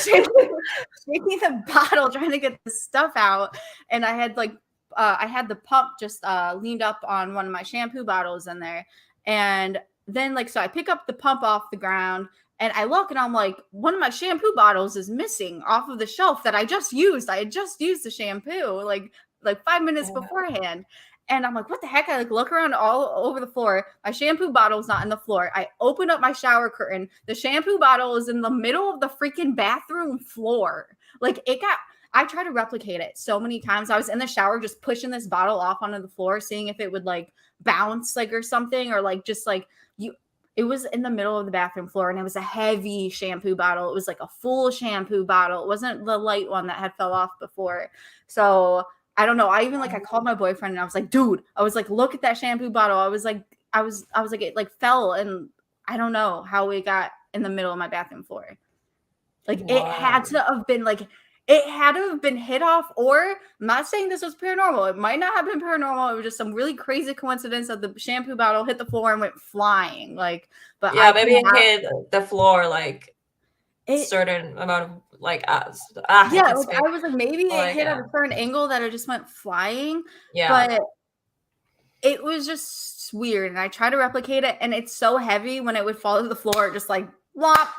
shaking the bottle trying to get the stuff out, and I had like. I had the pump just leaned up on one of my shampoo bottles in there. And then so I pick up the pump off the ground and I look and I'm like, one of my shampoo bottles is missing off of the shelf that I just used. I had just used the shampoo like 5 minutes beforehand. And I'm like, what the heck? I look around all over the floor. My shampoo bottle's not in the floor. I open up my shower curtain. The shampoo bottle is in the middle of the freaking bathroom floor. I tried to replicate it so many times. I was in the shower just pushing this bottle off onto the floor, seeing if it would bounce or something, or it was in the middle of the bathroom floor, and it was a heavy shampoo bottle. It was like a full shampoo bottle. It wasn't the light one that had fell off before. So I don't know. I even I called my boyfriend and I was like, dude, I was like, look at that shampoo bottle. I was like, it fell, and I don't know how it got in the middle of my bathroom floor. It had to have been it had to have been hit off, or I'm not saying this was paranormal. It might not have been paranormal. It was just some really crazy coincidence that the shampoo bottle hit the floor and went flying. But yeah, maybe it hit the floor certain amount of I was like, maybe it hit at a certain angle that it just went flying. Yeah, but it was just weird, and I tried to replicate it, and it's so heavy when it would fall to the floor, it just plop,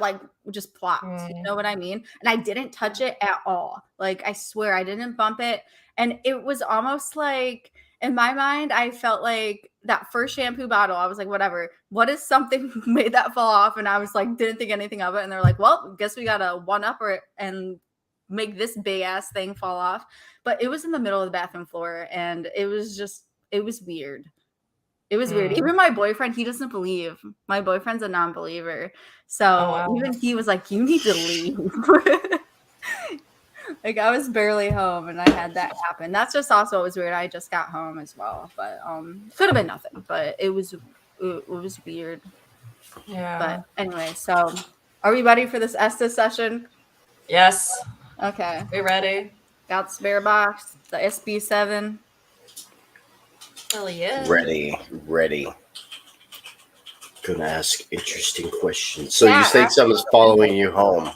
just plopped. You know what I mean? And I didn't touch it at all. I swear I didn't bump it. And it was almost in my mind, I felt like that first shampoo bottle, I was like, whatever, what is something made that fall off? And I was didn't think anything of it. And they're like, well, guess we got to one-upper and make this big ass thing fall off. But it was in the middle of the bathroom floor, and it was weird. It was weird. Even my boyfriend, he doesn't believe. My boyfriend's a non-believer. So even he was like, you need to leave. I was barely home and I had that happen. That's just also what was weird. I just got home as well. But could have been nothing. But it was weird. Yeah. But anyway, so are we ready for this Estes session? Yes. Okay. We're ready. Got the spare box, the SB7. Hell yeah. Ready. Gonna ask interesting questions. So you think someone's following you home?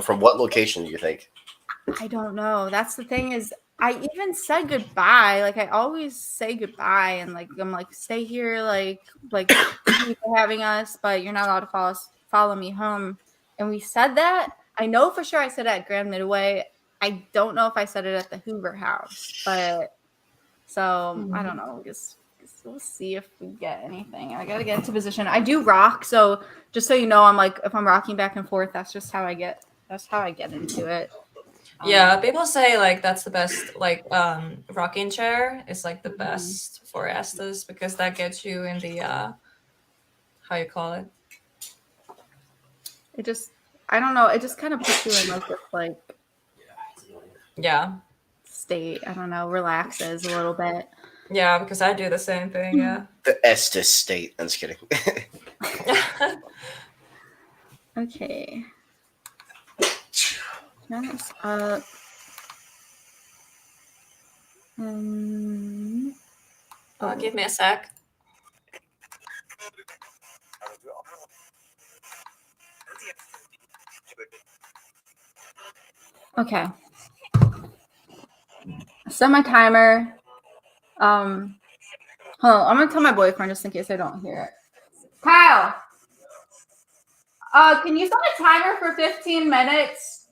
From what location do you think? I don't know. That's the thing is, I even said goodbye. I always say goodbye, and I'm stay here, thank you for having us, but you're not allowed to follow me home. And we said that. I know for sure I said it at Grand Midway. I don't know if I said it at the Hoover House, but. So I don't know. Guess we'll see if we get anything. I gotta get into position. I do rock, so just so you know, I'm if I'm rocking back and forth, that's just how I get. That's how I get into it. Yeah, people say that's the best. Rocking chair is the best for Estes because that gets you in the how you call it. It just I don't know. It just kind of puts you in this yeah. State. I don't know, relaxes a little bit. Yeah, because I do the same thing. Yeah. The Estes state. I'm just kidding. Okay. Next up. Give me a sec. Okay. Set my timer. Hold on. I'm gonna tell my boyfriend just in case I don't hear it. Kyle, can you set a timer for 15 minutes?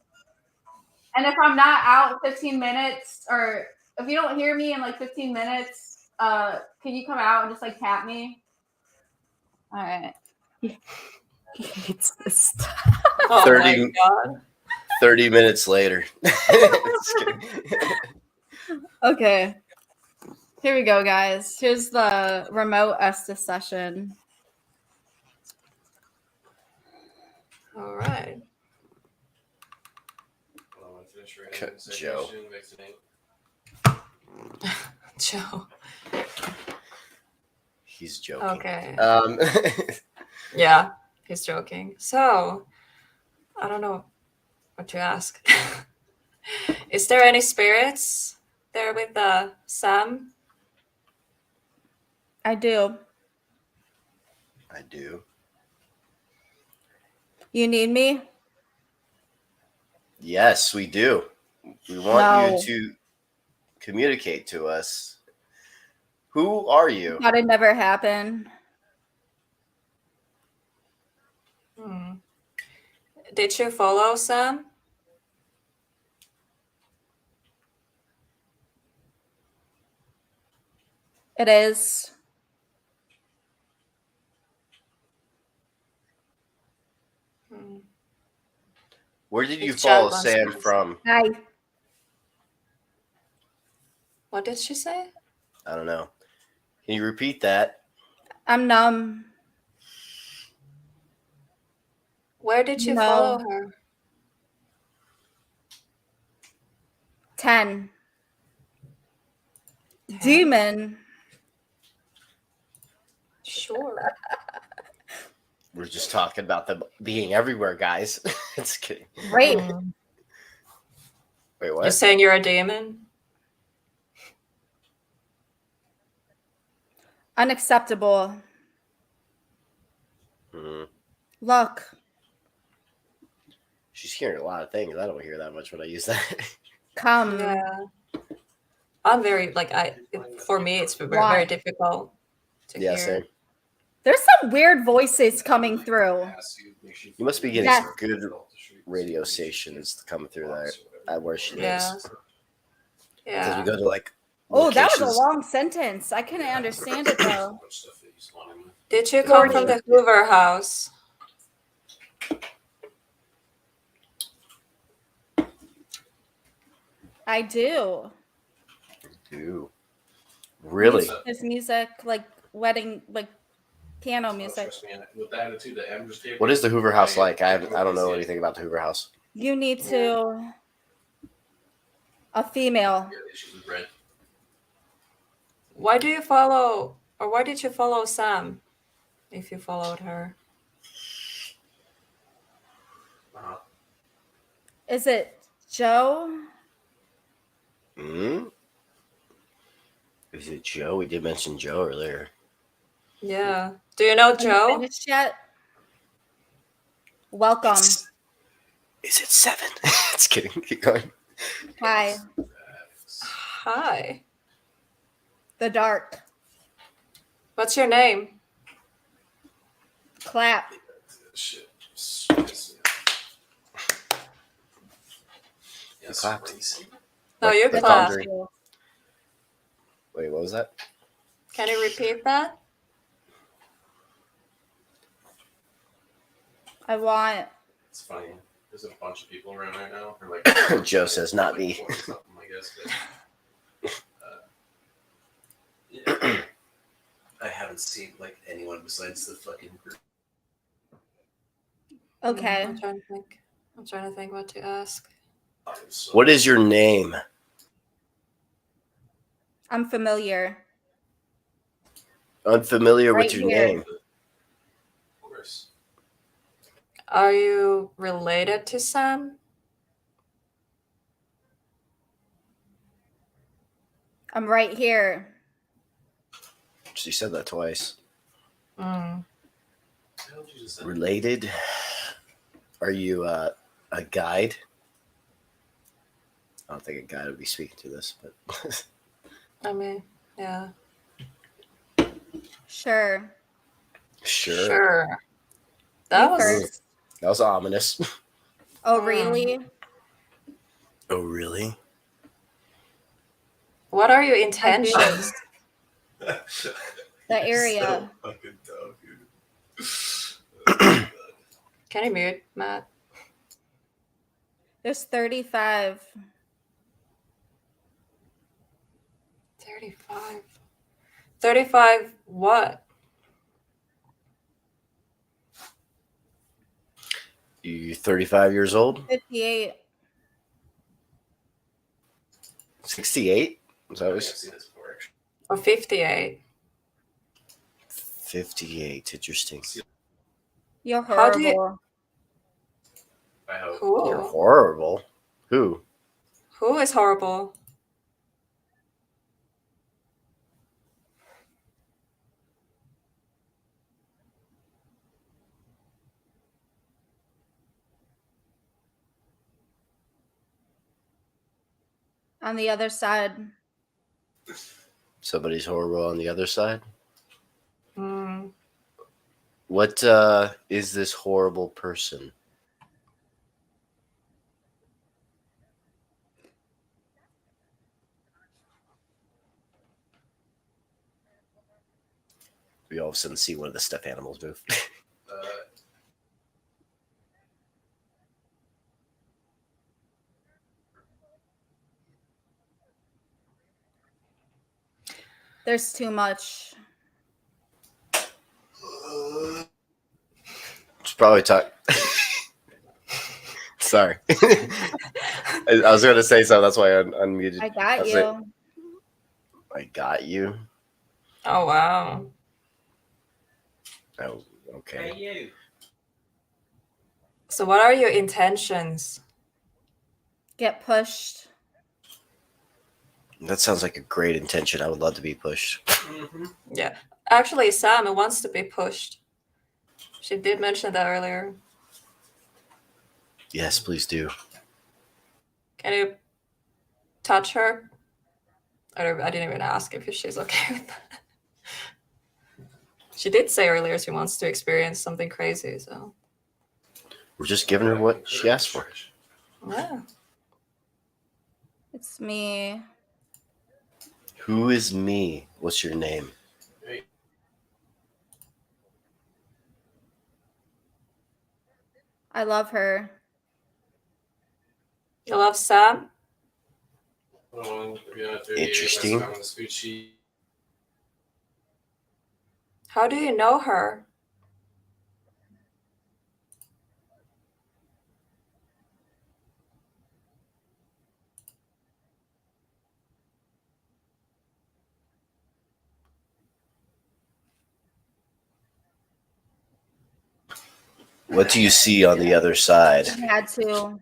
And if I'm not out 15 minutes, or if you don't hear me in 15 minutes, can you come out and just tap me? All right. He hates this stuff. Oh 30 minutes later. Okay. Here we go, guys. Here's the remote Estes session. All right. Joe. Joe. He's joking. Okay. Yeah, he's joking. So, I don't know what to ask. Is there any spirits there with Sam? I do. I do. You need me? Yes, we do. We want No. you to communicate to us. Who are you? Thought it'd never happen. Did you follow Sam? It is. Where did you It's follow Chad Sam Bunsen. from? Hi. What did she say? I don't know. Can you repeat that? I'm numb. Where did you No. follow her? 10. Demon. Sure. We're just talking about them being everywhere, guys. Just kidding. Right. Wait, You're what? saying you're a demon? Unacceptable. Mhm. Look. She's hearing a lot of things. I don't hear that much when I use that. Come. Yeah. I'm very for me it's very, Why? very difficult to Yeah, hear. same. There's some weird voices coming through. You must be getting Yes. some good radio stations coming through there at where she Yeah. lives. Because Yeah. we go to like Oh, that was a locations- long sentence. I couldn't understand it though. Did you come from 40. the Hoover house? I do. Dude. Really? His music, like wedding, like piano music. What is the Hoover House like? I don't know anything about the Hoover House. You need to. A female. Why do you follow, or why did you follow Sam if you followed her? Is it Joe? Hmm? Is it Joe? We did mention Joe earlier. Yeah. Do you know Have you Joe? finished yet? Welcome. Is it 7? Just kidding. Keep going. Hi. Hi. The dark. What's your name? Clap. You clapped. No, Like you the clap. Conjuring. Wait, what was that? Can you repeat that? I want. It's funny. There's a bunch of people around right now. Who are like, Joe says, not me. or something, I guess, but, yeah. I haven't seen like anyone besides the fucking group. Okay. I'm trying to think what to ask. What is your name? I'm familiar. Unfamiliar Right with your here. name. Of course. Are you related to Sam? I'm right here. She said that twice. Mm. How did you just say? Related? Are you a guide? I don't think a guide would be speaking to this, but I mean, yeah. Sure. sure. That You was first. That was ominous. Oh, really? Oh, really? What are your intentions? The area. So fucking dumb, dude. Can you mute, Matt? There's 35. 35. 35 what? You 35 years old? 58. 68? Is that I've what seen this before, actually. Or 58? 58. Interesting. You're How do you- horrible. I hope. You're Who? horrible. Who? Who is horrible? On the other side. Somebody's horrible on the other side? Hmm. What is this horrible person? We all of a sudden see one of the stuffed animals move. There's too much. Should probably talk. Sorry. I was going to say something. That's why I unmuted. I got was you. I got you. Oh, wow. Oh, okay. Hey, you. So what are your intentions? Get pushed. That sounds like a great intention. I would love to be pushed. Mm-hmm. Yeah. Actually, Sam wants to be pushed. She did mention that earlier. Yes, please do. Can you touch her? I didn't even ask if she's okay with that. She did say earlier she wants to experience something crazy, so We're just giving her what she asked for. yeah. It's me. Who is me? What's your name? I love her. You love Sam? Interesting. How do you know her? What do you see on the other side? I had to.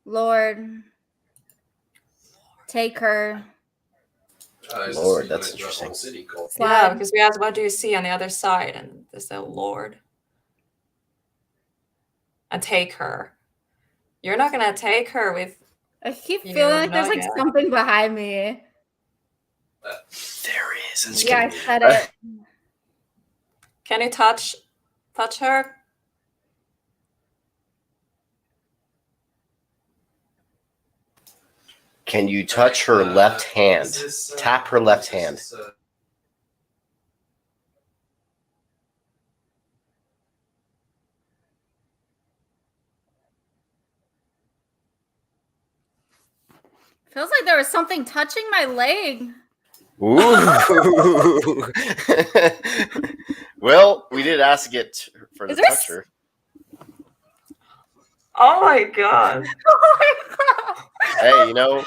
Lord, take her. Lord, that's interesting. Yeah, Slide. because we asked, what do you see on the other side? And they said, Lord. And take her. You're not going to take her with... I keep You feeling like know there's like yet. something behind me. There is. It's Yeah, I getting- said it. Can you touch her? Can you touch her left hand? Tap her left hand. Feels like there was something touching my leg. Ooh. Well, we did ask to get for the Is there touch her. Oh my god. Oh my god. Hey, you know,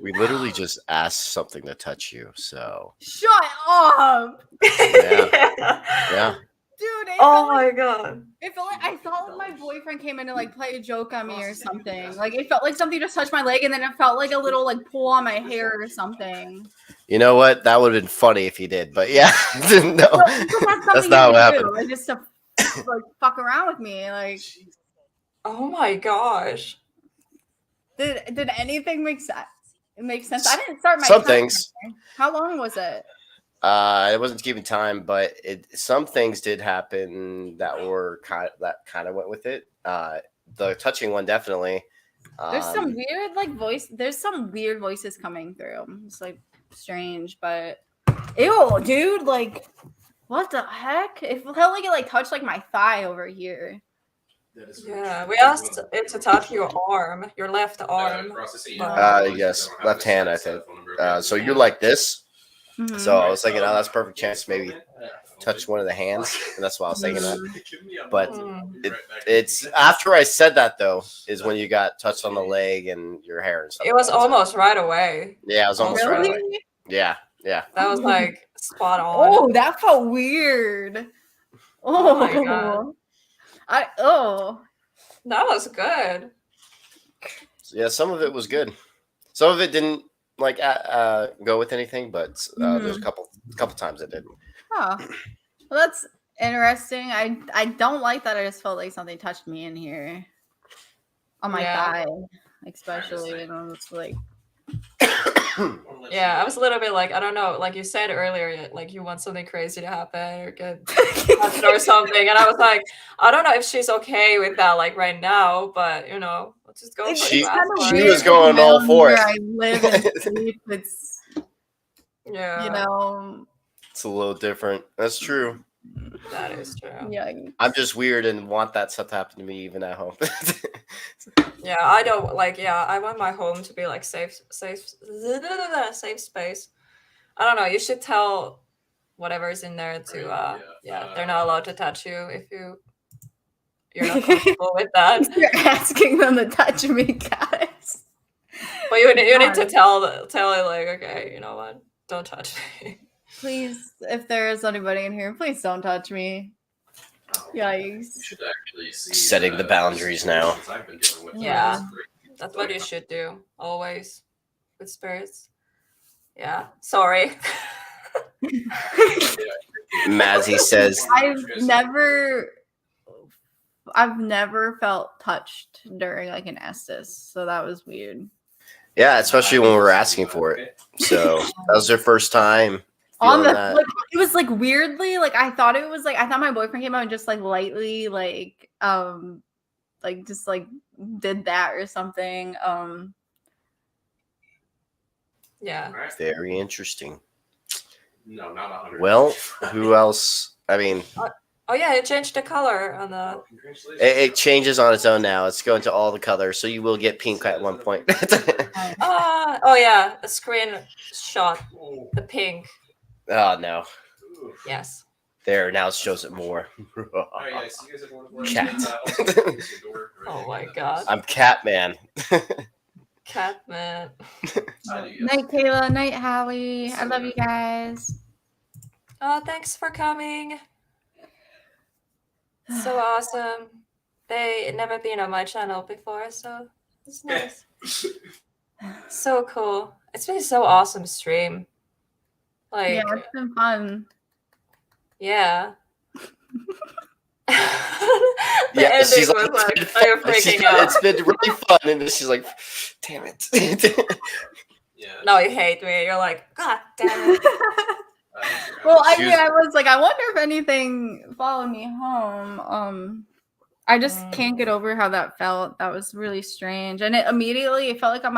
we literally just asked something to touch you, so Shut up. yeah. Dude, it Oh felt like, my god. it felt like I thought my boyfriend came in to like play a joke on me or something. Like it felt like something just touched my leg and then it felt like a little like pull on my hair or something. You know what? That would have been funny if he did, but yeah, no, But that's that's something not you what do, happened. like, just to like fuck around with me. Like Oh my gosh. did anything make sense? It makes sense. I didn't start my Some timer. things. How long was it? I wasn't keeping time, but some things did happen that were kind of went with it. The touching one definitely. There's some weird like voice. There's some weird voices coming through. It's like strange, but ew, dude. Like, what the heck? It felt like it like touched like my thigh over here. Yeah, we asked it to touch your arm, your left arm. yes, left hand, I think. So you're like this. So I was thinking, oh, that's a perfect chance to maybe touch one of the hands, and that's why I was thinking that. But it's after I said that though is when you got touched on the leg and your hair and stuff. It was almost right away. Yeah, it was almost right away. Really? Yeah. That was like spot on. Oh, that felt weird. Oh my God. That was good. Yeah, some of it was good. Some of it didn't like go with anything, but there's a couple times it did. Oh, well, that's interesting. I don't like that. I just felt like something touched me in here on my thigh, especially. And I was like, yeah, I was a little bit like, I don't know, like you said earlier, like you want something crazy to happen or get touched or something, and I was like, I don't know if she's okay with that, like right now, but you know, let's just go. She was going all for it. I live and sleep. It's yeah, you know. It's a little different. That's true. That is true. Yeah. I'm just weird and want that stuff to happen to me even at home. Yeah, I don't like. Yeah, I want my home to be like safe space. I don't know. You should tell whatever's in there to. They're not allowed to touch you if you're not comfortable with that. You're asking them to touch me, guys. But you need to tell it like, okay, you know what? Don't touch me. Please, if there is anybody in here, please don't touch me. Yikes. You should actually see Setting the boundaries now. I've been dealing with Yeah. That's what you should do always with spirits. Yeah. Sorry. Mazzy says I've never felt touched during like an Estes, so that was weird. yeah, especially when we were asking for it. So that was their first time. On the That. like, it was like weirdly like I thought my boyfriend came out and just like lightly like just like did that or something. Yeah. Very interesting. No, not 100. Well, who else? I mean, Oh yeah, it changed the color on the. it changes on its own now. It's going to all the colors, so you will get pink at one point. Oh yeah, a screenshot. The pink. Oh no! Yes. There now it shows it more. Cat. Oh my God. I'm Catman. Catman. Night Kayla, night Howie. I love you guys. Oh, thanks for coming. So awesome. They never been on my channel before, so it's nice. So cool. It's been so awesome stream. Like Yeah, it's been fun. yeah. The Yeah, ending she's was like, like, oh, you're freaking out. it's been really fun, and then she's like, damn it. No, you hate me. You're like, God damn it. Well, I was like, I wonder if anything followed me home. I just can't get over how that felt. That was really strange, and it felt like on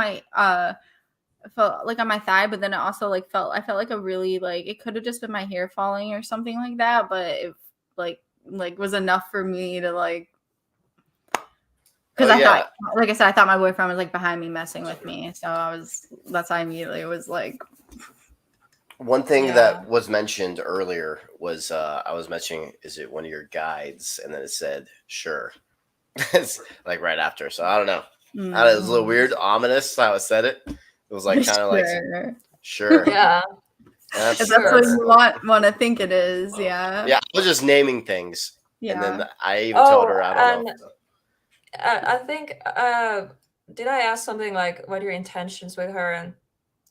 my thigh, but then it also I felt like a really like it could have just been my hair falling or something like that, but it like was enough for me to like. Because I thought, like I said, I thought my boyfriend was like behind me messing with me, so that's why I immediately was like. One thing that was mentioned earlier was I was mentioning, is it one of your guides? And then it said, sure. It's like right after. So I don't know. It was a little weird, ominous how it said it. It was like kind of like, sure. Yeah. If that's what you want to think it is, yeah. Yeah, I was just naming things. Yeah. And then I even told her, I don't know. I think, did I ask something like, what are your intentions with her? And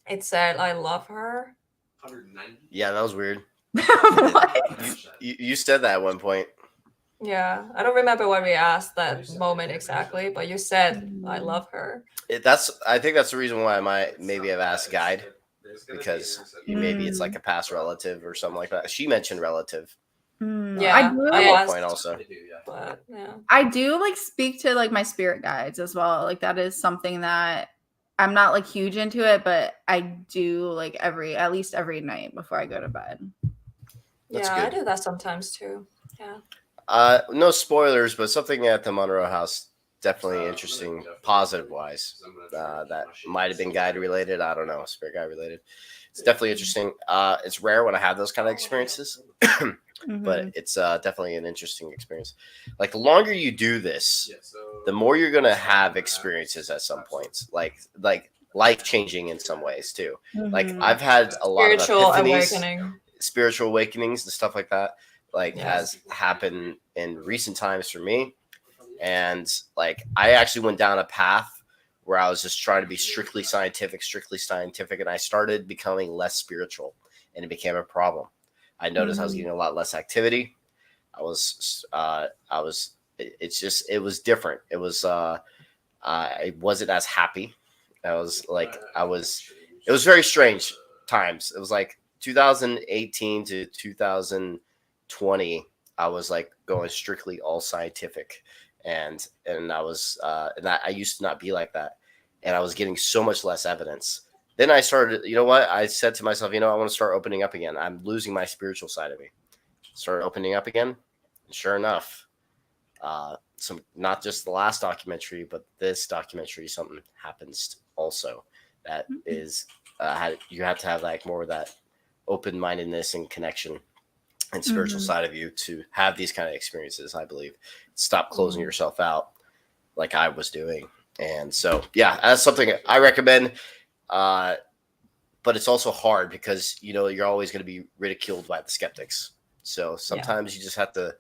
it said, I love her. 190? Yeah, that was weird. What? You said that at one point. Yeah, I don't remember what we asked that moment exactly, but you said, I love her. I think that's the reason why I might maybe have asked guide, because maybe it's like a past relative or something like that. She mentioned relative. Yeah, I asked, point also. but yeah. I do like speak to like my spirit guides as well. Like that is something that I'm not like huge into it, but I do like at least every night before I go to bed. That's yeah, good. I do that sometimes too. Yeah. No spoilers, but something at the Monroe house definitely interesting, positive wise. That might have been guide related. I don't know, spirit guide related. it's definitely interesting. It's rare when I have those kind of experiences, but it's definitely an interesting experience. Like the longer you do this, the more you're gonna have experiences at some points, like life changing in some ways too. Like I've had a lot of Spiritual epiphanies, awakening. spiritual awakenings, and stuff like that. Like Yeah. has happened in recent times for me, and like I actually went down a path where I was just trying to be strictly scientific, and I started becoming less spiritual, and it became a problem. I noticed I was getting a lot less activity. I was, it was different. It was, I wasn't as happy. I was like, it was very strange times. It was like 2018 to 2020. I was like going strictly all scientific, and I was, and I used to not be like that, and I was getting so much less evidence. Then I started, you know what? I said to myself, I want to start opening up again. I'm losing my spiritual side of me. Started opening up again. And sure enough, some not just the last documentary, but this documentary, something happens also that is you have to have like more of that open-mindedness and connection and spiritual side of you to have these kind of experiences. I believe stop closing yourself out like I was doing, and so yeah, that's something I recommend. But it's also hard because you're always going to be ridiculed by the skeptics. So sometimes you just have to,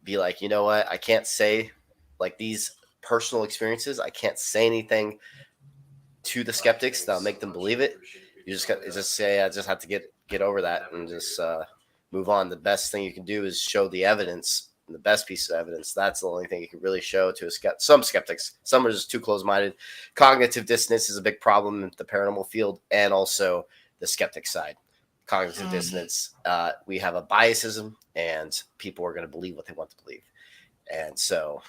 be like, you know what, I can't say like these personal experiences. I can't say anything to the skeptics that'll make them believe it. You just got to just say, I just have to get over that and just move on. The best thing you can do is show the evidence. And the best piece of evidence, that's the only thing you can really show to some skeptics. Some are just too close-minded. Cognitive dissonance is a big problem in the paranormal field, and also the skeptic side. Cognitive dissonance, we have a biasism, and people are going to believe what they want to believe, and so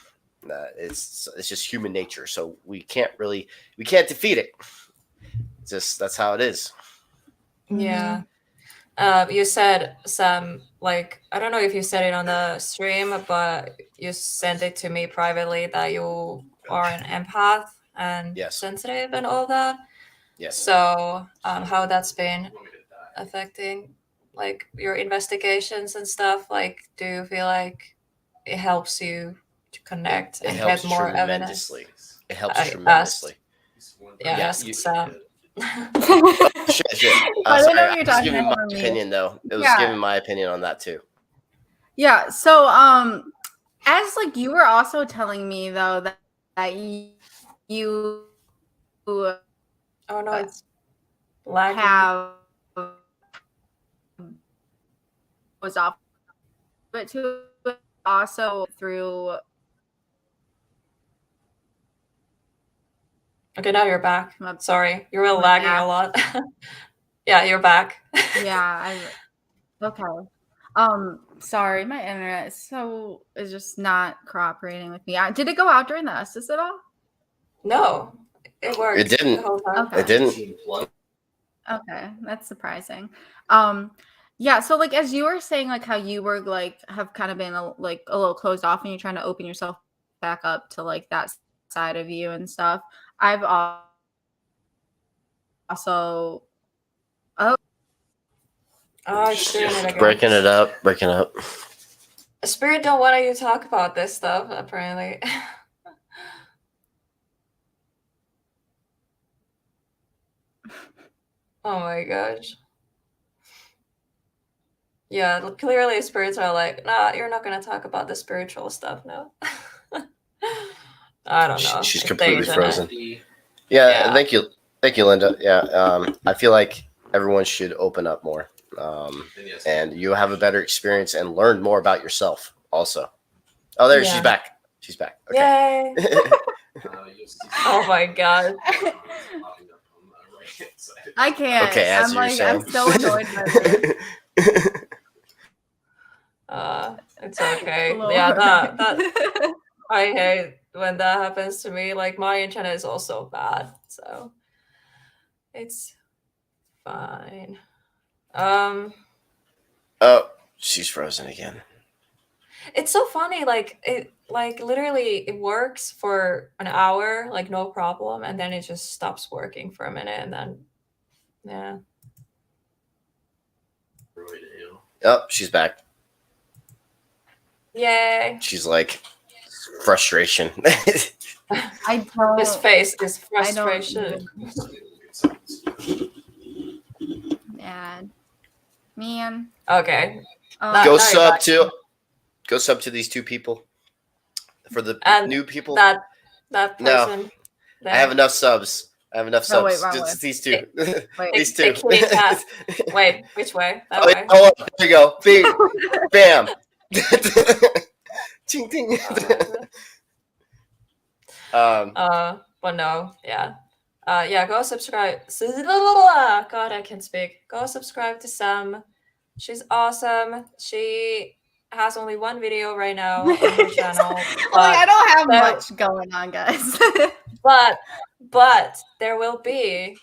it's just human nature. So we can't defeat it. Just that's how it is. Yeah. You said some, like, I don't know if you said it on the stream, but you sent it to me privately that you are an empath and Yes. sensitive and all that. Yes. So how that's been affecting like your investigations and stuff. Like, do you feel like it helps you to connect and get more evidence? It helps tremendously. Yeah. Shit. I don't know Sorry, what you're I was talking giving my about me. opinion though. It was Yeah. giving my opinion on that too. Yeah. So, as like you were also telling me though that you Oh no, it's lagging. have was off, but to also through. Okay, now you're back. My- Sorry, you were my lagging back. a lot. Yeah, you're back. Yeah. Okay. Sorry, my internet is just not cooperating with me. Did it go out during the Estes at all? No, it worked. It didn't. The whole time. Okay. It didn't. Okay, that's surprising. Yeah, so like as you were saying, like how you were like have kind of been a little closed off and you're trying to open yourself back up to like that side of you and stuff. I've also Oh, it's doing it again. Breaking up. Spirit don't want you to talk about this stuff, apparently. Oh my gosh. Yeah, clearly spirits are like, nah, you're not gonna talk about the spiritual stuff, no. I don't know. She's It's completely the frozen. internet. Yeah, Yeah. thank you, Linda. Yeah, I feel like everyone should open up more, and you have a better experience and learn more about yourself. Also, oh, there she's Yeah. back. She's back. Okay. Yay! Oh my god. I can't. Okay, as I'm you were like saying. I'm so annoyed by this. It's okay. Lord. Yeah, that I hate when that happens to me. Like my internet is also bad, so it's fine. Oh, she's frozen again. It's so funny. Like literally it works for an hour, like no problem, and then it just stops working for a minute, and then Yeah. Oh, she's back. Yay. She's like frustration. I don't. His face is I don't frustration. Mad. Man. Okay. Uh, Go now you're back. sub to these two people. For the And new people, That No. person. I have enough subs. No, wait, wrong Just way. these two. Wait. These two. The kitty cat. Wait, which way? That Oh, way. oh, there you go. Bam. Ching, ting. But no, yeah. Yeah, go subscribe. God, I can't speak. Go subscribe to Sam. She's awesome. She has only one video right now on her channel. Like, I don't have there- much going on, guys. but there will be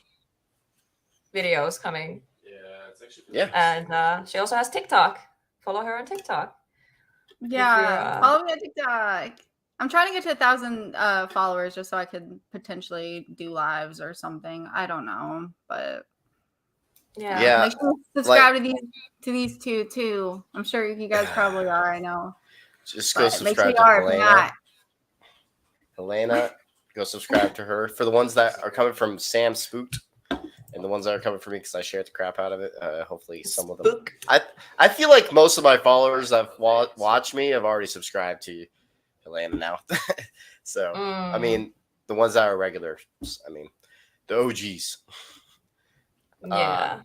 videos coming. Yeah, it's actually. Yeah. And she also has TikTok. Follow her on TikTok. Yeah, follow me on TikTok. I'm trying to get to 1,000 followers just so I could potentially do lives or something. I don't know, but Yeah. make sure you subscribe to these two too. I'm sure you guys probably are. I know. Just go But make sure subscribe you to are. If Helena. not, Helena, go subscribe to her. For the ones that are coming from Sam Spookd, and the ones that are coming from me because I shared the crap out of it. Hopefully, some of them. Spook. I feel like most of my followers that watch me have already subscribed to Helena now. So I mean, the ones that are regulars. I mean, the OGs. Yeah.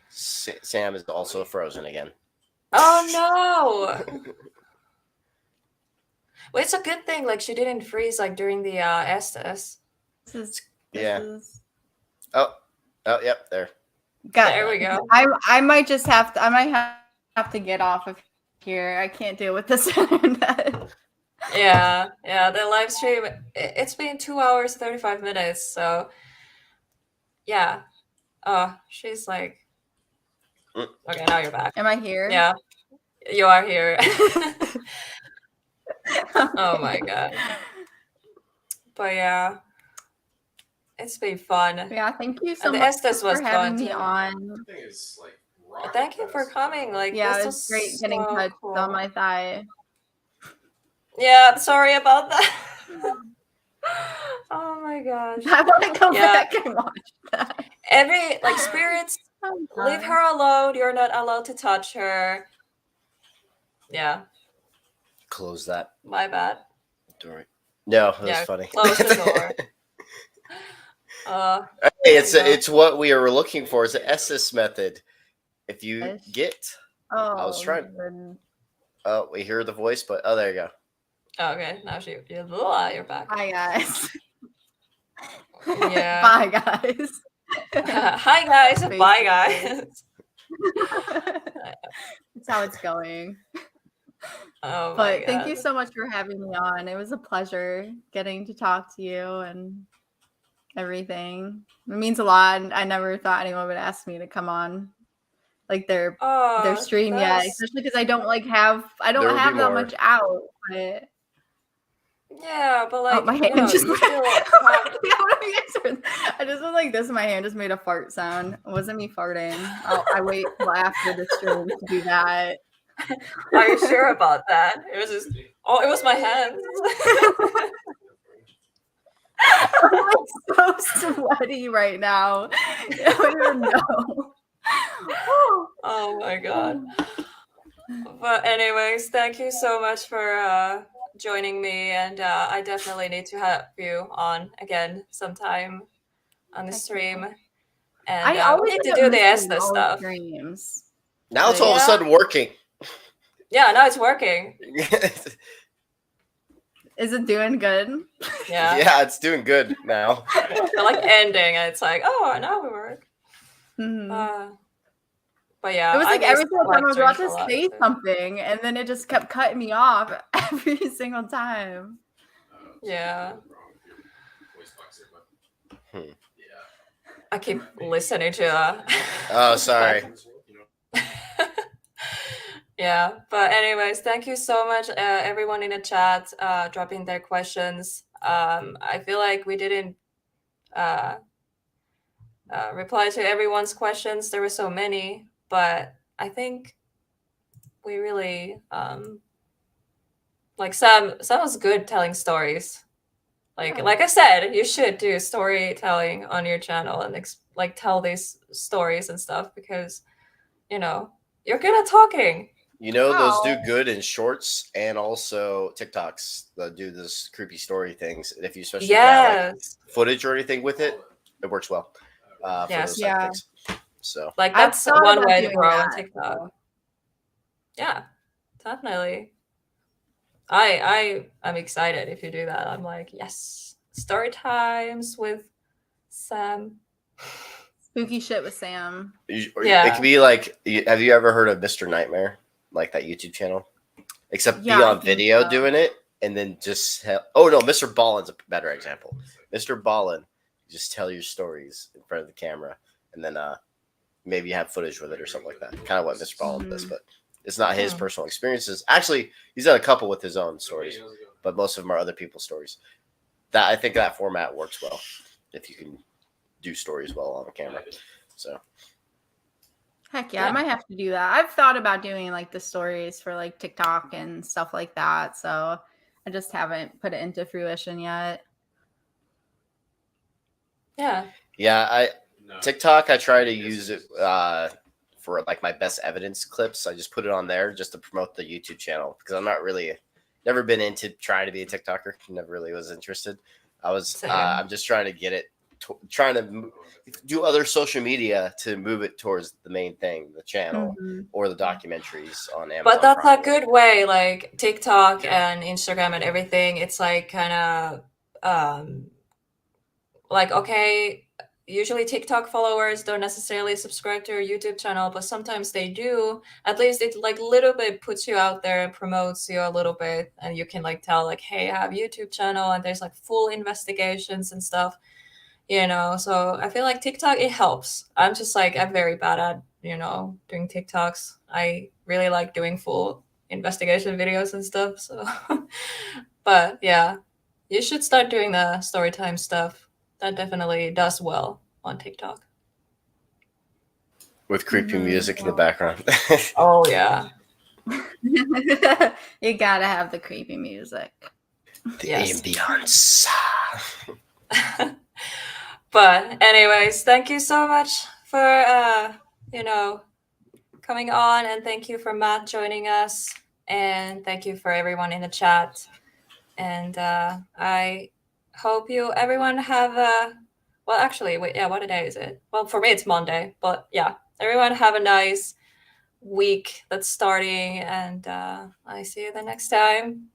Sam is also frozen again. Oh no. Well, it's a good thing. Like she didn't freeze like during the Estes. Yeah. Oh, yep, there. There we go. I might just have to. I might have to get off of here. I can't deal with this internet. Yeah. The live stream. It's been 2 hours 35 minutes. So yeah. Oh, she's like. Okay, now you're back. Am I here? Yeah, you are here. Oh my god. But yeah, it's been fun. Yeah, thank you so And the much Estes was for having fun, me too. on. Thank you for coming. Like Yeah, this it was great getting so touched cool. on my thigh. Yeah, sorry about that. Oh my gosh. I want to go Yeah. back and watch that. Every like spirits, leave her alone. You're not allowed to touch her. Yeah, Close that my bad. door. No, that was Yeah, funny. close the door. Hey, it's what we were looking for. It's an SS method. If you Ish. get, Oh, I was trying. good. Oh, we hear the voice, but oh, there you go. Okay, now you're back. Hi guys. Yeah. Bye guys. Hi guys. Bye guys. That's how it's going. Oh my But thank God. you so much for having me on. It was a pleasure getting to talk to you and everything. It means a lot. And I never thought anyone would ask me to come on like their stream yet, especially because I don't have There will that be more. much out. But Yeah, but like my you hand know, just you went. still have- I just was like this. My hand just made a fart sound. It wasn't me farting. I wait till after the stream to do that. Are you sure about that? It was just it was my hands. I'm so sweaty right now. I don't even know. Oh my God. But anyways, thank you so much for joining me, and I definitely need to have you on again sometime on the stream. And I always we need to end do up the missing Estes all stuff. streams. Now it's all of a sudden working. Yeah, now it's working. Is it doing good? Yeah. Yeah, it's doing good now. They're like ending, and it's like, oh, now we work. Mhm. But yeah, It was like I every missed single time I was about streams to a lot, say too. something, and then it just kept cutting me off every single time. Yeah. I keep listening to Oh, sorry. Yeah, but anyways, thank you so much, everyone in the chat, dropping their questions. I feel like we didn't reply to everyone's questions. There were so many, but I think we really like Sam was good telling stories. Like I said, you should do storytelling on your channel and like tell these stories and stuff because you're good at talking. Those do good in shorts and also TikToks that do this creepy story things. And if you especially got like footage or anything with it, it works well for those type of things. So like that's one way to grow on TikTok. Yeah, definitely. I'm excited if you do that. I'm like, yes, story times with Sam. Spooky shit with Sam. It could be like, have you ever heard of Mr. Nightmare? Like that YouTube channel? Except be on video doing it and then just Mr. Ballin's a better example. Mr. Ballin, just tell your stories in front of the camera and then maybe you have footage with it or something like that. Kind of what Mr. Ballin does, but it's not his personal experiences. Actually, he's done a couple with his own stories, but most of them are other people's stories. I think that format works well if you can do stories well on the camera. So heck yeah, I might have to do that. I've thought about doing like the stories for like TikTok and stuff like that. So I just haven't put it into fruition yet. Yeah, TikTok, I try to use it for like my best evidence clips. I just put it on there just to promote the YouTube channel because I'm never been into trying to be a TikToker. Never really was interested. I'm just trying to get it, trying to do other social media to move it towards the main thing, the channel or the documentaries on Amazon. But that's a good way, like TikTok and Instagram and everything. It's like kind of like, okay, usually TikTok followers don't necessarily subscribe to your YouTube channel, but sometimes they do. At least it like little bit puts you out there and promotes you a little bit, and you can like tell like, hey, I have a YouTube channel and there's like full investigations and stuff, So I feel like TikTok, it helps. I'm very bad at doing TikToks. I really like doing full investigation videos and stuff. So, but yeah, you should start doing the story time stuff. That definitely does well on TikTok. With creepy music in the background. Oh, yeah. You gotta have the creepy music. The ambience. But anyways, thank you so much for, coming on. And thank you for Matt joining us. And thank you for everyone in the chat. And I hope everyone have what day is it? Well, for me it's Monday, but yeah, everyone have a nice week that's starting, and I see you the next time.